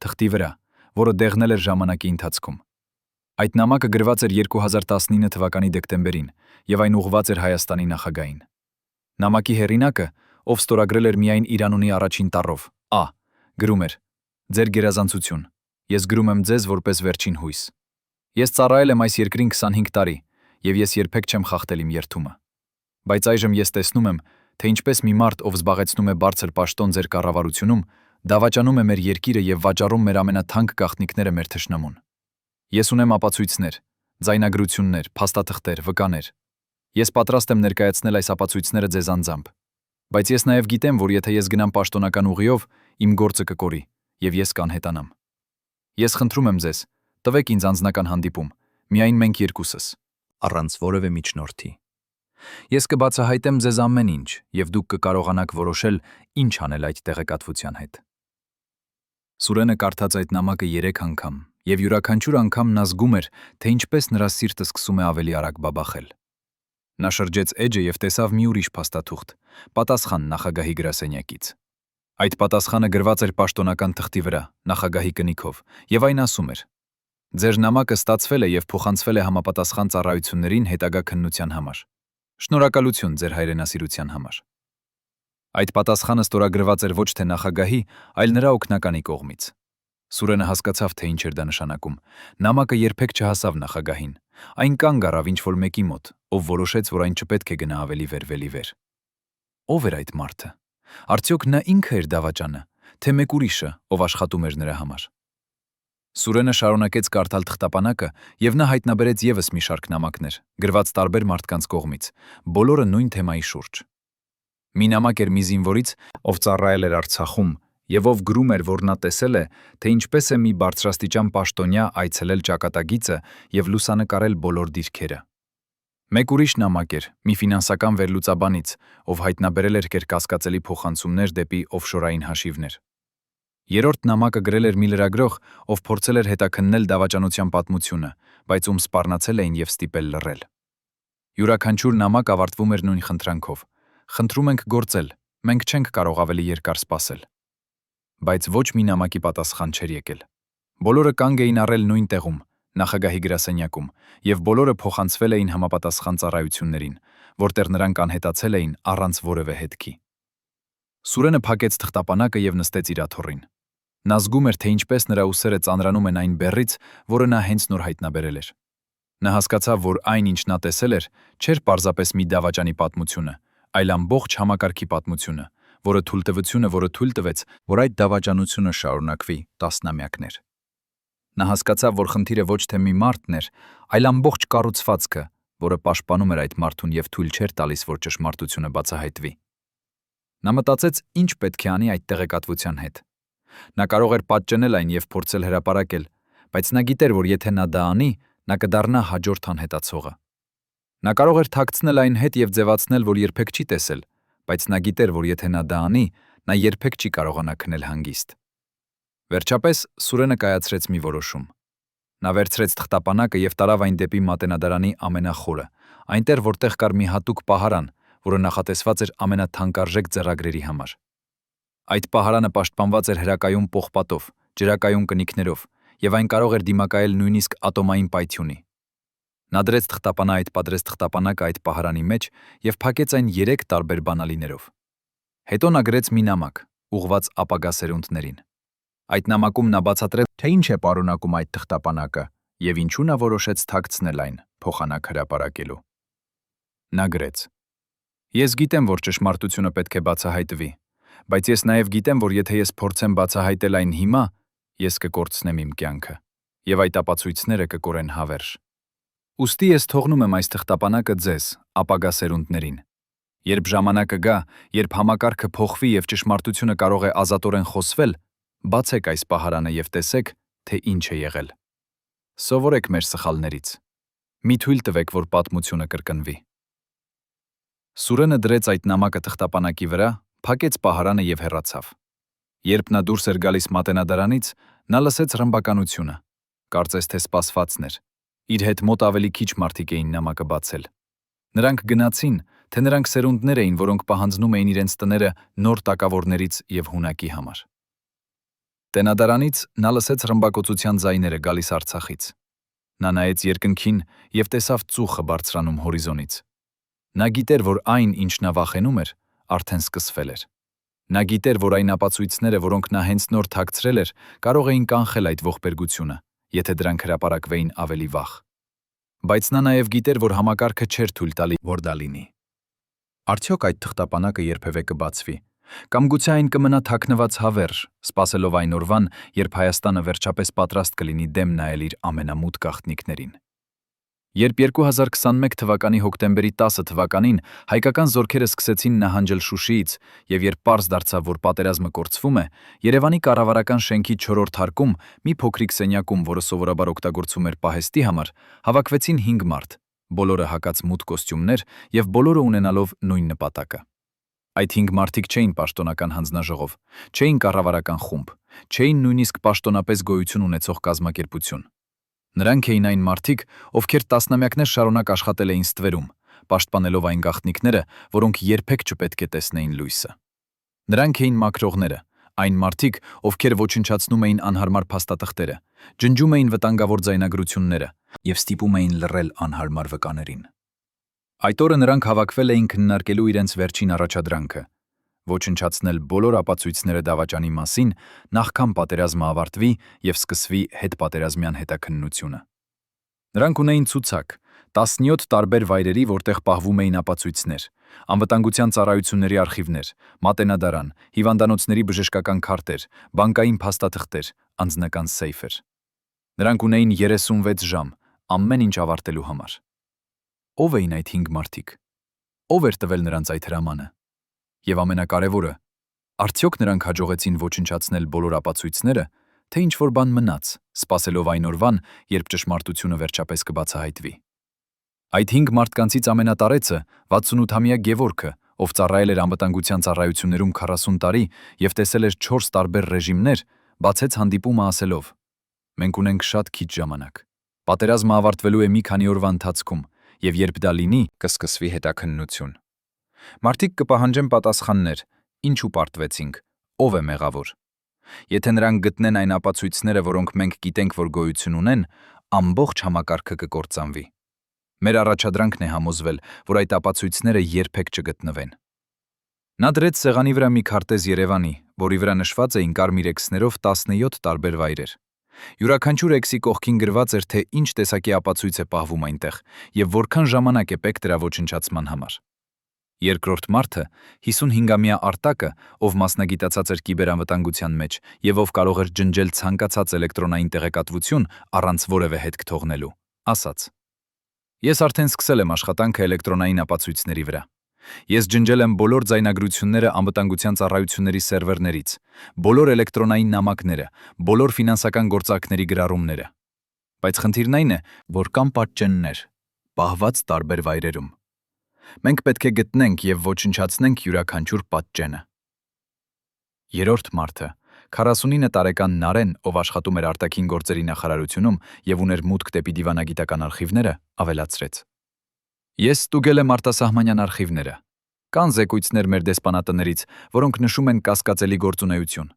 A: թղթի վրա, որը դեղնել էր ժամանակի ընթացքում։ Այդ նամակը գրված էր 2019 թվականի դեկտեմբերին եւ այն ուղղված էր Հայաստանի նախագահին։ Նամակի հեղինակը, ով ստորագրել էր միայն իր անունի առաջին տառով, գրում էր. Ձեր գերազանցություն, ես գրում եմ ձեզ որպես վերջին հույս։ Ես ծառայել եմ այս երկրին 25 տարի եւ ես երբեք չեմ խախտել իմ երդումը։ Բայց այժմ ես տեսնում եմ, թե ինչպես մի մարդ, ով զբաղեցնում է բարձր պաշտոն ձեր կառավարությունում, դավաճանում է մեր երկիրը եւ վաճառում մեր ամենաթանկ գաղտնիքները մեր թշնամուն։ Ես ունեմ ապացույցներ, ձայնագրություններ, փաստաթղթեր, վկաներ։ Ես պատրաստ եմ ներկայացնել այս ապացույցները ձեզ անձամբ։ Բայց ես նաև գիտեմ, որ եթե ես գնամ պաշտոնական ուղիով, իմ գործը կկորի եւ ես կանհետանամ։ Ես խնդրում եմ ձեզ, տվեք ինձ անձնական հանդիպում, միայն մենք երկուսս, առանց որևէ միջնորդի։ Ես կբացահայտեմ ձեզ ամեն ինչ եւ դուք կկարողանաք որոշել ինչ անել այդ տեղեկատվության հետ։ Սուրենը կարդաց այդ նամակը 3 անգամ եւ յուրաքանչյուր անգամ նա զգում էր, թե ինչպես նրա սիրտը սկսում է ավելի արագ բաբախել։ Նա շրջեց էջը եւ տեսավ մի ուրիշ փաստաթուղթ, պատասխան նախագահի գրասենյակից։ Այդ պատասխանը գրված էր պաշտոնական թղթի վրա, նախագահի կնիքով, եւ այն ասում էր. Ձեր նամակը ստացվել է եւ փոխանցվել է համապատասխան ծառայություններին հետագա քննության համար։ Շնորհակալություն ձեր հայրենասիրության համար։ Այդ պատասխանը ստորագրված էր ոչ թե նախագահի, այլ նրա օգնականի կողմից։ Սուրենը հասկացավ, թե ինչ էր դա նշանակում։ Նամակը երբեք չհասավ նախագահին։ Այն կանգ առավ ինչ-որ մեկի մոտ, ով որոշեց, որ այն չպետք է գնա ավելի վեր։ Ով էր այդ մարդը։ Արդյոք նա ինքը էր դավաճանը, թե մեկ ուրիշը, ով աշխատում էր նրա համար։ Սուրենը շարունակեց կարդալ թղթապանակը, եւ նա հայտնաբերեց եւս մի շարք նամակներ, գրված տարբեր մարդկանց կողմից, բոլորը նույն թեմայի շուրջ։ Մի նամակ էր մի զինվորից, ով ծառայել էր Արցախում, եւ ով գրում էր, որ նա տեսել է, թե ինչպես է մի բարձրաստիճան պաշտոնյա այցելել ճակատագիծը եւ լուսանկարել բոլոր դիրքերը։ Մեկ ուրիշ նամակ էր մի ֆինանսական վերլուծաբանից, ով հայտնաբերել էր կերկասկածելի փոխանցումներ դեպի օֆշորային հաշիվներ։ Երրորդ նամակը գրել էր մի լրագրող, ով փորձել էր հետաքննել դավաճանության պատմությունը, բայց ում սպառնացել էին եւ ստիպել լռել։ Յուրաքանչյուր նամակ ավարտվում էր նույն խնդրանքով. «Խնդրում ենք գործել, մենք չենք կարող ավելի երկար սպասել»։ Բայց ոչ մի նամակի պատասխան չէր եկել։ Բոլորը կանգ էին առել նույն տեղում, նախագահի գրասենյակում, եւ բոլորը փոխանցվել էին համապատասխան ծառայություններին, որտեղ նրանք անհետացել էին առանց որևէ հետքի։ Սուրենը փակեց թղթապանակը եւ նստեց իր աթոռին։ Նա զգում էր, թե ինչպես նրա ուսերը ծանրանում են այն բեռից, որը նա հենց նոր հայտնաբերել էր։ Նա հասկացավ, որ այն, ինչ նա տեսել էր, չէր պարզապես մի դավաճանի պատմությունը, այլ ամբողջ համակարգի պատմությունը, որը թույլ տվեց, որ այդ դավաճանությունը շարունակվի տասնամյակներ։ Նա հասկացավ, որ խնդիրը ոչ թե մի մարդն էր, այլ ամբողջ կառուցվածքը, որը պաշտպանում էր այդ մարդուն եւ թույլ չէր տալիս, որ ճշմարտությունը բացահայտվի։ Նա մտածեց, ինչ պետք է անի այդ տեղեկատվության հետ։ Նա կարող էր պատճենել այն եւ փորձել հրապարակել, բայց նա գիտեր, որ եթե նա դա անի, նա կդառնա հաջորդ անհետացողը։ Նա կարող էր թաքցնել այն հետ եւ ձևացնել, որ երբեք չի տեսել, բայց նա գիտեր, որ եթե նա դա անի, նա երբեք չի կարողանա քնել հանգիստ։ Վերջապես Սուրենը կայացրեց մի որոշում։ Նա վերցրեց թղթապանակը եւ տարավ այն դեպի մատենադարանի ամենախորը, այնտեղ որտեղ կար մի հատուկ պահարան, որը նախատեսված էր ամենաթանկարժեք ձեռագրերի համար։ Այդ պահարանը պաշտպանված էր հրակայուն պողպատով, ջրակայուն կնիքներով, եւ այն կարող էր դիմակայել նույնիսկ ատոմային պայթյունի։ Նա դրեց թղթապանակը այդ պահարանի մեջ եւ փակեց այն 3 տարբեր բանալիներով։ Հետո նա գրեց մի նամակ, ուղղված ապագա սերունդներին։ Այդ նամակում նա բացատրեց, թե ինչ է պարունակում այդ թղթապանակը եւ ինչու նա որոշեց թաքցնել այն փոխանակ հրապարակելու։ Նա գրեց. «Ես գիտեմ, որ ճշմարտությունը պետք է բացահայտվի, բայց ես նաև գիտեմ, որ եթե ես փորձեմ բացահայտել այն հիմա, ես կկորցնեմ իմ կյանքը, եւ այդ ապացույցները կկորեն հավերժ։ Ուստի ես թողնում եմ այս թղթապանակը ձեզ, ապագա սերունդներին։ Երբ ժամանակը գա, երբ համակարգը փոխվի եւ ճշմարտությունը կարող է ազատորեն խոսվել, բացեք այս պահարանը եւ տեսեք, թե ինչ է եղել։ Սովորեք մեր սխալներից։ Մի թույլ տվեք, որ պատմությունը կրկնվի»։ Սուրենը դրեց այդ նամակը թղթապանակի վրա, փակեց պահարանը եւ հեռացավ։ Երբ նա դուրս էր գալիս մատենադարանից, նա լսեց ռմբականությունը։ Կարծես թե սպասվածն էր։ Իր հետ մոտ ավելի քիչ մարդիկ էին նամակը բացել։ Նրանք գնացին, թե նրանք սերունդներ էին, որոնք պահանջնում էին իրենց տները նոր տակավորներից եւ հունակի համար։ Տենադարանից նա լսեց ռմբակոծության ձայները գալիս Արցախից։ Նա նայեց երկնքին եւ տեսավ ծուխը բարձրանում հորիզոնից։ Նա գիտեր, որ այն, ինչ նա վախենում էր, արդեն սկսվել էր։ Նա գիտեր, որ այն ապացույցները, որոնք նա հենց նոր թաքցրել էր, կարող էին կանխել այդ ողբերգությունը, եթե դրանք հրապարակվեին ավելի վաղ։ Բայց նա նաև գիտեր, որ համակարգը չէր թույլ տալի, որ դա լինի։ Արդյոք այդ թղթապանակը երբևէ կբացվի, կամ գուցե այն կմնա թաքնված հավերժ, սպասելով այն օրվան, երբ Հայաստանը վերջապես պատրաստ կլինի դեմ նայել իր ամենամութ գաղտնիքներին։ Երբ 2021 թվականի հոկտեմբերի 10 թվականին հայկական զորքերը սկսեցին նահանջել Շուշիից եւ երբ պարզ դարձավ, որ պատերազմը կորցվում է, Երևանի կառավարական շենքի 4-րդ հարկում մի փոքրիկ սենյակում, որը սովորաբար օգտագործվում էր պահեստի համար, հավաքվեցին 5 մարդ, բոլորը հակած մութ կոստյումներ եւ բոլորը ունենալով նույն նպատակը։ Այդ 5 մարդիկ չէին պաշտոնական հանձնաժողով, չէին կառավարական խումբ, չէին նույնիսկ պաշտոնապես գոյություն ունեցող կազմակերպություն։ Նրանք էին այն մարդիկ, ովքեր տասնամյակներ շարունակ աշխատել էին ստվերում, պաշտպանելով այն գաղտնիքները, որոնք երբեք չպետք է տեսնեին լույսը։ Նրանք էին մաքրողները, այն մարդիկ, ովքեր ոչնչացնում էին անհարմար փաստաթղթերը, ջնջում էին վտանգավոր ձայնագրությունները եւ ստիպում էին լռել անհարմար վկաներին։ Այդ օրը նրանք հավաքվել էին քննարկելու իրենց վերջին առաջադրանքը՝ ոչնչացնել բոլոր ապացույցները դավաճանի մասին, նախքան պատերազմը ավարտվի եւ սկսվի հետպատերազմյան հետաքննությունը։ Նրանք ունեին ցուցակ, 17 տարբեր վայրերի, որտեղ պահվում էին ապացույցներ, անվտանգության ծառայությունների արխիվներ, մատենադարան, հիվանդանոցների բժշկական քարտեր, բանկային փաստաթղթեր, անձնական սեյֆեր։ Նրանք ունեին 36 ժամ, ամեն ինչ ավարտելու համար։ Ո՞վ էին այդ 5 մարդիկ։ Ո՞վ էր տվել նրանց այդ հրամանը։ Եվ ամենակարևորը, արդյոք նրանք հաջողեցին ոչնչացնել բոլոր ապացույցները, թե ինչ-որ բան մնաց, սպասելով այն օրվան, երբ ճշմարտությունը վերջապես կբացահայտվի։ Այդ 5 մարդկանցից ամենատարեցը 68-ամյա Գևորգը, ով ծառայել էր անվտանգության ծառայություններում 40 տարի եւ տեսել էր 4 տարբեր ռեժիմներ, բացեց հանդիպումը ասելով. «Մենք ունենք շատ քիչ ժամանակ։ Պատերազմը ավարտվելու է մի քանի օրվա ընթացքում, եւ երբ դա լինի, կսկսվի հետաքննություն։ Մարդիկ կպահանջեն պատասխաններ, ինչու պարտվեցինք, ով է մեղավոր։ Եթե նրանք գտնեն այն ապացույցները, որոնք մենք գիտենք, որ գոյություն ունեն, ամբողջ համակարգը կկործանվի։ Մեր առաջադրանքն է համոզվել, որ այդ ապացույցները երբեք չգտնվեն»։ Նա դրեց սեղանի վրա մի քարտեզ Երևանի, որի վրա նշված էին կարմիր էքսներով 17 տարբեր վայրեր։ Յուրաքանչյուր էքսի կողքին գրված էր, թե ինչ տեսակի ապացույց է պահվում այնտեղ եւ որքան ժամանակ է պետք դրա ոչնչացման համար։ Երկրորդ մարդը 55-ամյա Արտակը, ով մասնագիտացած էր կիբերանվտանգության մեջ եւ ով կարող էր ջնջել ցանկացած էլեկտրոնային տեղեկատվություն առանց որևէ հետք թողնելու, ասաց. «Ես արդեն սկսել եմ աշխատանքը էլեկտրոնային ապացույցների վրա։ Ես ջնջել եմ բոլոր ձայնագրությունները անվտանգության ծառայությունների սերվերներից, բոլոր էլեկտրոնային նամակները, բոլոր ֆինանսական գործարքների գրառումները։ Բայց խնդիրն այն է, որ կան պատճեններ, պահված տարբեր վայրերում։ Մենք պետք է գտնենք եւ ոչնչացնենք յուրաքանչյուր պատճենը»։ Երրորդ մարդը 49 տարեկան Նարեն, ով աշխատում էր արտաքին գործերի նախարարությունում եւ ուներ մուտք դեպի դիվանագիտական արխիվները, ավելացրեց. «Ես ստուգել եմ արտասահմանյան արխիվները։ Կան զեկույցներ մեր դեսպանատներից, որոնք նշում են կասկածելի գործունեություն։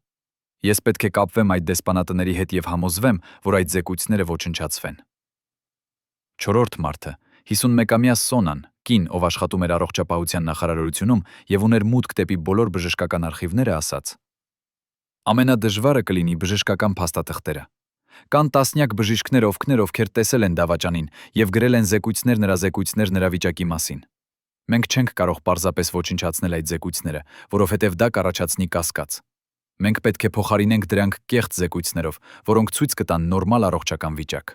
A: Ես պետք է կապվեմ այդ դեսպանատների հետ եւ համոզվեմ, որ այդ զեկույցները ոչնչացվեն»։ Չորրորդ մարդը 51-ամյա Սոնան, կին, ով աշխատում էր առողջապահության նախարարությունում եւ ուներ մուտք դեպի բոլոր բժշկական արխիվները, ասաց. «Ամենադժվարը կլինի բժշկական փաստաթղթերը։ Կան տասնյակ բժիշկներ, ովքեր տեսել են դավաճանին եւ գրել են զեկույցներ նրա վիճակի մասին։ Մենք չենք կարող պարզապես ոչնչացնել այդ զեկույցները, որովհետեւ դա կառաջացնի կասկած։ Մենք պետք է փոխարինենք դրանք կեղծ զեկույցներով, որոնք ցույց կտան նորմալ առողջական վիճակ»։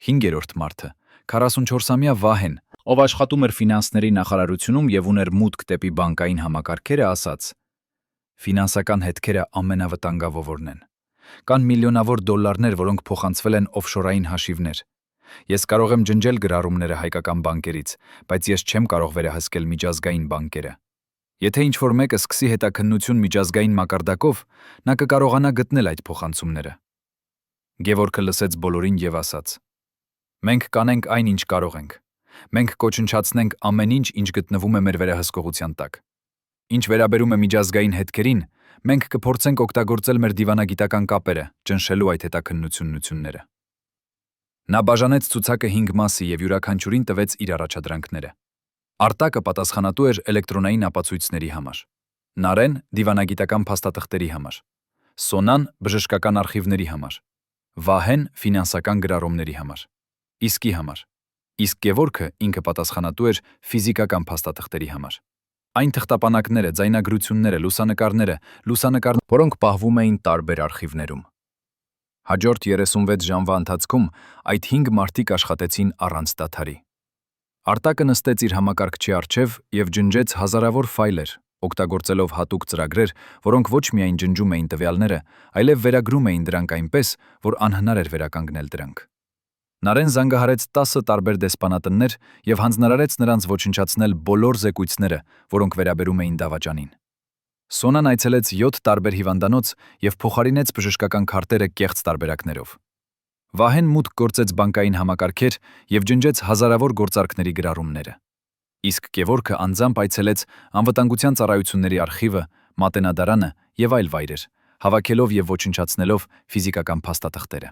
A: 5-րդ մարդը 44-ամյա Վահեն, ով աշխատում էր ֆինանսների նախարարությունում եւ ուներ մուտք դեպի բանկային համակարգերը, ասաց. «Ֆինանսական հետքերը ամենավտանգավորն են։ Կան միլիոնավոր դոլարներ, որոնք փոխանցվել են օֆշորային հաշիվներ։ Ես կարող եմ ջնջել գրառումները հայկական բանկերից, բայց ես չեմ կարող վերահսկել միջազգային բանկերը։ Եթե ինչ-որ մեկը սկսի հետաքննություն միջազգային մակարդակով, նա կկարողանա գտնել այդ փոխանցումները»։ Գևորգը լսեց բոլորին եւ ասաց. «Մենք կանենք այն, ինչ կարող ենք։ Մենք կոչնչացնենք ամեն ինչ, ինչ գտնվում է մեր վերահսկողության տակ։ Ինչ վերաբերում է միջազգային հետքերին, մենք կփորձենք օգտագործել մեր դիվանագիտական կապերը, ճնշելու այդ հետաքննությունները»։ Նա բաժանեց ցուցակը 5 մասի եւ յուրաքանչյուրին տվեց իր առաջադրանքները։ Արտակը պատասխանատու էր էլեկտրոնային ապացույցների համար, Նարեն դիվանագիտական փաստաթղթերի համար, Սոնան բժշկական արխիվների համար, Վահեն ֆինանսական գրառումների համար, իսկի համար, իսկ Գևորգը ինքը պատասխանատու էր ֆիզիկական փաստաթղթերի համար։ Այն թղթապանակները, ձայնագրությունները, լուսանկարները, որոնք պահվում էին տարբեր արխիվներում։ Հաջորդ 36 ժամվա ընթացքում այդ 5 մարդիկ աշխատեցին առանց դադարի։ Արտակը նստեց իր համակարգչի առջև եւ ջնջեց հազարավոր ֆայլեր, օգտագործելով հատուկ ծրագրեր, որոնք ոչ միայն ջնջում էին տվյալները, այլև վերագրում էին դրանք այնպես, որ անհնար էր վերականգնել դրանք։ Նարեն զանգահարեց 10 տարբեր դեսպանատններ եւ հանձնարարեց նրանց ոչնչացնել բոլոր զեկույցները, որոնք վերաբերում էին դավաճանին։ Սոնան այցելեց 7 տարբեր հիվանդանոց եւ փոխարինեց բժշկական քարտերը կեղծ տարբերակներով։ Վահեն մուտք գործեց բանկային համակարգեր եւ ջնջեց հազարավոր գործարքների գրառումները։ Իսկ Գևորգը անձամբ այցելեց անվտանգության ծառայությունների արխիվը, մատենադարանը եւ այլ վայրեր, հավաքելով եւ ոչնչացնելով ֆիզիկական փաստաթղթերը։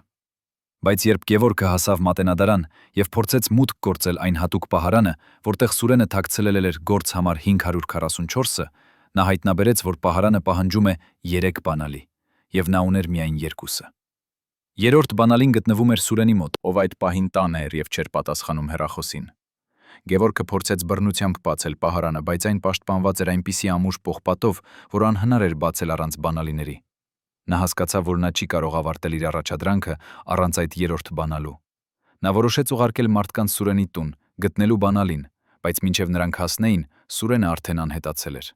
A: Բայց երբ Գևորգը հասավ մատենադարան եւ փորձեց մուտք գործել այն հատուկ պահարանը, որտեղ Սուրենը թաքցրել էր գործ համար 544-ը, նա հայտնաբերեց, որ պահարանը պահանջում է 3 բանալի, եւ նա ուներ միայն 2-ը։ Երրորդ բանալին գտնվում էր Սուրենի մոտ, ով այդ պահին տանը էր եւ չէր պատասխանում հեռախոսին։ Գևորգը փորձեց բռնությամբ բացել պահարանը, բայց այն պաշտպանված էր այնպիսի ամուր պողպատով, որ անհնար էր բացել առանց բանալիների։ Նա հասկացավ, որ նա չի կարող ավարտել իր առաջադրանքը առանց այդ երրորդ բանալու։ Նա որոշեց ուղարկել մարդկանց Սուրենի տուն, գտնելու բանալին, բայց մինչև նրանք հասնեին, Սուրենը արդեն անհետացել էր։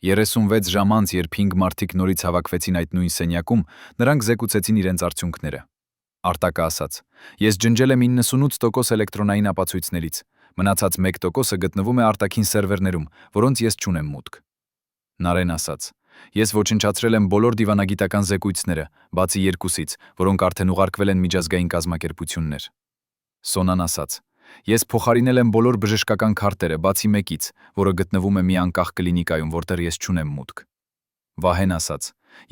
A: 36 ժամ անց, երբ 5 մարդիկ նորից հավաքվեցին այդ նույն սենյակում, նրանք զեկուցեցին իրենց արդյունքները։ Արտակը ասաց. «Ես ջնջել եմ 98% էլեկտրոնային ապացույցներից, մնացած 1%-ը գտնվում է արտաքին սերվերներում, որոնց ես չունեմ մուտք»։ Նարեն ասաց. «Ես ոչնչացրել եմ բոլոր դիվանագիտական զեկույցները, բացի 2-ից, որոնք արդեն ուղարկվել են միջազգային կազմակերպություններ»։ Սոնան ասաց. «Ես փոխարինել եմ բոլոր բժշկական քարտերը, բացի 1-ից, որը գտնվում է մի անկախ կլինիկայում, որտեղ ես չունեմ մուտք»։ Վահեն ասաց.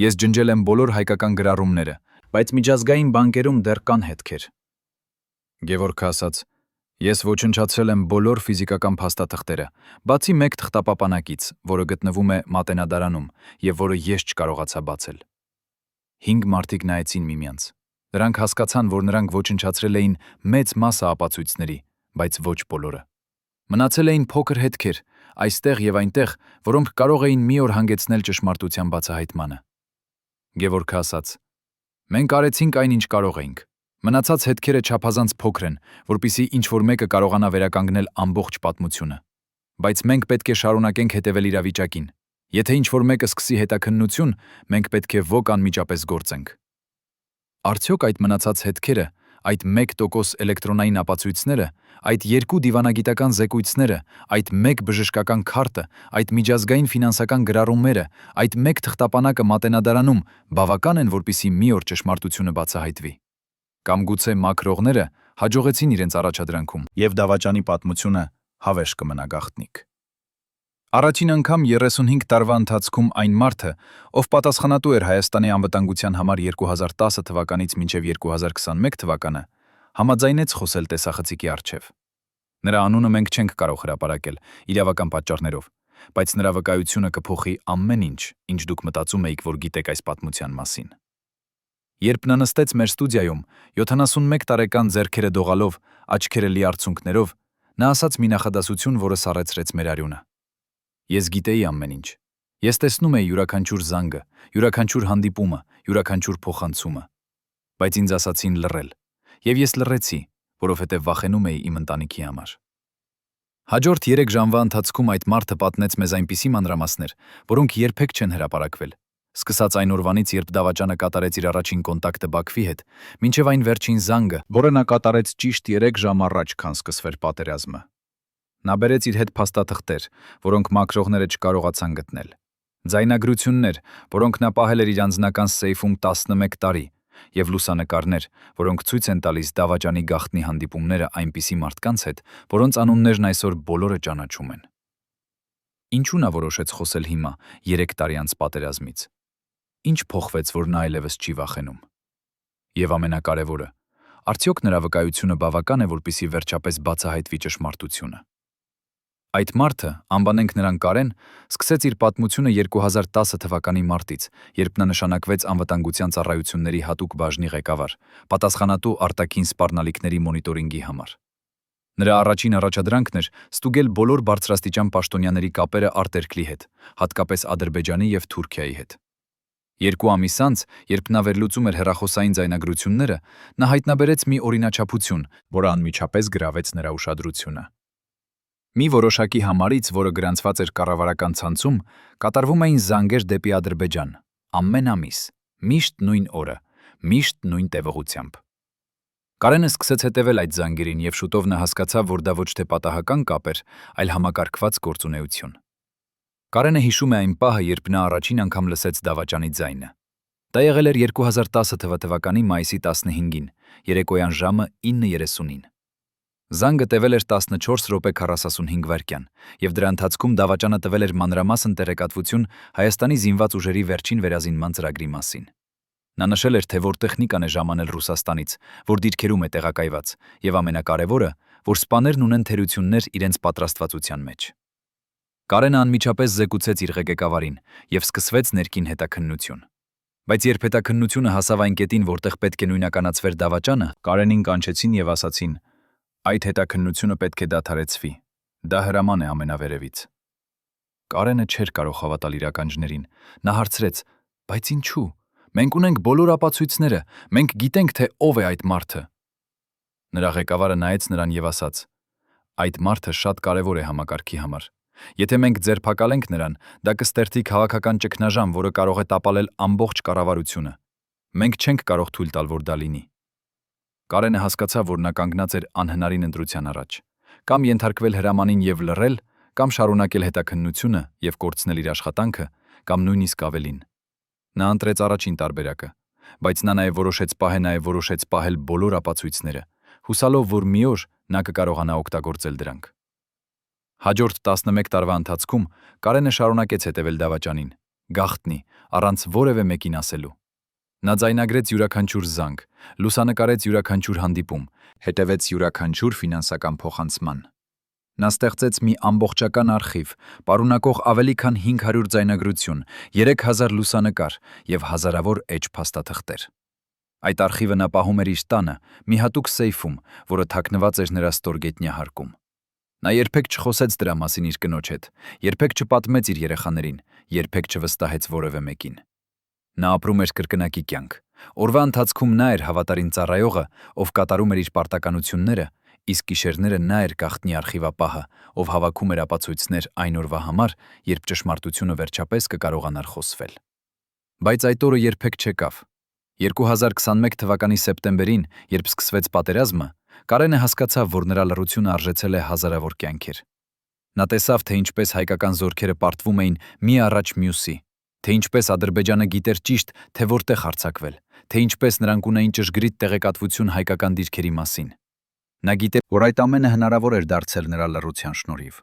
A: «Ես ջնջել եմ բոլոր հայկական գրառումները, բայց միջազգային բանկերում դեռ կան հետքեր»։ Գևորգը ասաց. «Ես ոչնչացրել եմ բոլոր ֆիզիկական փաստաթղթերը, բացի 1 թղթապապանակից, որը գտնվում է Մատենադարանում եւ որը ես չկարողացա բացել»։ 5 մարդիկ նայեցին միմյանց։ Նրանք հասկացան, որ նրանք ոչնչացրել էին մեծ մասը ապացույցների, բայց ոչ բոլորը։ Մնացել էին փոքր հետքեր, այստեղ եւ այնտեղ, որոնք կարող էին մի օր հանգեցնել ճշմարտության բացահայտմանը։ Գևորգը ասաց. «Մենք արեցինք այն, ինչ կարող էինք։ Մնացած հետքերը չափազանց փոքր են, որpիսի ինչ-որ մեկը կարողանա վերականգնել ամբողջ պատմությունը։ Բայց մենք պետք է շարունակենք հետևել իրավիճակին։ Եթե ինչ-որ մեկը սկսի հետաքննություն, մենք պետք է ոք անմիջապես գործենք»։ Արդյոք այդ մնացած հետքերը, այդ 1% էլեկտրոնային ապացույցները, այդ 2 դիվանագիտական զեկույցները, այդ 1 բժշկական քարտը, այդ միջազգային ֆինանսական գրառումները, այդ 1 թղթապանակը Մատենադարանում բավական են, որպիսի մի օր ճշմարտությունը բացահայտվի։ Կամ գուցե մաքրողները հաջողեցին իրենց առաջադրանքում, եւ դավաճանի պատմությունը հավերժ կմնա գաղտնիք։ Առաջին անգամ 35 տարվա ընթացքում այն մարդը, ով պատասխանատու էր Հայաստանի անվտանգության համար 2010 թվականից մինչև 2021 թվականը, համաձայնեց խոսել տեսախցիկի առջև։ Նրա անունը մենք չենք կարող հրապարակել իրավական պատճառներով, բայց նրա վկայությունը կփոխի ամեն ինչ, ինչ դուք մտածում էիք, որ գիտեք այս պատմության մասին։ Երբ նա նստեց մեր ստուդիայում, 71 տարեկան ձեռքերը դողալով, աչքերը լի արցունքներով, նա ասաց մի նախադասություն, որը սառեցրեց մեր արյունը։ Ես գիտեի ամեն ինչ։ Ես տեսնում էի յուրաքանչյուր զանգը, յուրաքանչյուր հանդիպումը, յուրաքանչյուր փոխանցումը։ Բայց ինձ ասացին լռել, եւ ես լռեցի, որովհետեւ վախենում էի իմ ընտանիքի համար։ Հաջորդ 3 ժամվա ընթացքում այդ մարդը պատմեց մեզ այնպիսի մանրամասներ, որոնք երբեք չեն հրապարակվել։ Սկսած այն օրվանից, երբ դավաճանը կատարեց իր առաջին կոնտակտը Բաքվի հետ, մինչև այն վերջին զանգը, որը նա կատարեց ճիշտ 3 ժամ առաջ, քան սկսվեր պատերազմը։ Նա բերեց իր հետ փաստաթղթեր, որոնք մաքրողները չկարողացան գտնել։ Ձայնագրություններ, որոնք նա պահել էր իր անձնական սեյֆում 11 տարի, եւ լուսանկարներ, որոնք ցույց են տալիս դավաճանի գաղտնի հանդիպումները այնպիսի մարդկանց հետ, որոնց անուններն այսօր բոլորը ճանաչում են։ Ինչու նա որոշեց խոսել հիմա, 3 տարի անց պատերազմից։ Ինչ փոխվեց, որ նա այլևս չի վախենում։ Եվ ամենակարևորը, արդյոք նրա վկայությունը բավական է, որպեսզի վերջապես բացահայտվի ճշմարտությունը։ Այդ մարդը, անվանենք նրան Կարեն, սկսեց իր պատմությունը 2010 թվականի մարտից, երբ նա նշանակվեց անվտանգության ծառայությունների հատուկ բաժնի ղեկավար, պատասխանատու արտաքին սպառնալիքների մոնիտորինգի համար։ Նրա առաջին առաջադրանքն էր ստուգել բոլոր բարձրաստիճան պաշտոնյաների կապերը արտերկրի հետ, հատկապես Ադրբեջանի եւ Թուրքիայի հետ։ 2 ամիս անց, երբ նա վերլուծում էր հեռախոսային ձայնագրությունները, նա հայտնաբերեց մի օրինաչափություն, որը անմիջապես գրավեց նրա ուշադրությունը։ Մի որոշակի համարից, որը գրանցված էր կառավարական ցանցում, կատարվում էին զանգեր դեպի Ադրբեջան, ամեն ամիս, միշտ նույն օրը, միշտ նույն տևողությամբ։ Կարենը սկսեց հետևել այդ զանգերին եւ շուտով նա հասկացավ, որ դա ոչ թե պատահական կապ էր, այլ համակարգված գործունեություն։ Կարենը հիշում է այն պահը, երբ նա առաջին անգամ լսեց դավաճանի ձայնը։ Դա եղել էր 2010 թվականի մայիսի 15-ին, երեկոյան ժամը 9:30-ին։ Զանգը տևել էր 14 րոպե 45 վայրկյան, եւ դրա ընթացքում դավաճանը տվել էր մանրամասն տեղեկատվություն Հայաստանի զինված ուժերի վերջին վերազինման ծրագրի մասին։ Նա նշել էր, թե որ տեխնիկան է ժամանել Ռուսաստանից, որ դիրքերում է տեղակայված, եւ ամենակարևորը, որ սպաներն ունեն թերություններ իրենց պատրաստվածության մեջ։ Կարենը անմիջապես զեկուցեց իր ղեկավարին, եւ սկսվեց ներքին հետաքննություն։ Բայց երբ հետաքննությունը հասավ այն կետին, որտեղ պետք է նույնականացվեր դավաճանը, Կարենին կանչեցին եւ ասացին. «Այդ հետաքննությունը պետք է դադարեցվի։ Դա հրաման է ամենավերևից»։ Կարենը չէր կարող հավատալ իր ականջներին։ Նա հարցրեց. «Բայց ինչու՞։ Մենք ունենք բոլոր ապացույցները, մենք գիտենք, թե ով է այդ մարդը»։ Նրա ղեկավարը նայեց նրան եւ ասաց. «Այդ մարդը շատ կարեւոր է համակարգի համար։ Եթե մենք ձերբակալենք նրան, դա կստեղծի քաղաքական ճգնաժամ, որը կարող է տապալել ամբողջ կառավարությունը։ Մենք չենք կարող թույլ տալ, որ դա լինի»։ Կարենը հասկացավ, որ նա կանգնած էր անհնարին ընտրության առաջ. կամ ենթարկվել հրամանին եւ լռել, կամ շարունակել հետաքննությունը եւ կորցնել իր աշխատանքը, կամ նույնիսկ ավելին։ Նա ընտրեց առաջին տարբերակը, բայց նա նաև որոշեց պահել բոլոր ապացույցները, հուսալով, որ մի օր նա կկարողանա օգտագործել դրանք։ Հաջորդ 11 տարվա ընթացքում Կարենը շարունակեց հետևել դավաճանին, գաղտնի, առանց որևէ մեկին ասելու։ Նա ձայնագրեց յուրաքանչյուր զանգ, լուսանկարեց յուրաքանչյուր հանդիպում, հետևեց յուրաքանչյուր ֆինանսական փոխանցման։ Նա ստեղծեց մի ամբողջական արխիվ, պարունակող ավելի քան 500 ձայնագրություն, 3000 լուսանկար եւ հազարավոր էջ փաստաթղթեր։ Այդ արխիվը նա պահում էր իր տանը, մի հատուկ սեյֆում, որը թաքնված էր նրա ստորգետնյա հարկում։ Նա երբեք չխոսեց դրա մասին իր կնոջ հետ, երբեք չպատմեց իր երեխաներին, երբեք չվստահեց որևէ մեկին։ Նա ապրում էր կրկնակի կյանք։ Օրվա ընթացքում նա էր հավատարիմ ծառայողը, ով կատարում էր իր պարտականությունները, իսկ գիշերները նա էր գաղտնի արխիվապահը, ով հավաքում էր ապացույցներ այն օրվա համար, երբ ճշմարտությունը վերջապես կկարողանար խոսվել։ Բայց այդ օրը երբեք չեկավ։ 2021 թվականի սեպտեմբերին, երբ սկսվեց պատերազմը, Կարենը հասկացավ, որ նրա լռությունը արժեցել է հազարավոր կյանքեր։ Նա տեսավ, թե ինչպես հայկական զորքերը պարտվում էին մի առաջ մյուսի, թե ինչպես Ադրբեջանը գիտեր ճիշտ, թե որտեղ հարձակվել, թե ինչպես նրանք ունեին ճշգրիտ տեղեկատվություն հայկական դիրքերի մասին։ Նա գիտեր, որ այդ ամենը հնարավոր էր դարձել նրա լռության շնորհիվ։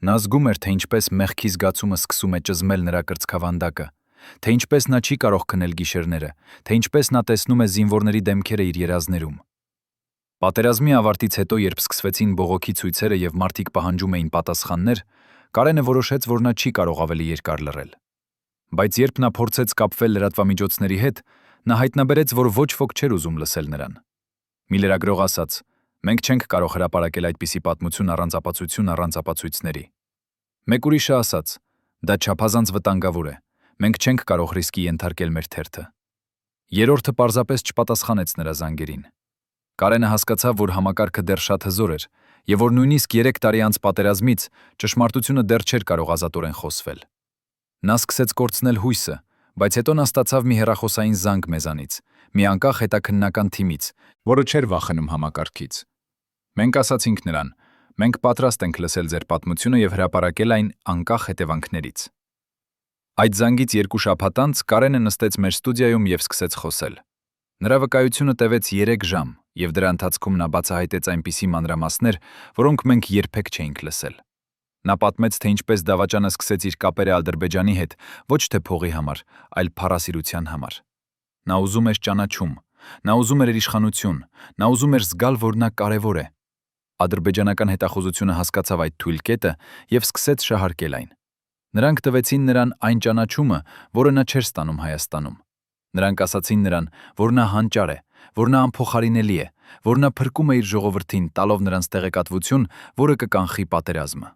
A: Նա զգում էր, թե ինչպես մեղքի զգացումը սկսում է ճզմել նրա կրծքավանդակը, թե ինչպես նա չի կարող քնել գիշերները, թե ինչպես նա տեսնում է զինվորների դեմքերը իր երազներում։ Պատերազմի ավարտից հետո, երբ սկսվեցին բողոքի ցույցերը եւ մարդիկ պահանջում էին պատասխաններ, Կարենը որոշեց, որ նա չի կարող ավելի երկար լռել։ Բայց երբ նա փորձեց կապվել լրատվամիջոցների հետ, նա հայտնաբերեց, որ ոչ ոք չէր ուզում լսել նրան։ Մի լրագրող ասաց. «Մենք չենք կարող հրապարակել այդպիսի պատմություն առանց ապացույցների»։ Մեկ ուրիշը ասաց. «Դա չափազանց վտանգավոր է։ Մենք չենք կարող ռիսկի ենթարկել մեր թերթը»։ Երրորդը պարզապես չպատասխանեց նրա զանգերին։ Կարենը հասկացավ, որ համակարգը դեռ շատ հզոր էր, եւ որ նույնիսկ 3 տարի անց պատերազմից ճշմարտությունը դեռ չէր կարող ազատորեն խոսվել։ Նա սկսեց կորցնել հույսը, բայց հետո նա ստացավ մի հեռախոսային զանգ մեզանից, մի անկախ հետաքննական թիմից, որը չէր վախենում համակարգից։ Մենք ասացինք նրան. «Մենք պատրաստ ենք լսել ձեր պատմությունը եւ հրապարակել այն անկախ հետևանքներից»։ Այդ զանգից 2 շաբաթ անց Կարենը նստեց մեր ստուդիայում եւ սկսեց խոսել։ Նրա վկայությունը տևեց 3 ժամ, եւ դրա ընթացքում նա բացահայտեց այնպիսի մանրամասներ, որոնք մենք երբեք չէինք լսել։ Նա պատմեց, թե ինչպես դավաճանը սկսեց իր կապերը Ադրբեջանի հետ, ոչ թե փողի համար, այլ փառասիրության համար։ Նա ուզում էր ճանաչում, նա ուզում էր իշխանություն, նա ուզում էր զգալ, որ նա կարևոր է։ Ադրբեջանական հետախուզությունը հասկացավ այդ թույլ կետը եւ սկսեց շահարկել այն։ Նրանք տվեցին նրան այն ճանաչումը, որը նա չէր ստանում Հայաստանում։ Նրանք ասացին նրան, որ նա հանճար է, որ նա անփոխարինելի է, որ նա փրկում է իր ժողովրդին, տալով նրանց տեղեկատվություն, որը կկանխի պատերազմը։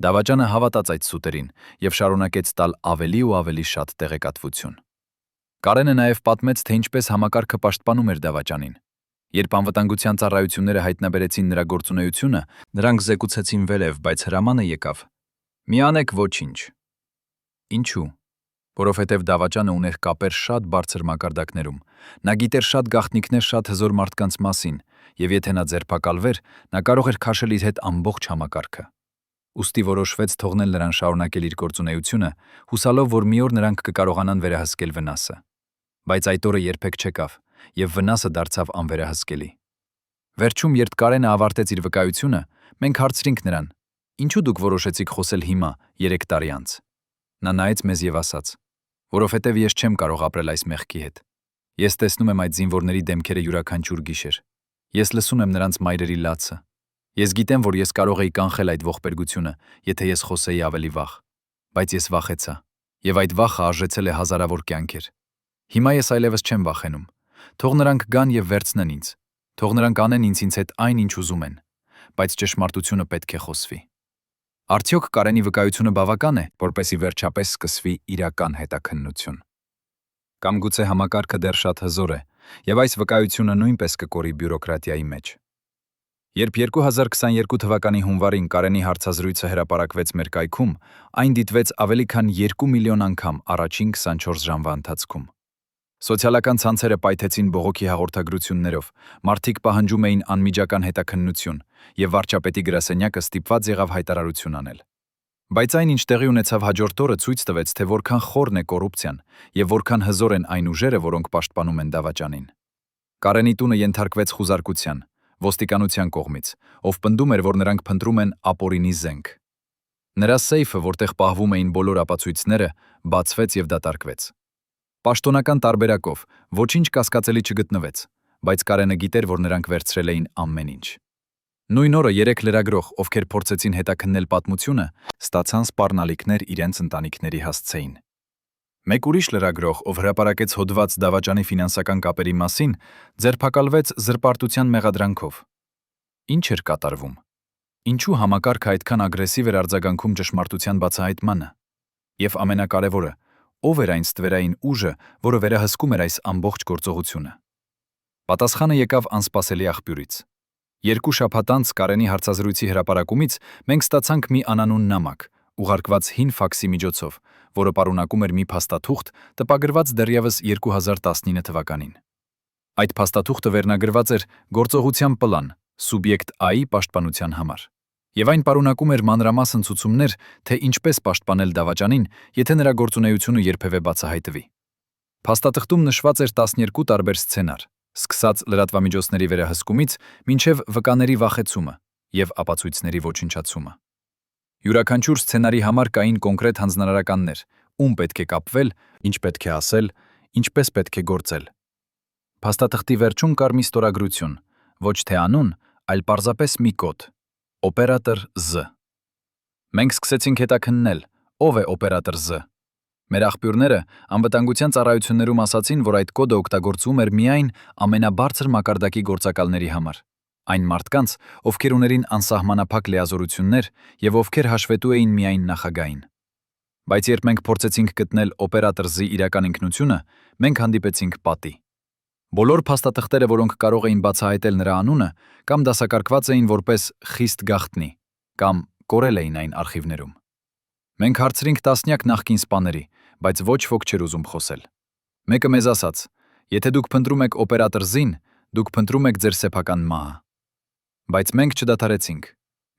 A: Դավաճանը հավատաց այդ սուտերին եւ շարունակեց տալ ավելի ու ավելի շատ տեղեկատվություն։ Կարենը նաեւ պատմեց, թե ինչպես համակարգը պաշտպանում էր դավաճանին։ Երբ անվտանգության ծառայությունները հայտնաբերեցին նրա գործունեությունը, նրանք զեկուցեցին վերև, բայց հրամանը եկավ. «Մի անեք ոչինչ»։ Ինչու՞։ Որովհետև դավաճանը ուներ կապեր շատ բարձր մակարդակներում։ Նա գիտեր շատ գաղտնիքներ շատ հզոր մարդկանց մասին, եւ եթե նա ձերբակալվեր, նա կարող էր քաշել իր հետ ամբողջ համակարգը։ Ուստի որոշվեց թողնել նրան շարունակել իր գործունեությունը, հուսալով, որ մի օր նրանք կկարողանան վերահսկել վնասը։ Բայց այդ օրը երբեք չեկավ, եւ վնասը դարձավ անվերահսկելի։ Վերջում, երբ Կարենը ավարտեց իր վկայությունը, մենք հարցրինք նրան. «Ինչու դուք որոշեցիք խոսել հիմա, 3 տարի անց»։ Նա նայեց մեզ եւ ասաց. «Որովհետև ես չեմ կարող ապրել այս մեղքի հետ։ Ես տեսնում եմ այդ զինվորների դեմքերը յուրաքանչյուր գիշեր։ Ես լսում եմ նրանց մայրերի լացը։ Ես գիտեմ, որ ես կարող էի կանխել այդ ողբերգությունը, եթե ես խոսեի ավելի վաղ։ Բայց ես վախեցա, եւ այդ վախը արժեցել է հազարավոր կյանքեր։ Հիմա ես այլևս չեմ վախենում։ Թող նրանք գան եւ վերցնեն ինձ։ Թող նրանք անեն ինձ հետ այն, ինչ ուզում են, բայց ճշմարտությունը պետք է խոսվի։ Արդյոք Կարենի վկայությունը բավական է, որպեսզի վերջապես սկսվի իրական հետաքննություն։ Կամ գուցե համակարգը դեռ շատ հզոր է, եւ այս վկայությունը նույնպես կկորի բյուրոկրատիայի մեջ։ Երբ 2022 թվականի հունվարին Կարենի հարցազրույցը հրապարակվեց մեր կայքում, այն դիտվեց ավելի քան 2 միլիոն անգամ առաջին 24 ժամվա ընթացքում։ Սոցիալական ցանցերը պայթեցին բողոքի հաղորդագրություններով, մարդիկ պահանջում էին անմիջական հետաքննություն, եւ վարչապետի գրասենյակը ստիպված եղավ հայտարարություն անել։ Բայց այն, ինչ տեղի ունեցավ հաջորդ օրը, ցույց տվեց, թե որքան խորն է կոռուպցիան եւ որքան հզոր են այն ուժերը, որոնք պաշտպանում են դավաճանին։ Կարենի տունը ենթարկվեց խուզարկության, ոստիկանության կողմից, ով պնդում էր, որ նրանք փնտրում են ապօրինի զենք։ Նրա սեյֆը, որտեղ պահվում էին բոլոր ապացույցները, բացվեց եւ դատարկվեց։ Պաշտոնական տարբերակով ոչինչ կասկածելի չգտնվեց, բայց Կարենը գիտեր, որ նրանք վերցրել էին ամեն ինչ։ Նույն օրը 3 լրագրող, ովքեր փորձեցին հետաքննել պատմությունը, ստացան սպառնալիքներ իրենց ընտանիքների հասցեին։ Մեկ ուրիշ լրագրող, ով հրապարակեց հոդված դավաճանի ֆինանսական կապերի մասին, ձերբակալվեց զրպարտության մեղադրանքով։ Ինչ էր կատարվում։ Ինչու համակարգը այդքան ագրեսիվ էր արձագանքում ճշմարտության բացահայտմանը։ Եվ ամենակարևորը, ով էր այն ստվերային ուժը, որը վերահսկում էր այս ամբողջ գործողությունը։ Պատասխանը եկավ անսպասելի աղբյուրից։ 2 շաբաթ անց Կարենի հարցազրույցի հրապարակումից մենք ստացանք մի անանուն նամակ, ուղարկված հին ֆաքսի միջոցով, որը պարունակում էր մի փաստաթուղթ, տպագրված դեռևս 2019 թվականին։ Այդ փաստաթուղթը վերնագրված էր գործողության պլան, սուբյեկտ A-ի պաշտպանության համար։ Եվ այն պարունակում էր մանրամասն ցուցումներ, թե ինչպես պաշտպանել դավաճանին, եթե նրա գործունեությունը երբևէ բացահայտվի։ Փաստաթղթում նշված էր 12 տարբեր սցենար, սկսած լրատվամիջոցների վերահսկումից մինչև վկաների վախեցումը եւ ապացույցների ոչնչացումը։ Յուրաքանչյուր սցենարի համար կային կոնկրետ հանձնարարականներ, ում պետք է կապվել, ինչ պետք է ասել, ինչպես պետք է գործել։ Փաստաթղթի վերջում կար մի ստորագրություն, ոչ թե անուն, այլ պարզապես մի կոդ՝ օպերատոր Z։ Մենք սկսեցինք հետաքննել, ով է օպերատոր Z։ Մեր աղբյուրները անվտանգության ծառայություններում ասացին, որ այդ կոդը օգտագործվում էր միայն ամենաբարձր մակարդակի գործակալների համար, այն մարդկանց, ովքեր ուներին անսահմանափակ լիազորություններ եւ ովքեր հաշվետու էին միայն նախագահին։ Բայց երբ մենք փորձեցինք գտնել օպերատոր Z-ի իրական ինքնությունը, մենք հանդիպեցինք պատի։ Բոլոր փաստաթղթերը, որոնք կարող էին բացահայտել նրա անունը, կամ դասակարգված էին որպես խիստ գաղտնի, կամ կորել էին այն արխիվներում։ Մենք հարցրինք տասնյակ նախկին սպաների, բայց ոչ ոք չէր ուզում խոսել։ Մեկը մեզ ասաց. եթե դուք փնտրում եք օպերատոր Z-ին, դուք փնտրում եք ձեր սեփական մահը։ Բայց մենք չդադարեցինք։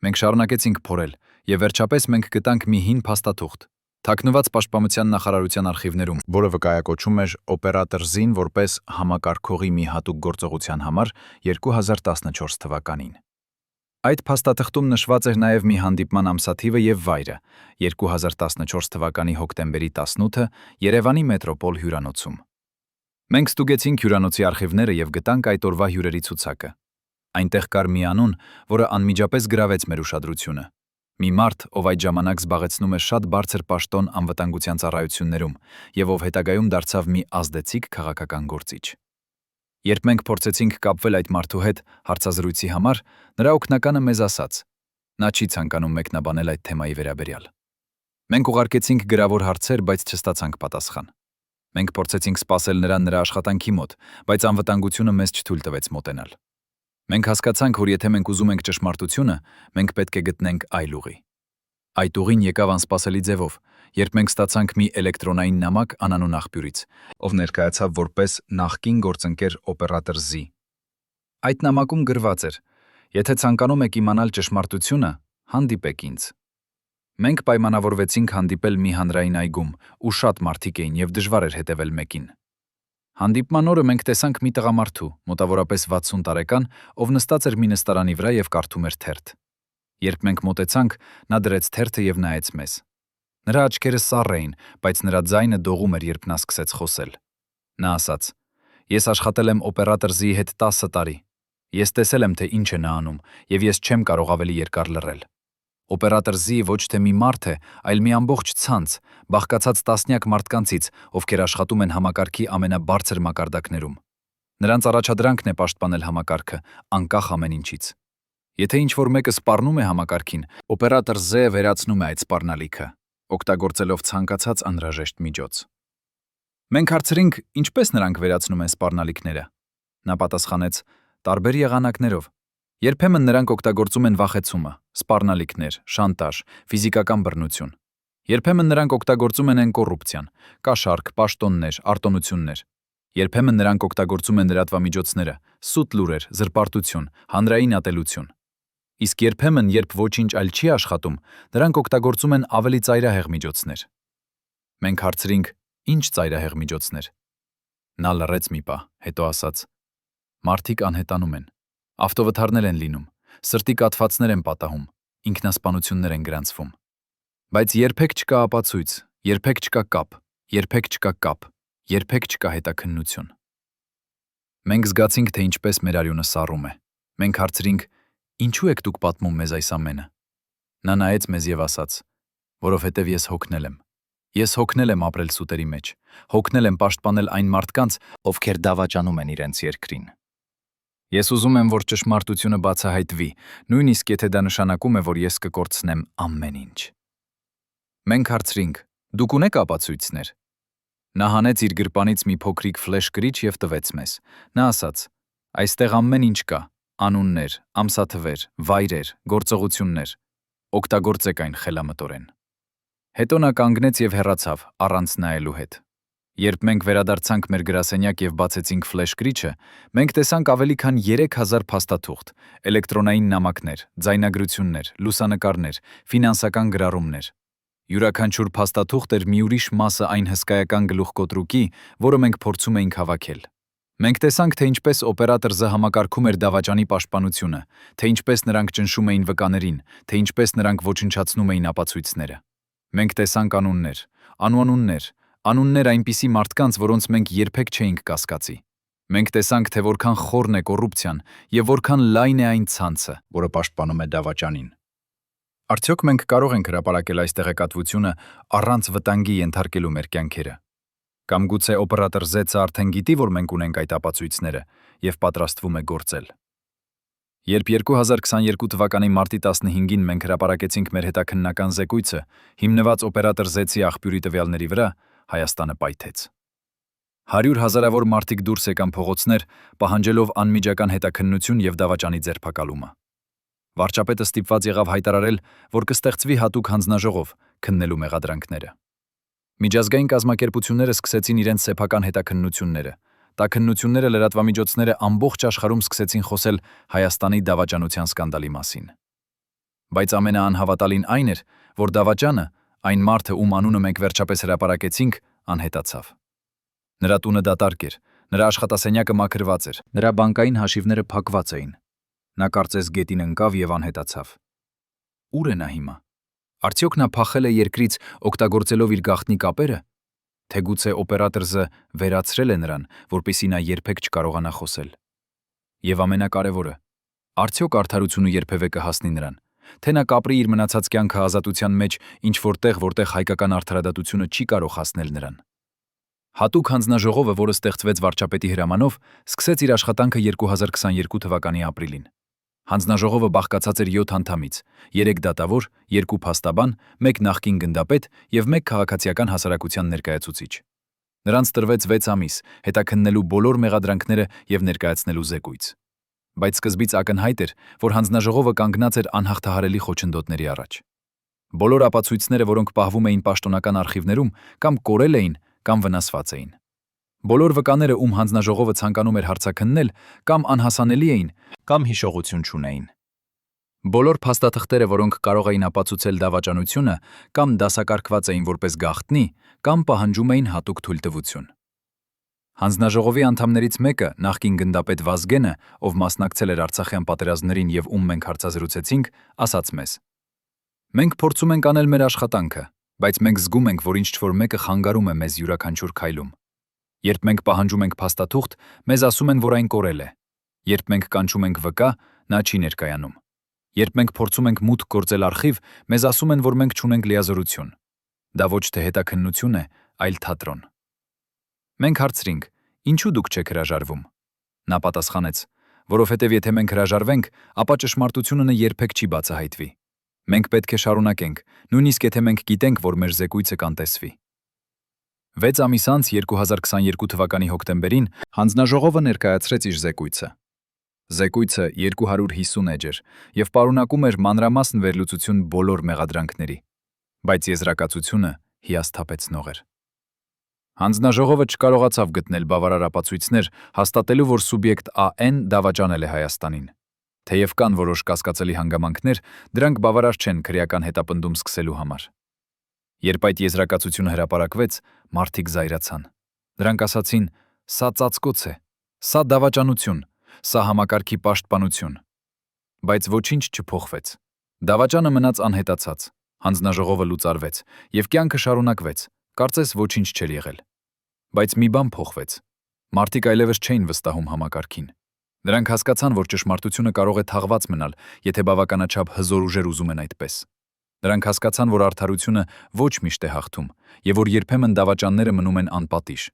A: Մենք շարունակեցինք փորել, եւ վերջապես մենք գտանք մի հին փաստաթուղթ, թաքնված պաշտպանության նախարարության արխիվներում, որը վկայակոչում էր օպերատոր Z-ին որպես համակարգողի մի հատուկ գործողության համար 2014 թվականին։ Այդ փաստաթղթում նշված էր նաև մի հանդիպման ամսաթիվը եւ վայրը՝ 2014 թվականի հոկտեմբերի 18-ը Երևանի մետրոպոլ հյուրանոցում։ Մենք ստուգեցինք հյուրանոցի արխիվները եւ գտանք այդ օրվա հյուրերի ցուցակը։ Այնտեղ կար մի անուն, որը անմիջապես գրավեց մեր ուշադրությունը։ Մի մարդ, ով այդ ժամանակ զբաղեցնում էր շատ բարձր պաշտոն անվտանգության ծառայություններում եւ ով հետագայում դարձավ մի ազդեցիկ քաղաքական գործիչ։ Երբ մենք փորձեցինք կապվել այդ մարդու հետ հարցազրույցի համար, նրա օգնականը մեզ ասաց. նա չի ցանկանում մեկնաբանել այդ թեմայի վերաբերյալ։ Մենք ուղարկեցինք գրավոր հարցեր, բայց չստացանք պատասխան։ Մենք փորձեցինք սպասել նրան նրա աշխատանքի մոտ, բայց անվտանգությունը մեզ չթույլ տվեց մոտենալ։ Մենք հասկացանք, որ եթե մենք ուզում ենք ճշմարտությունը, մենք պետք է գտնենք այլ ուղի։ Այդ ուղին եկավ անսպասելի ձևով, երբ մենք ստացանք մի էլեկտրոնային նամակ անանուն աղբյուրից, ով ներկայացավ որպես նախկին գործընկեր օպերատոր Z։ Այդ նամակում գրված էր. եթե ցանկանում եք իմանալ ճշմարտությունը, հանդիպեք ինձ։ Մենք պայմանավորվեցինք հանդիպել մի հանրային այգում, ու շատ մարդիկ էին եւ դժվար էր հետևել մեկին։ Հանդիպման օրը մենք տեսանք մի տղամարդու, մոտավորապես 60 տարեկան, ով նստած էր մի նստարանի վրա եւ կարդում էր թերթ։ Երբ մենք մոտեցանք, նա դրեց թերթը եւ նայեց մեզ։ Նրա աչքերը սառ էին, բայց նրա ձայնը դողում էր, երբ նա սկսեց խոսել։ Նա ասաց. ես աշխատել եմ օպերատոր Z-ի հետ 10 տարի։ Ես տեսել եմ, թե ինչ է նա անում, եւ ես չեմ կարող ավելի երկար լռել։ Օպերատոր Z ոչ թե մի մարդ է, այլ մի ամբողջ ցանց, բաղկացած տասնյակ մարդկանցից, ովքեր աշխատում են համակարգի ամենաբարձր մակարդակներում։ Նրանց առաջադրանքն է պաշտպանել համակարգը, անկախ ամեն ինչից։ Եթե ինչ-որ մեկը սպառնում է համակարգին, օպերատոր Z վերացնում է այդ սպառնալիքը, օգտագործելով ցանկացած անհրաժեշտ միջոց։ Մենք հարցրինք, ինչպես նրանք վերացնում են սպառնալիքները։ Նա պատասխանեց. տարբեր եղանակներով։ Երբեմն նրանք օգտագործում են վախեցումը, սպառնալիքներ, շանտաժ, ֆիզիկական բռնություն։ Երբեմն նրանք օգտագործում են կոռուպցիան, կաշառք, պաշտոններ, արտոնություններ։ Երբեմն նրանք օգտագործում են լրատվամիջոցները, սուտ լուրեր, զրպարտություն, հանրային ատելություն։ Իսկ երբեմն, երբ ոչինչ այլ չի աշխատում, նրանք օգտագործում են ավելի ծայրահեղ միջոցներ։ Մենք հարցրինք, ինչ ծայրահեղ միջոցներ։ Նա լռեց մի պահ, հետո ասաց. մարդիկ անհետանում են, ավտովթարներ են լինում, սրտի կաթվածներ են պատահում, ինքնասպանություններ են գրանցվում։ Բայց երբեք չկա ապացույց, երբեք չկա կապ, երբեք չկա կապ, երբեք չկա հետաքննություն։ Մենք զգացինք, թե ինչպես մեր արյունը սառում է։ Մենք հարցրինք. ինչու եք դուք պատմում մեզ այս ամենը։ Նա նայեց մեզ եւ ասաց. որովհետեւ ես հոգնել եմ։ Ես հոգնել եմ ապրել սուտերի մեջ, հոգնել եմ պաշտպանել այն մարդկանց, ովքեր դավաճանում են իրենց երկրին։ Ես ուզում եմ, որ ճշմարտությունը բացահայտվի, նույնիսկ եթե դա նշանակում է, որ ես կկորցնեմ ամեն ինչ։ Մենք հարցրինք. դուք ունեք ապացույցներ։ Նա հանեց իր գրպանից մի փոքրիկ ֆլեշ գրիչ եւ տվեց մեզ։ Նա ասաց. այստեղ ամեն ինչ կա, անուններ, ամսաթվեր, վայրեր, գործողություններ։ Օգտագործեք այն խելամտորեն։ Հետո նա կանգնեց եւ հեռացավ, առանց նայելու հետ։ Երբ մենք վերադարձանք մեր գրասենյակ եւ բացեցինք ֆլեշ գրիչը, մենք տեսանք ավելի քան 3000 փաստաթուղթ, էլեկտրոնային նամակներ, ձայնագրություններ, լուսանկարներ, ֆինանսական գրառումներ։ Յուրաքանչյուր փաստաթուղթ էր մի ուրիշ մասը այն հսկայական գլուխկոտրուկի, որը մենք փորձում էինք հավաքել։ Մենք տեսանք, թե ինչպես օպերատոր Z համակարգում էր դավաճանի պաշտպանությունը, թե ինչպես նրանք ճնշում էին վկաներին, թե ինչպես նրանք ոչնչացնում էին ապացույցները։ Մենք տեսանք անուններ, անուններ այնպիսի մարդկանց, որոնց մենք երբեք չէինք կասկածի։ Մենք տեսանք, թե որքան խորն է կոռուպցիան եւ որքան լայն է այն ցանցը, որը պաշտպանում է դավաճանին։ Արդյոք մենք կարող ենք հրապարակել այս տեղեկատվությունը առանց վտանգի ենթարկելու մեր կյանքերը։ Կամ գուցե օպերատոր Z-ը արդեն գիտի, որ մենք ունենք այդ ապացույցները եւ պատրաստվում է գործել։ Երբ 2022 թվականի մարտի 15-ին մենք հրապարակեցինք մեր հետաքննական զեկույցը, հիմնված օպերատոր Z-ի աղբյուրի տվյալների վրա, Հայաստանը պայթեց։ 100 հազարավոր մարդիկ դուրս եկան փողոցներ, պահանջելով անմիջական հետաքննություն եւ դավաճանի ձերբակալումը։ Վարչապետը ստիպված եղավ հայտարարել, որ կստեղծվի հատուկ հանձնաժողով քննելու մեղադրանքները։ Միջազգային կազմակերպությունները սկսեցին իրենց սեփական հետաքննությունները։ Տաքննությունները լրատվամիջոցները ամբողջ աշխարհում սկսեցին խոսել Հայաստանի դավաճանության սկանդալի մասին։ Բայց ամենաանհավատալին այն էր, որ դավաճանը, այն մարդը, ում անունը մենք վերջապես հրապարակեցինք, անհետացավ։ Նրա տունը դատարկ էր, նրա աշխատասենյակը մաքրված էր, նրա բանկային հաշիվները փակված էին։ Նա կարծես գետին ընկավ եւ անհետացավ։ Ուր է նա հիմա։ Արդյոք նա փախել է երկրից, օգտագործելով իր գաղտնի կապերը։ Թե գուցե օպերատոր Z վերացրել է նրան, որպեսզի նա երբեք չկարողանա խոսել։ Եվ ամենակարևորը, արդյոք արդարությունը երբևէ կհասնի նրան, թե նա կապրի իր մնացած կյանքը ազատության մեջ, ինչ որտեղ հայկական արդարադատությունը չի կարող հասնել նրան։ Հատուկ հանձնաժողովը, որը ստեղծվեց վարչապետի հրամանով, սկսեց իր աշխատանքը 2022 թվականի ապրիլին։ Հանձնաժողովը բաղկացած էր 7 անդամից, 3 դատավոր, 2 փաստաբան, 1 նախկին գնդապետ եւ 1 քաղաքացիական հասարակության ներկայացուցիչ։ Նրանց տրվեց 6 ամիս, հետաքննելու բոլոր մեղադրանքները եւ ներկայացնելու զեկույց։ Բայց սկզբից ակնհայտ էր, որ հանձնաժողովը կանգնած էր անհաղթահարելի խոչընդոտների առաջ։ Բոլոր ապացույցները, որոնք պահվում էին պաշտոնական արխիվներում, կամ կորել էին, կամ վնասված էին։ Բոլոր վկաները, ում հանձնաժողովը ցանկանում էր հարցաքննել, կամ անհասանելի էին, կամ հիշողություն չունեին։ Բոլոր փաստաթղթերը, որոնք կարող էին ապացուցել դավաճանությունը, կամ դասակարգված էին որպես գաղտնի, կամ պահանջում էին հատուկ թույլտվություն։ Հանձնաժողովի անդամներից մեկը, նախկին գնդապետ Վազգենը, ով մասնակցել էր Արցախյան պատերազմներին եւ ում մենք հարցազրուցեցինք, ասաց մեզ. մենք փորձում ենք անել մեր աշխատանքը, բայց մենք զգում ենք, որ ինչ-որ մեկը խանգարում է մեզ յուրաքանչյուր քայլում։ Երբ մենք պահանջում ենք փաստաթուղթ, մեզ ասում են, որ այն կորել է։ Երբ մենք կանչում ենք վկա, նա չի ներկայանում։ Երբ մենք փորձում ենք մուտք գործել արխիվ, մեզ ասում են, որ մենք չունենք լիազորություն։ Դա ոչ թե հետաքննություն է, այլ թատրոն։ Մենք հարցրինք. ինչու դուք չեք հրաժարվում։ Նա պատասխանեց. որովհետև եթե մենք հրաժարվենք, ապա ճշմարտությունը երբեք չի բացահայտվի։ Մենք պետք է շարունակենք, նույնիսկ եթե մենք գիտենք, որ մեր զեկույցը կանտեսվի։ 6 ամիս անց 2022 թվականի հոկտեմբերին հանձնաժողովը ներկայացրեց իր զեկույցը։ Զեկույցը 250 էջ էր եւ պարունակում էր մանրամասն վերլուծություն բոլոր մեղադրանքների, բայց եզրակացությունը հիասթափեցնող էր։ Հանձնաժողովը չկարողացավ գտնել բավարար ապացույցներ, հաստատելու, որ սուբյեկտ ԱՆ դավաճանել է Հայաստանին։ Թեև կան որոշ կասկածելի հանգամանքներ, դրանք բավարար չեն քրեական հետապնդում սկսելու համար։ Երբ այդ եզրակացությունը հրապարակվեց, մարդիկ զայրացան։ Դրանք ասացին. սա ծածկոց է, սա դավաճանություն, սա համակարգի պաշտպանություն։ Բայց ոչինչ չփոխվեց։ Դավաճանը մնաց անհետացած, հանձնաժողովը լուծարվեց, եւ կյանքը շարունակվեց, կարծես ոչինչ չէր եղել։ Բայց մի բան փոխվեց։ Մարդիկ այլևս չէին վստահում համակարգին։ Նրանք հասկացան, որ ճշմարտությունը կարող է թաղված մնալ, եթե բավականաչափ հզոր ուժեր ուզում են այդպես։ Նրանք հասկացան, որ արդարությունը ոչ միշտ է հաղթում, եւ որ երբեմն դավաճանները մնում են անպատիժ։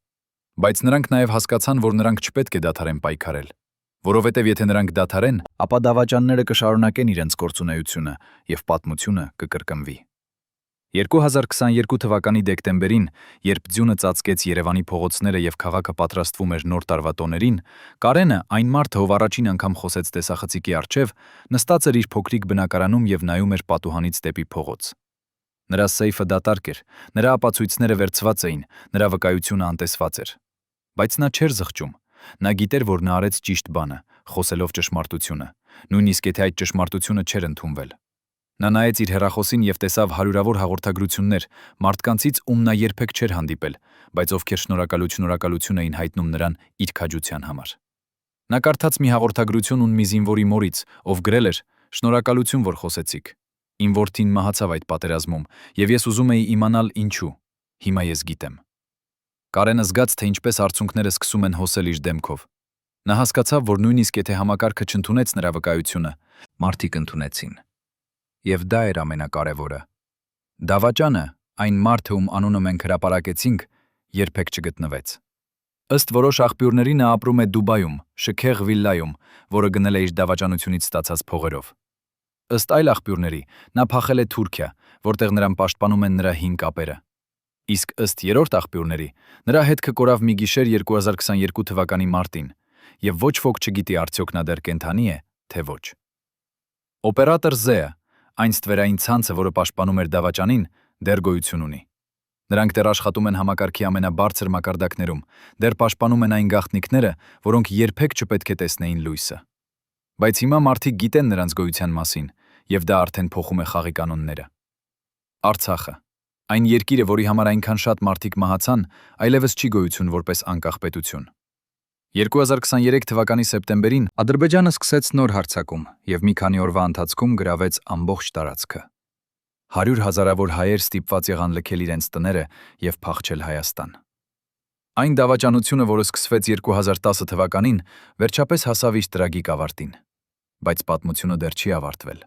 A: Բայց նրանք նաեւ հասկացան, որ նրանք չպետք է դադարեն պայքարել, որովհետեւ եթե նրանք դադարեն, ապա դավաճանները կշարունակեն իրենց գործունեությունը եւ պատմությունը կկրկնվի։ 2022 թվականի դեկտեմբերին, երբ ձյունը ծածկեց Երևանի փողոցները եւ քաղաքը պատրաստվում էր նոր տարվա տոներին, Կարենը, այն մարդը, ով առաջին անգամ խոսեց տեսախցիկի առջև, նստած էր իր փոքրիկ բնակարանում եւ նայում էր պատուհանից դեպի փողոց։ Նրա սեյֆը դատարկ էր, նրա ապացույցները վերցված էին, նրա վկայությունը անտեսված էր։ Բայց նա չէր զղջում։ Նա գիտեր, որ նա արեց ճիշտ բանը, խոսելով ճշմարտությունը, նույնիսկ եթե այդ ճշմարտությունը չէր ընդունվել։ Նա նայեց իր հեռախոսին եւ տեսավ հարյուրավոր հաղորդագրություններ մարդկանցից, ում նա երբեք չէր հանդիպել, բայց ովքեր շնորհակալություն էին հայտնում նրան իր քաջության համար։ Նա կարդաց մի հաղորդագրություն ուն մի զինվորի մորից, ով գրել էր. «Շնորհակալություն, որ խոսեցիք։ Իմ որդին մահացավ այդ պատերազմում, եւ ես ուզում էի իմանալ ինչու։ Հիմա ես գիտեմ»։ Կարենը զգաց, թե ինչպես արցունքները սկսում են հոսել իր դեմքով։ Նա հասկացավ, որ նույնիսկ եթե համակարգը չընդունեց նրա վկայությունը, մարդիկ ընդունեցին։ Եվ դա էր ամենակարևորը։ Դավաճանը, այն մարդը, ում անունը մենք հրապարակեցինք, երբեք չգտնվեց։ Ըստ որոշ աղբյուրների նա ապրում է Դուբայում, շքեղ վիլլայում, որը գնել է իր դավաճանությունից ստացած փողերով։ Ըստ այլ աղբյուրների, նա փախել է Թուրքիա, որտեղ նրան պաշտպանում են նրա հին կապերը։ Իսկ ըստ երրորդ աղբյուրների, նրա հետքը կորավ մի գիշեր 2022 թվականի մարտին, եւ ոչ ոք չգիտի արդյոք նա դեռ կենդանի է, թե ոչ։ Օպերատոր Զ-ը, այն ստվերային ցանցը, որը պաշտպանում էր դավաճանին, դեռ գոյություն ունի։ Նրանք դեռ աշխատում են համակարգի ամենաբարձր մակարդակներում, դեռ պաշտպանում են այն գաղտնիքները, որոնք երբեք չպետք է տեսնեին լույսը։ Բայց հիմա մարդիկ գիտեն նրանց գոյության մասին, եւ դա արդեն փոխում է խաղի կանոնները։ Արցախը, այն երկիրը, որի համար այնքան շատ մարդիկ մահացան, այլևս չի գոյություն որպես անկախ պետություն։ 2023 թվականի սեպտեմբերին Ադրբեջանը սկսեց նոր հարձակում եւ մի քանի օրվա ընթացքում գրավեց ամբողջ տարածքը։ 100 հազարավոր հայեր ստիպված եղան լքել իրենց տները եւ փախչել Հայաստան։ Այն դավաճանությունը, որը սկսվեց 2010 թվականին, վերջապես հասավ իր տրագիկ ավարտին։ Բայց պատմությունը դեռ չի ավարտվել։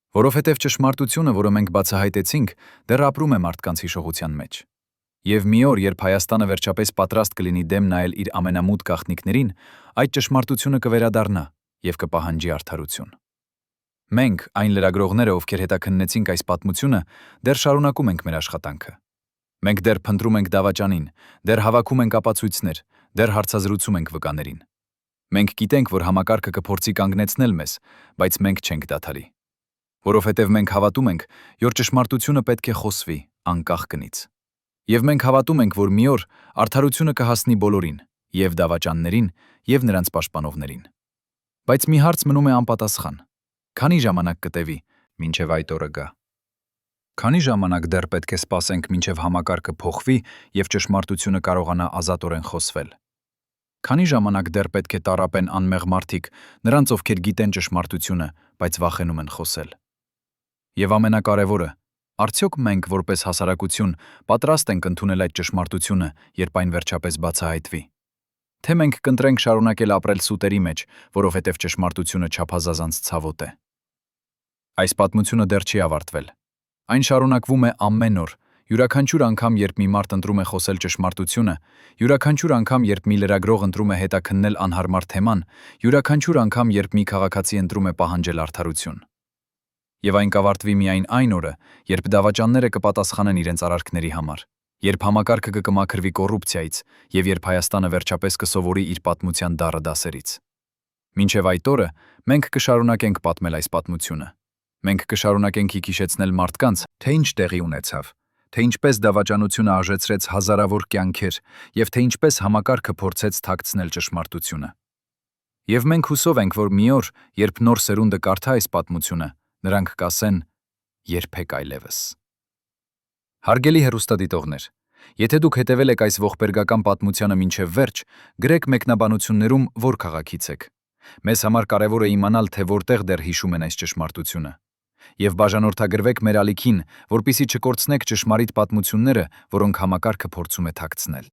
A: Որովհետև ճշմարտությունը, որը մենք բացահայտեցինք, դեռ ապրում է մարդկանց հիշողության մեջ։ Եվ մի օր, երբ Հայաստանը վերջապես պատրաստ կլինի դեմ նայել իր ամենամութ գաղտնիքներին, այդ ճշմարտությունը կվերադառնա եւ կպահանջի արդարություն։ Մենք, այն լրագրողները, ովքեր հետաքննեցինք այս պատմությունը, դեռ շարունակում ենք մեր աշխատանքը։ Մենք դեռ փնտրում ենք դավաճանին, դեռ հավաքում ենք ապացույցներ, դեռ հարցազրուցում ենք վկաներին։ Մենք գիտենք, որ համակարգը կփորձի կանգնեցնել մեզ, բայց մենք չենք դադարի։ Որովհետև մենք հավատում ենք, որ ճշմարտությունը պետք է խոսվի, անկախ կնից։ Եվ մենք հավատում ենք, որ մի օր արդարությունը կհասնի բոլորին, եւ դավաճաններին, եւ նրանց պաշտպանողներին։ Բայց մի հարց մնում է անպատասխան. քանի ժամանակ կտևի, մինչև այդ օրը գա։ Քանի ժամանակ դեռ պետք է սպասենք, մինչև համակարգը փոխվի եւ ճշմարտությունը կարողանա ազատորեն խոսվել։ Քանի ժամանակ դեռ պետք է տառապեն անմեղ մարդիկ, նրանց ովքեր գիտեն ճշմարտությունը, բայց վախենում են խոսել։ Եվ ամենակարևորը, արդյոք մենք որպես հասարակություն պատրաստ ենք ընդունել այդ ճշմարտությունը, երբ այն վերջապես բացահայտվի։ Թե մենք կընտրենք շարունակել ապրել սուտերի մեջ, որովհետև ճշմարտությունը չափազանց ցավոտ է։ Այս պատմությունը դեռ չի ավարտվել։ Այն շարունակվում է ամեն օր, յուրաքանչյուր անգամ, երբ մի մարդ ընտրում է խոսել ճշմարտությունը, յուրաքանչյուր անգամ, երբ մի լրագրող ընտրում է հետաքննել անհարմար թեման, յուրաքանչյուր անգամ, երբ մի քաղաքացի ընտրում է պահանջել արդարություն։ Եվ այն կավարտվի միայն այն օրը, երբ դավաճանները կպատասխանեն իրենց արարքների համար, երբ համակարգը կմաքրվի կոռուպցիայից եւ երբ Հայաստանը վերջապես կսովորի իր պատմության դառը դասերից։ Մինչև այդ օրը մենք կշարունակենք պատմել այս պատմությունը։ Մենք կշարունակենք հիշեցնել մարդկանց, թե ինչ տեղի ունեցավ, թե ինչպես դավաճանությունը աժեցրեց հազարավոր կյանքեր եւ թե ինչպես համակարգը փորձեց թաքցնել ճշմարտությունը։ Եվ մենք հուսով ենք, որ մի օր, երբ նոր սերունդը կարդա այս պատմությունը, նրանք կասեն. երբեք այլևս։ Հարգելի հեռուստադիտողներ, եթե դուք հետևել եք այս ողբերգական պատմությանը մինչև վերջ, գրեք մեկնաբանություններում, որ քաղաքից եք։ Մեզ համար կարևոր է իմանալ, թե որտեղ դեռ հիշում են այս ճշմարտությունը։ Եվ բաժանորդագրվեք մեր ալիքին, որպեսզի չկորցնեք ճշմարիտ պատմությունները, որոնք համակարգը փորձում է թաքցնել։